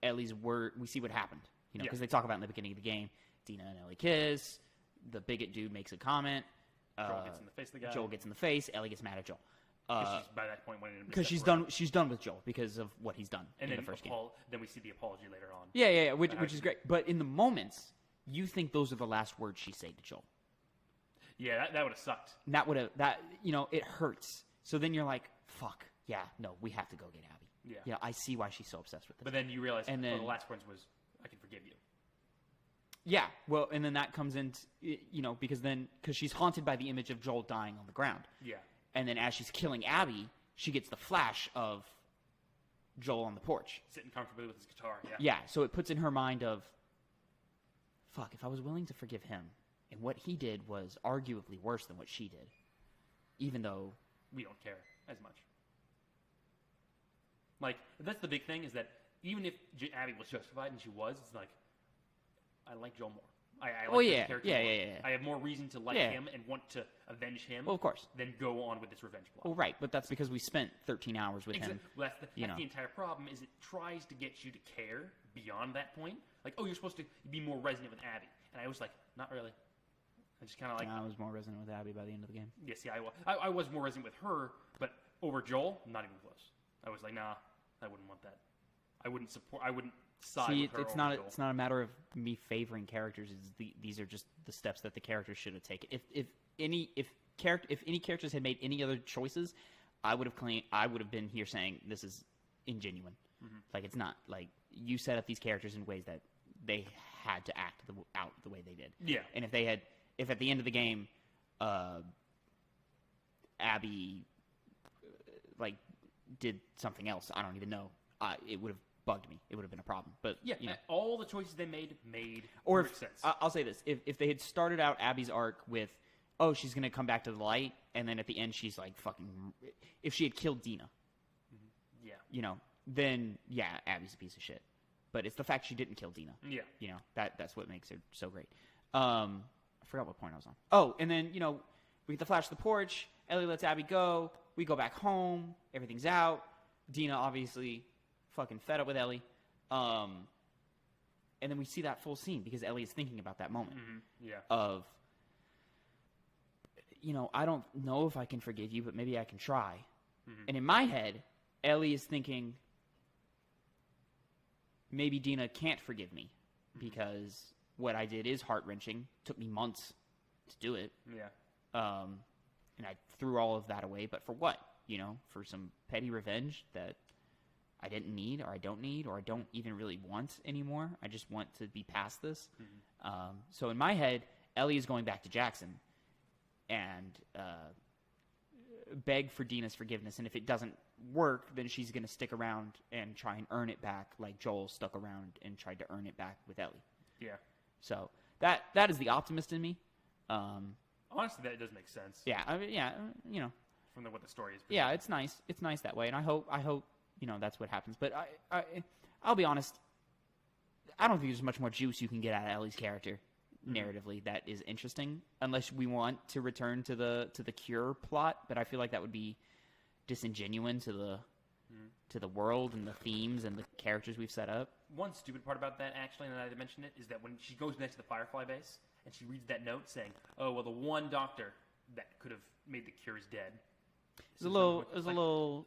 Ellie's word. We see what happened. Because they talk about in the beginning of the game, Dina and Ellie kiss. The bigot dude makes a comment. Joel gets in the face of the guy. Joel gets in the face. Ellie gets mad at Joel. By that point, because she's done with Joel because of what he's done in the first game. Then we see the apology later on. Yeah, which is great. But in the moments, you think those are the last words she said to Joel. Yeah, that would have sucked. It hurts. So then you're like, fuck, yeah, no, we have to go get Abby. Yeah, I see why she's so obsessed with this. But then you realize, the last words was, I can forgive you. Yeah, well, and then that comes into, because she's haunted by the image of Joel dying on the ground. Yeah. And then as she's killing Abby, she gets the flash of Joel on the porch. Sitting comfortably with his guitar, yeah. Yeah, so it puts in her mind of, fuck, if I was willing to forgive him, and what he did was arguably worse than what she did, even though... We don't care as much. Like, that's the big thing, is that even if Abby was justified, and she was, it's like, I like Joel more. I like his character more. Yeah. I have more reason to like him and want to avenge him. Well, of course. Than go on with this revenge plot. Well, right, but that's because we spent 13 hours with him. Well, that's the entire problem. Is it tries to get you to care beyond that point. Like, oh, you're supposed to be more resonant with Abby, and I was like, not really. I just kind of like. I was more resonant with Abby by the end of the game. Yes, yeah, I was more resonant with her, but over Joel, not even close. I was like, nah, I wouldn't want that. I wouldn't support. I wouldn't. See, it's not a matter of me favoring characters. These are just the steps that the characters should have taken. If any characters had made any other choices, I would have been here saying this is ingenuine. Mm-hmm. Like, it's not. Like, you set up these characters in ways that they had to act out the way they did. Yeah. And if at the end of the game, Abby did something else, I don't even know. It would have bugged me. It would have been a problem. But yeah, all the choices they made or perfect sense. I'll say this: if they had started out Abby's arc with, oh, she's going to come back to the light, and then at the end she's like fucking, if she had killed Dina, then Abby's a piece of shit. But it's the fact she didn't kill Dina. Yeah, that's what makes her so great. I forgot what point I was on. Oh, and then we get the flash of the porch. Ellie lets Abby go. We go back home. Everything's out. Dina obviously fucking fed up with Ellie. And then we see that full scene because Ellie is thinking about that moment. Mm-hmm. Yeah. Of, I don't know if I can forgive you, but maybe I can try. Mm-hmm. And in my head, Ellie is thinking, maybe Dina can't forgive me because what I did is heart-wrenching. Took me months to do it. Yeah. And I threw all of that away, but for what? For some petty revenge that I didn't need, or I don't need, or I don't even really want anymore. I just want to be past this. Mm-hmm. So in my head, Ellie is going back to Jackson and beg for Dina's forgiveness. And if it doesn't work, then she's going to stick around and try and earn it back like Joel stuck around and tried to earn it back with Ellie. Yeah. So that is the optimist in me. Honestly, that does make sense. Yeah, From what the story is. Yeah, it's nice. It's nice that way, and I hope that's what happens. But I'll be honest. I don't think there's much more juice you can get out of Ellie's character narratively that is interesting, unless we want to return to the Cure plot. But I feel like that would be disingenuous to the world and the themes and the characters we've set up. One stupid part about that, actually, and I mentioned it, is that when she goes next to the Firefly base and she reads that note saying, "Oh, well, the one doctor that could have made the Cure is dead." It's a little.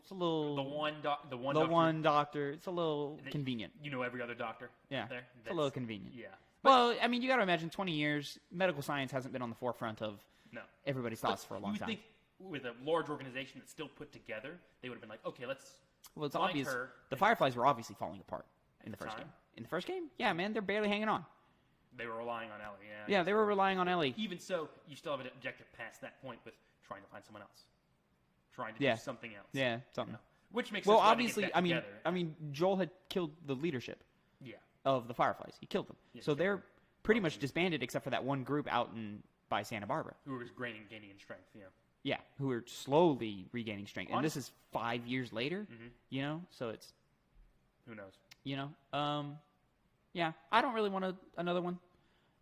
The one doctor. It's a little convenient. Every other doctor. Yeah, there. It's a little convenient. Yeah. Well, I mean, you got to imagine 20 years, medical science hasn't been on the forefront of everybody's thoughts for a long time. You would think with a large organization that's still put together, they would have been like, okay, let's. Well, it's obvious. The Fireflies were obviously falling apart in the first game. In the first game, yeah, man, they're barely hanging on. They were relying on Ellie. Yeah. Yeah, they were relying on Ellie. Even so, you still have an objective past that point with trying to find someone else. Trying to do something else. Yeah, something. Which makes sense. Well, sense obviously, I mean, Joel had killed the leadership. Yeah. Of the Fireflies, he killed them. Yeah, so they're pretty much disbanded, except for that one group out by Santa Barbara, who was gaining in strength. Yeah. Yeah, who are slowly regaining strength, and this is 5 years later. Mm-hmm. So it's who knows. Yeah, I don't really want another one.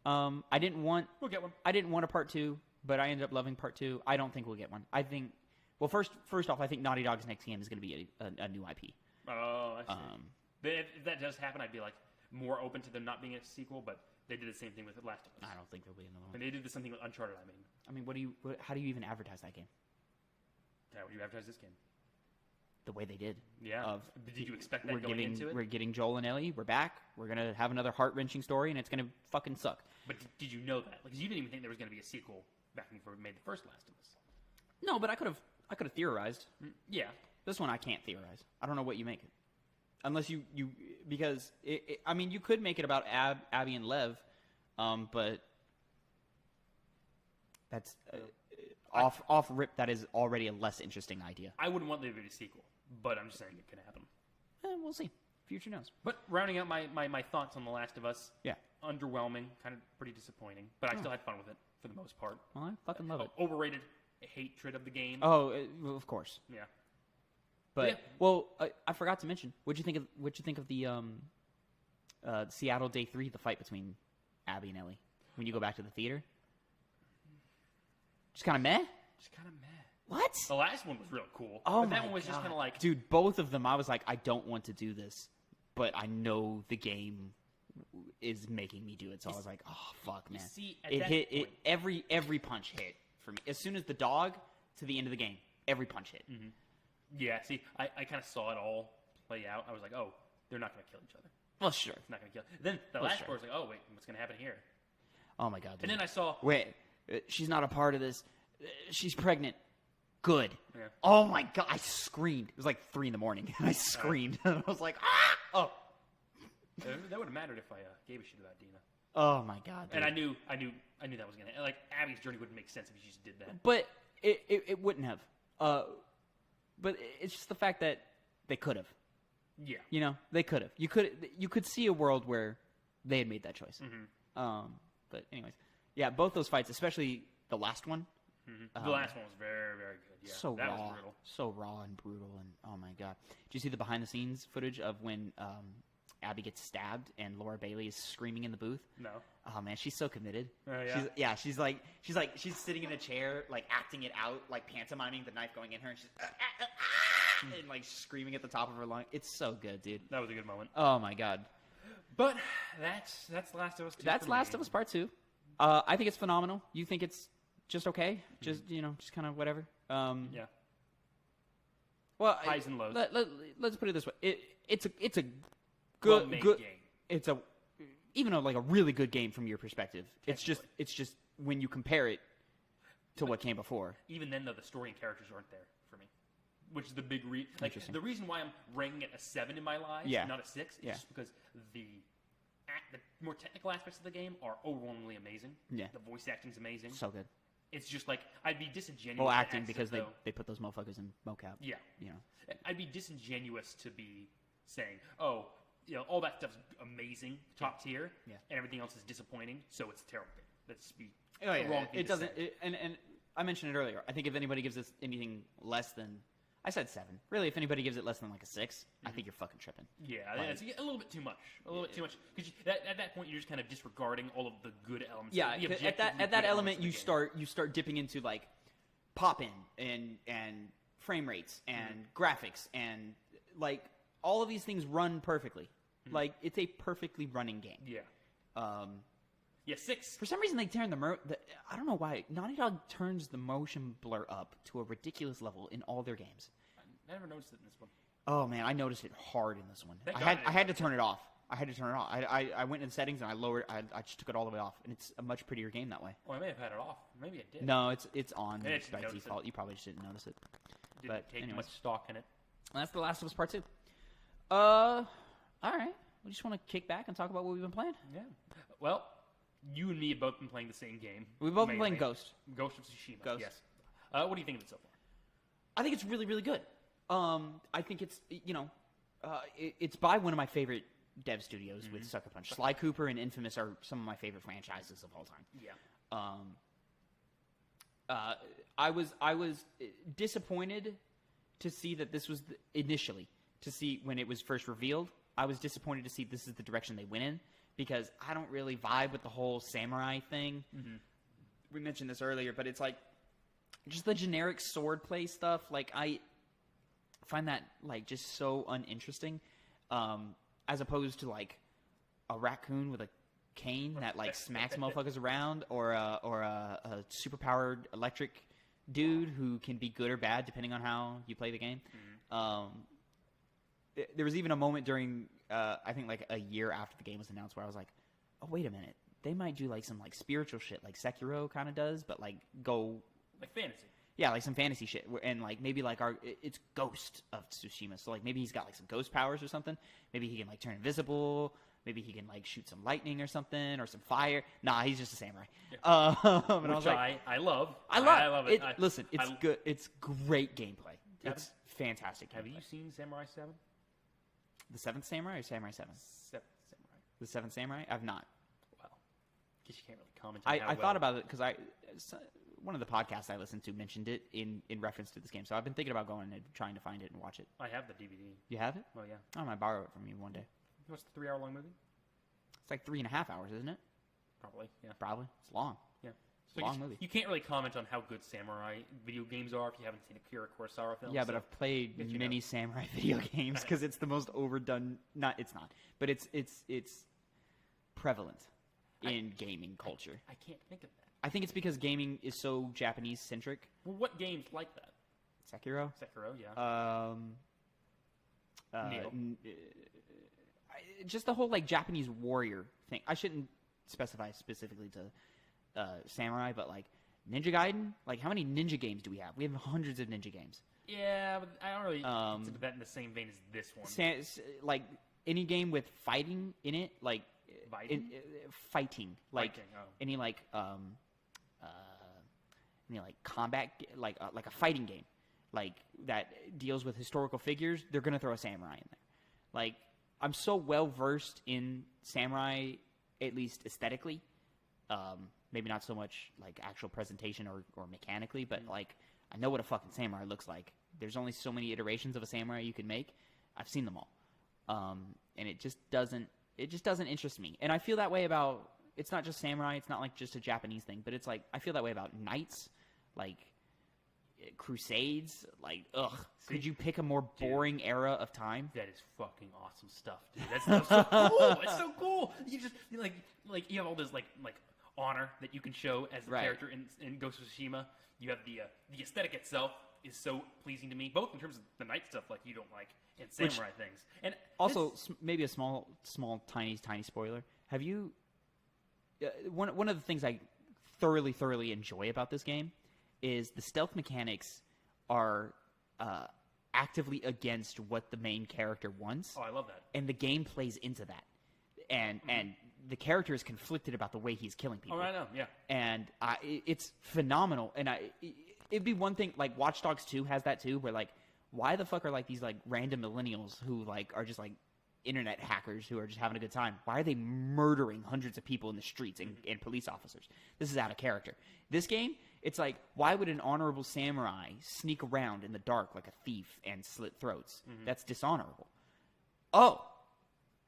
I didn't want. We'll get one. I didn't want a part 2, but I ended up loving part 2. I don't think we'll get one. I think, well, first off, I think Naughty Dog's next game is going to be a new IP. Oh, I see. But if that does happen, I'd be like more open to them not being a sequel. But they did the same thing with The Last of Us. I don't think there'll be another one. And they did the same thing with Uncharted. I mean, how do you even advertise that game? How would you advertise this game? The way they did. Yeah. Did you expect that going into it? We're getting Joel and Ellie. We're back. We're going to have another heart-wrenching story, and it's going to fucking suck. But did you know that? Like, 'cause you didn't even think there was going to be a sequel back before we made the first Last of Us. No, but I could have theorized. Yeah. This one I can't theorize. I don't know what you make it. Unless you because, I mean, you could make it about Abby and Lev, but that's off rip, that is already a less interesting idea. I wouldn't want there to be a sequel, but I'm just saying it can happen. We'll see. Future knows. But rounding out my thoughts on The Last of Us, yeah, underwhelming, kind of pretty disappointing, but I still had fun with it for the most part. Well, I fucking love it. Overrated hatred of the game. Oh, well, of course. Yeah. But yeah. Well, I forgot to mention. What'd you think of the Seattle Day 3, the fight between Abby and Ellie when you go back to the theater? Just kind of meh. What? The last one was real cool. Oh but my that one was just God. kind of like, dude, both of them. I was like, I don't want to do this, but I know the game is making me do it. So I was like, oh fuck, man. See, at it that hit point, it. Every punch hit for me. As soon as the dog to the end of the game, every punch hit. Mm-hmm. Yeah. See, I kind of saw it all play out. I was like, oh, they're not going to kill each other. Well, sure. It's not going to kill. Then the last part was like, oh wait, what's going to happen here? Oh my God. Dude. And then I saw, wait, she's not a part of this. She's pregnant. Good. Yeah. Oh my God, I screamed. It was like 3 a.m. and I screamed. I was like, ah! Oh. That would have mattered if I gave a shit about Dina. Oh my God. Dude. And I knew that was going to, like, Abby's journey wouldn't make sense if she just did that. But it wouldn't have. But it's just the fact that they could have. Yeah. You know, they could have. You could see a world where they had made that choice. Mm-hmm. But anyways, yeah, both those fights, especially the last one. Mm-hmm. The last one was very, very good. Yeah, so that raw, was brutal. so raw and brutal, and oh my God! Did you see the behind-the-scenes footage of when Abby gets stabbed and Laura Bailey is screaming in the booth? No. Oh man, she's so committed. Yeah. She's she's sitting in a chair, like acting it out, like pantomiming the knife going in her, and she's and like screaming at the top of her lung. It's so good, dude. That was a good moment. Oh my God! But that's Last of Us 2. That's Last of Us Part 2. I think it's phenomenal. You think it's just okay? Just just kind of whatever. Yeah. Well, highs and lows. Let's put it this way: it's a Well-made good game. It's even a really good game from your perspective. It's just when you compare it to what came before. Even then, though, the story and characters aren't there for me, which is the big the reason why I'm ranking it a 7 in my lives, not a 6, is just because the more technical aspects of the game are overwhelmingly amazing. Yeah, the voice acting's amazing. So good. It's just like I'd be disingenuous. Well, acting because they put those motherfuckers in mocap. Yeah, you know, I'd be disingenuous to be saying, oh, all that stuff's amazing, top tier, and everything else is disappointing, so it's a terrible game. Let's be wrong. It doesn't. And I mentioned it earlier. I think if anybody gives this anything less than, I said 7. Really, if anybody gives it less than like a 6, I think you're fucking tripping. Yeah, it's a little bit too much. A little bit too much because at that point you're just kind of disregarding all of the good elements. Yeah, at that element you start dipping into like pop-in and frame rates and graphics and like all of these things run perfectly. Like it's a perfectly running game. Yeah. 6. For some reason, they turn I don't know why. Naughty Dog turns the motion blur up to a ridiculous level in all their games. I never noticed it in this one. Oh man, I noticed it hard in this one. I had to turn it off. I went into settings and I just took it all the way off, and it's a much prettier game that way. Well, I may have had it off. Maybe I did. No, it's on by default. You probably just didn't notice it. Didn't take too much stock in it. And that's The Last of Us Part 2. All right. We just want to kick back and talk about what we've been playing. Yeah. Well, you and me have both been playing the same game. We've both been playing Ghost of Tsushima. Ghost. Yes. What do you think of it so far? I think it's really, really good. I think it's it's by one of my favorite dev studios with Sucker Punch. Sly Cooper and Infamous are some of my favorite franchises of all time. Yeah. I was disappointed to see that this was initially to see when it was first revealed. I was disappointed to see this is the direction they went in because I don't really vibe with the whole samurai thing. we mentioned this earlier, but it's like just the generic sword play stuff. Like I find that like just so uninteresting, as opposed to like a raccoon with a cane that like smacks motherfuckers around, or a superpowered electric dude who can be good or bad depending on how you play the game. There was even a moment during I think like a year after the game was announced where I was like, oh wait a minute, they might do like some like spiritual shit like Sekiro kind of does, but like go like fantasy. Yeah, like some fantasy shit, and like maybe like it's Ghost of Tsushima, so like maybe he's got like some ghost powers or something. Maybe he can like turn invisible. Maybe he can like shoot some lightning or something, or some fire. Nah, he's just a samurai. Yeah. And Which I was like, I love. I love it. Listen, it's good. It's great gameplay. It's fantastic. Have gameplay. you seen Samurai 7? The Seventh Samurai or Samurai 7? Seventh Samurai. The Seventh Samurai? I've not. Well, I guess you can't really comment on I thought about it because one of the podcasts I listened to mentioned it in reference to this game. So I've been thinking about going and trying to find it and watch it. I have the DVD. You have it? Oh, yeah. I might borrow it from you one day. What's the 3-hour-long movie? It's like 3.5 hours, isn't it? Probably, yeah. Probably. It's long. Yeah. It's a long movie. You can't really comment on how good samurai video games are if you haven't seen Akira Kurosawa films. Yeah, but I've played many samurai video games because it's the most overdone. It's not, but it's prevalent in gaming culture. I can't think of that. I think it's because gaming is so Japanese centric. Well, what games like that? Sekiro, yeah. Neo. Just the whole like Japanese warrior thing. I shouldn't specify specifically to samurai, but like Ninja Gaiden. Like, how many ninja games do we have? We have hundreds of ninja games. Yeah, but I don't really consider that in the same vein as this one. Like any game with fighting in it, like fighting, like any like any like combat, like a fighting game, like that deals with historical figures. They're gonna throw a samurai in there. Like, I'm so well versed in samurai, at least aesthetically. Maybe not so much like actual presentation or mechanically, but like I know what a fucking samurai looks like. There's only so many iterations of a samurai you can make. I've seen them all, and it just doesn't interest me. And I feel that way about. It's not just samurai. It's not like just a Japanese thing, but it's like I feel that way about knights, like crusades. Like, ugh. See, could you pick a more boring era of time? That is fucking awesome stuff, dude. That stuff's so cool. It's so cool. You just like you have all this like honor that you can show as a character in Ghost of Tsushima. You have the aesthetic itself is so pleasing to me, both in terms of the knight stuff like you don't like and samurai things. And also maybe a small tiny spoiler. Have you one of the things I thoroughly enjoy about this game is the stealth mechanics are actively against what the main character wants. Oh, I love that. And the game plays into that. And the character is conflicted about the way he's killing people. Oh, I know, yeah. And it's phenomenal. And it'd be one thing, like Watch Dogs 2 has that too, where like, why the fuck are like these like random millennials who like are just like internet hackers who are just having a good time? Why are they murdering hundreds of people in the streets and police officers? This is out of character. This game, it's like, why would an honorable samurai sneak around in the dark like a thief and slit throats? That's dishonorable. Oh,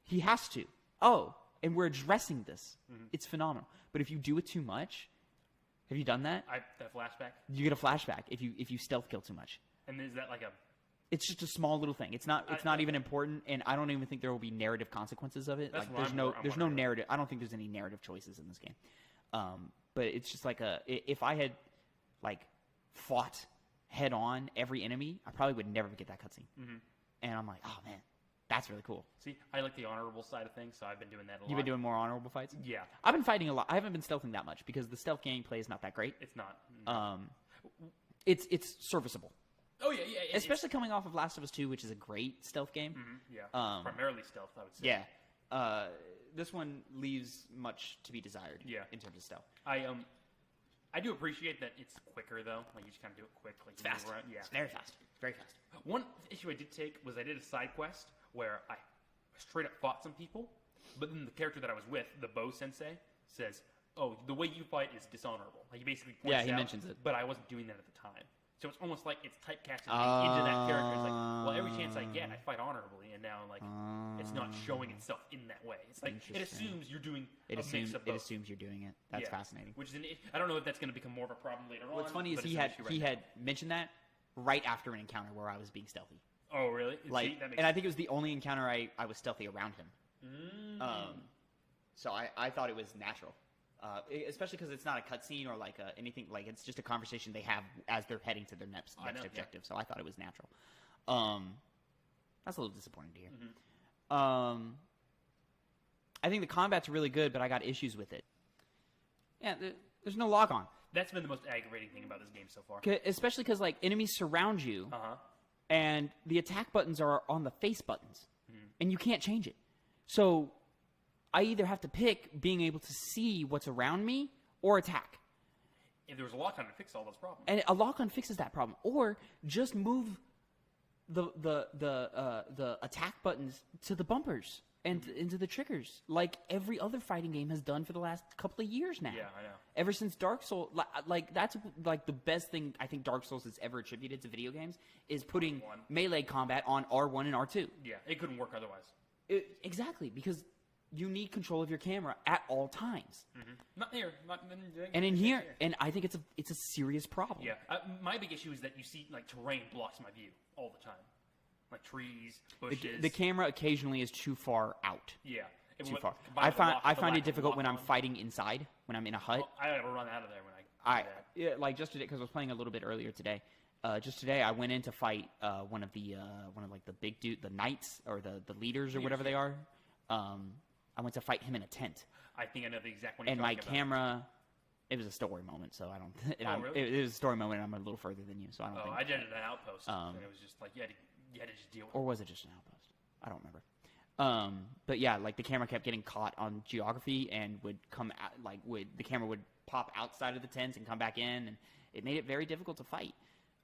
he has to. Oh, and we're addressing this. It's phenomenal. But if you do it too much, have you done that? That flashback? You get a flashback if you stealth kill too much. And is that like a... It's just a small little thing. It's not even important, and I don't even think there will be narrative consequences of it. That's Like there's no narrative. I don't think there's any narrative choices in this game. But it's just like if I had like fought head on every enemy, I probably would never get that cutscene. And I'm like, oh man, that's really cool. See, I like the honorable side of things, so I've been doing that a lot. You've been doing more honorable fights? Yeah. I've been fighting a lot. I haven't been stealthing that much because the stealth gameplay is not that great. It's not. It's serviceable. Oh, yeah. Especially coming off of Last of Us 2, which is a great stealth game. Yeah. Primarily stealth, I would say. Yeah. This one leaves much to be desired. Yeah. In terms of stealth. I do appreciate that it's quicker though. Like you just kind of do it quick. Like it's fast. Yeah. It's very fast. Very fast. One issue I did take was I did a side quest where I straight up fought some people, but then the character that I was with, the Bo Sensei, says, "Oh, the way you fight is dishonorable." Like he basically points out. Yeah, he mentions it. But I wasn't doing that at the time. So it's almost like it's typecasted into that character. It's like, well, every chance I get, I fight honorably, and now like it's not showing itself in that way. It's like it assumes you're doing a mix of both. It assumes you're doing it. That's fascinating. Which is I don't know if that's going to become more of a problem later on. What's funny is he had mentioned that right after an encounter where I was being stealthy. Oh, really? Like, and I think it was the only encounter I was stealthy around him. So I thought it was natural. Especially because it's not a cutscene or like anything. Like it's just a conversation they have as they're heading to their next objective. So I thought it was natural. That's a little disappointing to hear. I think the combat's really good, but I got issues with it. Yeah, there's no lock on. That's been the most aggravating thing about this game so far. Especially because like enemies surround you, and the attack buttons are on the face buttons, and you can't change it. So I either have to pick being able to see what's around me or attack. If there was a lock-on to fix all those problems. And a lock-on fixes that problem. Or just move the attack buttons to the bumpers and into the triggers, like every other fighting game has done for the last couple of years now. Yeah, I know. Ever since Dark Souls, like that's like the best thing I think Dark Souls has ever attributed to video games is putting melee combat on R1 and R2. Yeah, it couldn't work otherwise. Exactly, because you need control of your camera at all times. Not here, and in here, and I think it's a serious problem. Yeah, my big issue is that you see like terrain blocks my view all the time, like trees, bushes. The camera occasionally is too far out. Yeah, too far. I find it difficult when I'm fighting inside, when I'm in a hut. Well, I gotta run out of there when I. Yeah, like just today, because I was playing a little bit earlier today. Just today, I went in to fight one of the big dude, the knights or the leaders or whatever they are. I went to fight him in a tent. I think I know the exact one. And my camera, it was a story moment, so I don't. Really? It was a story moment, and I'm a little further than you, so I don't. I did it at an outpost, and it was just like you had to just deal with it. Or was it just an outpost? I don't remember. But yeah, like the camera kept getting caught on geography and would come out, the camera would pop outside of the tent and come back in, and it made it very difficult to fight.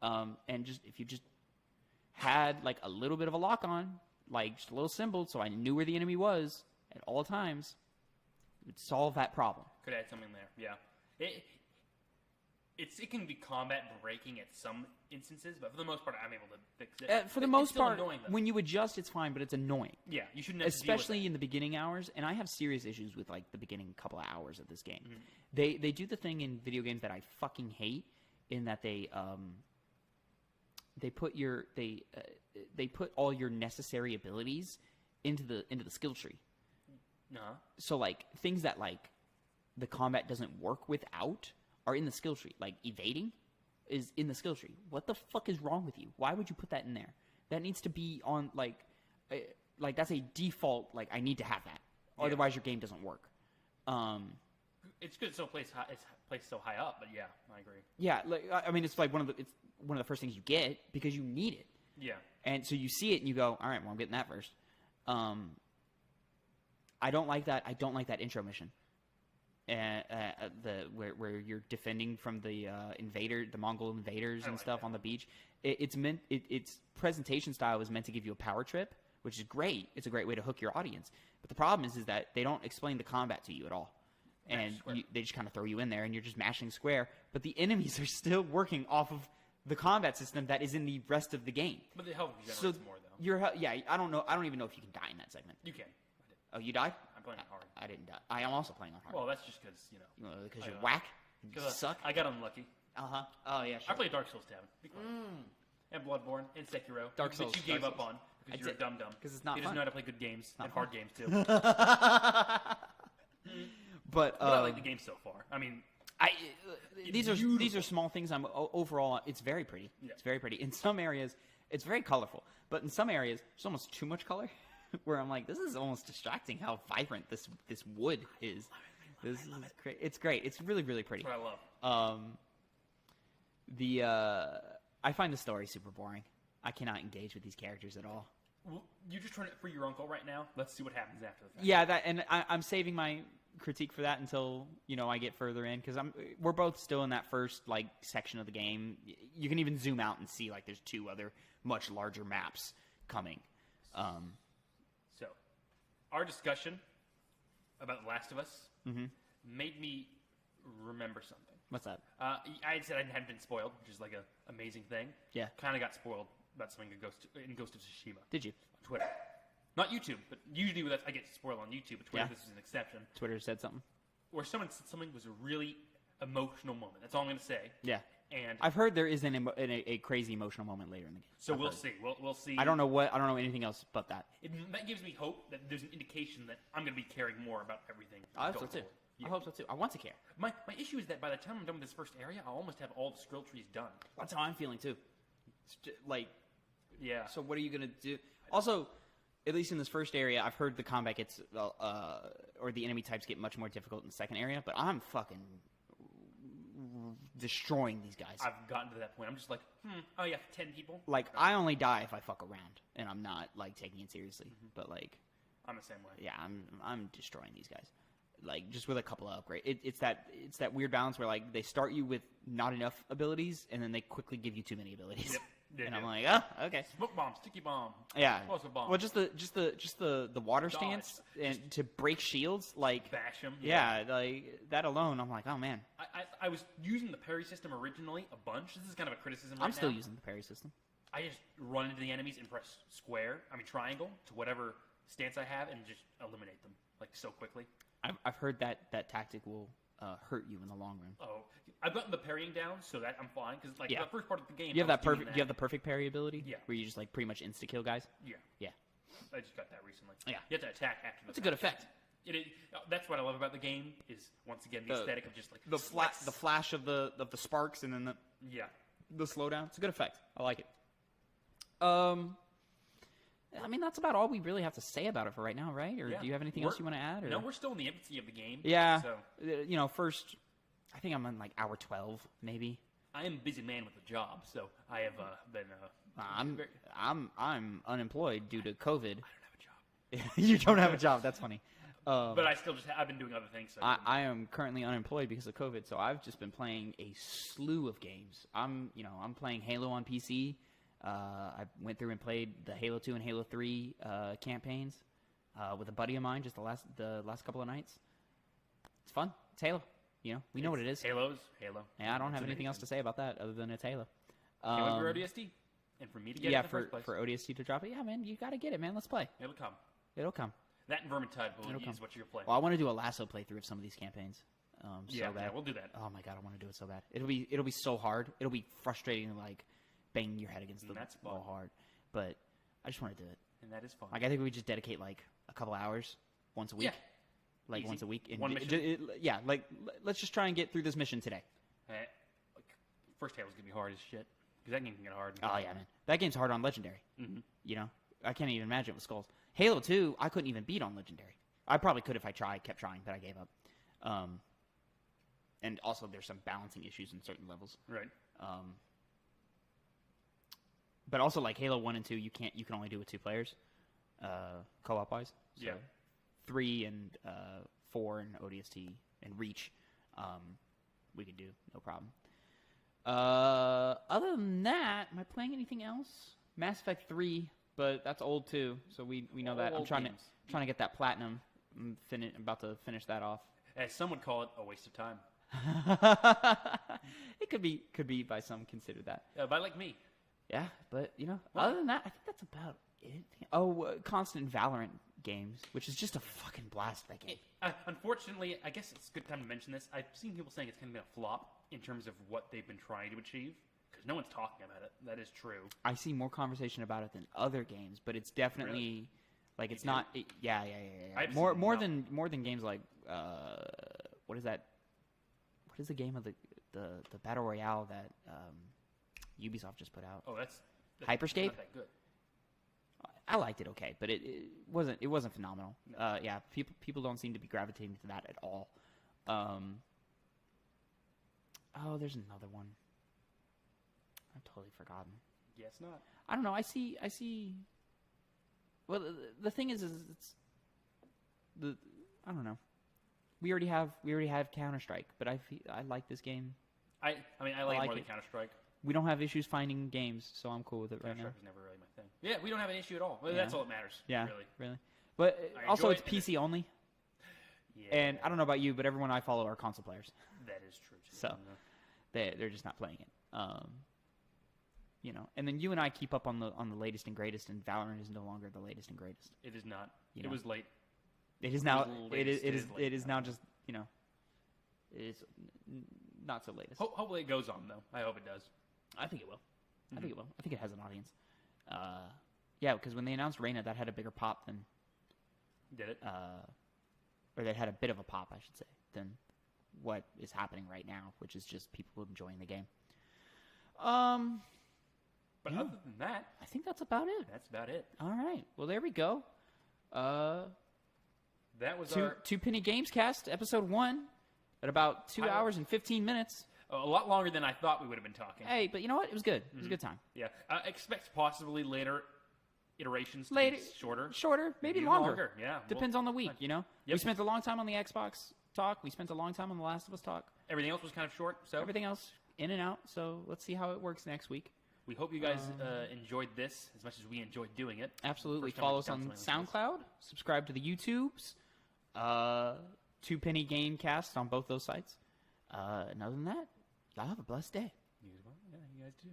And just if you just had like a little bit of a lock on, like just a little symbol, so I knew where the enemy was at all times, it would solve that problem. Could add something there, yeah. It can be combat breaking at some instances, but for the most part, I'm able to fix it. For the most part, when you adjust, it's fine, but it's annoying. Yeah, you shouldn't have especially to deal with in the beginning hours, and I have serious issues with like the beginning couple of hours of this game. They do the thing in video games that I fucking hate, in that they put all your necessary abilities into the skill tree. So like things that like the combat doesn't work without are in the skill tree. Like evading is in the skill tree. What the fuck is wrong with you? Why would you put that in there? That needs to be on like that's a default. Like I need to have that. Yeah. Otherwise your game doesn't work. It's good. So it's placed so high up, but yeah, I agree. Yeah, like I mean, it's like one of the first things you get because you need it. Yeah. And so you see it and you go, all right, well I'm getting that first. I don't like that. I don't like that intro mission. Where you're defending from the the Mongol invaders and stuff on the beach. Its presentation style is meant to give you a power trip, which is great. It's a great way to hook your audience. But the problem is that they don't explain the combat to you at all, and they just kind of throw you in there, and you're just mashing square. But the enemies are still working off of the combat system that is in the rest of the game. But the health generates more though. I don't know. I don't even know if you can die in that segment. You can. Oh, you died? I'm playing on hard. I didn't die. I am also playing on hard. Well, that's just because, because you're whack? You suck? I got unlucky. Uh-huh. Oh, yeah, sure. I played Dark Souls, Tavin. And Bloodborne, and Sekiro. Dark Souls. Which you gave up on, because you're a dum-dum. Because it's not fun. He doesn't know how to play good games, and hard games, too. But I like the game so far. I mean... These are small things. Overall, it's very pretty. Yeah. It's very pretty. In some areas, it's very colorful. But in some areas, there's almost too much color. Where I'm like, this is almost distracting how vibrant this wood is. This is great. It's great. It's really, really pretty. That's what I love. I find the story super boring. I cannot engage with these characters at all. Well, you just trying it for your uncle right now. Let's see what happens after the fact. Yeah, I'm saving my critique for that until I get further in, because we're both still in that first section of the game. You can even zoom out and see there's two other much larger maps coming. So, our discussion about The Last of Us made me remember something. What's that? I said I hadn't been spoiled, which is like a amazing thing. Yeah. Kind of got spoiled about something in Ghost of Tsushima. Did you? On Twitter. Not YouTube, but usually I get spoiled on YouTube, but Twitter, this is an exception. Twitter said something? Where someone said something was a really emotional moment. That's all I'm going to say. Yeah. And I've heard there is a crazy emotional moment later in the game. So we'll see. We'll see. I don't know anything else but that. That gives me hope that there's an indication that I'm going to be caring more about everything. I hope so too. Yeah. I hope so too. I want to care. My issue is that by the time I'm done with this first area, I'll almost have all the scroll trees done. That's how I'm feeling too. It's just, like, yeah. So what are you gonna do? Also, at least in this first area, I've heard the combat gets or the enemy types get much more difficult in the second area. But I'm fucking destroying these guys. I've gotten to that point. I'm just like, oh yeah, 10 people. Like, I only die if I fuck around, and I'm not like taking it seriously. But like, I'm the same way. yeah, I'm destroying these guys. Like, just with a couple of upgrades. It's that weird balance where like they start you with not enough abilities, and then they quickly give you too many abilities. Yep. And I'm like, oh, okay. Smoke bomb, sticky bomb. Yeah. Explosive bomb. Well, just the water stance and to break shields, like bash them. Yeah, like that alone, I'm like, oh man. I was using the parry system originally a bunch. This is kind of a criticism. I'm still using the parry system. I just run into the enemies and press triangle to whatever stance I have and just eliminate them like so quickly. I've heard that tactic will hurt you in the long run. Oh, I've gotten the parrying down so that I'm fine because like the first part of the game, you have that perfect. You have the perfect parry ability. Yeah, where you just like pretty much insta kill guys. Yeah, yeah. I just got that recently. Yeah, you have to attack after. That's a good effect. That's what I love about the game is once again the aesthetic of just like the flash of the sparks and then the slowdown. It's a good effect. I like it. I mean, that's about all we really have to say about it for right now, right? Or do you have anything else you want to add? Or? No, we're still in the infancy of the game. Yeah. So. First, I think I'm on like hour 12, maybe. I am a busy man with a job, so I have been. I'm unemployed due to COVID. I don't have a job. You don't have a job. That's funny. But I still I've been doing other things. So I am currently unemployed because of COVID, so I've just been playing a slew of games. I'm playing Halo on PC. I went through and played the Halo 2 and Halo 3 campaigns with a buddy of mine just the last couple of nights. It's fun. It's Halo. We know what it is. Halo. Yeah, I don't have anything else to say about that other than it's Halo. Can't wait for ODST and for me to get it in the first place. For ODST to drop it. Yeah, man, you got to get it, man. Let's play. It'll come. That and Vermintide is what you're playing. Well, I want to do a lasso playthrough of some of these campaigns. Yeah, we'll do that. Oh my god, I want to do it so bad. It'll be so hard. It'll be frustrating, like banging your head against the wall hard. But I just want to do it. And that is fun. Like I think we just dedicate like a couple hours once a week. Yeah. Like Easy. once a week. One mission. Like let's just try and get through this mission today. First Halo's gonna be hard as shit because that game can get hard. Oh yeah, man. That game's hard on Legendary. Mm-hmm. I can't even imagine it with Skulls. Halo 2, I couldn't even beat on Legendary. I probably could if I kept trying, but I gave up. And also there's some balancing issues in certain levels. Right. But also like Halo 1 and 2, you can only do with 2 players, co-op wise. So 3 and 4 and ODST and Reach, we could do no problem. Other than that, am I playing anything else? Mass Effect 3, but that's old too, so we know that. I'm trying to get that platinum. I'm about to finish that off. As some would call it, a waste of time. It could be by some considered that. By like me. Yeah, but other than that, I think that's about it. Oh, constant Valorant games, which is just a fucking blast. That game. Unfortunately, I guess it's a good time to mention this. I've seen people saying it's kind of been a flop in terms of what they've been trying to achieve because no one's talking about it. That is true. I see more conversation about it than other games, but it's definitely like it's not. Yeah. More than games like what is that? What is the game of the battle royale that Ubisoft just put out? Oh, that's Hyperscape. Not that good. I liked it okay, but it wasn't phenomenal. No. Yeah, people don't seem to be gravitating to that at all. Oh, there's another one. I've totally forgotten. Guess not. I don't know. I see. Well, the thing is it's I don't know. We already have Counter-Strike, but I like this game. I mean, I like it more than Counter-Strike. We don't have issues finding games, so I'm cool with it right now. Counter-Strike was never really my thing. Yeah, we don't have an issue at all. Well, that's all that matters. Yeah, really. But also, it's PC only. Yeah. And I don't know about you, but everyone I follow are console players. That is true. Too. So they're just not playing it. You know, and then you and I keep up on the latest and greatest, and Valorant is no longer the latest and greatest. It is not. You It know? was late. It is now. It is now just, you know, it's not so latest. Hopefully it goes on though. I hope it does. I think it will. I think it will. I think it has an audience. Yeah, because when they announced Reyna, that had a bigger pop than. Did it? Or that had a bit of a pop, I should say, than what is happening right now, which is just people enjoying the game. But yeah. other than that, I think that's about it. that's about it. All right. Well, there we go. That was Two Penny Gamescast, episode 1, at about 2 hours and 15 minutes. a lot longer than I thought we would have been talking. Hey, but you know what? It was good. It was a good time. Yeah. Expect possibly later iterations to Later, be shorter. Shorter, maybe Even longer. Yeah. Depends on the week, you know? Yep. We spent a long time on the Xbox talk. We spent a long time on The Last of Us talk. Everything else was kind of short, so Everything else, in and out. So let's see how it works next week. we hope you guys enjoyed this as much as we enjoyed doing it. Absolutely. First time Follow we've us done on something like this. SoundCloud. Subscribe to the YouTubes. 2 Penny Gamecast on both those sites. And other than that, y'all have a blessed day. You as well? Yeah, you guys too.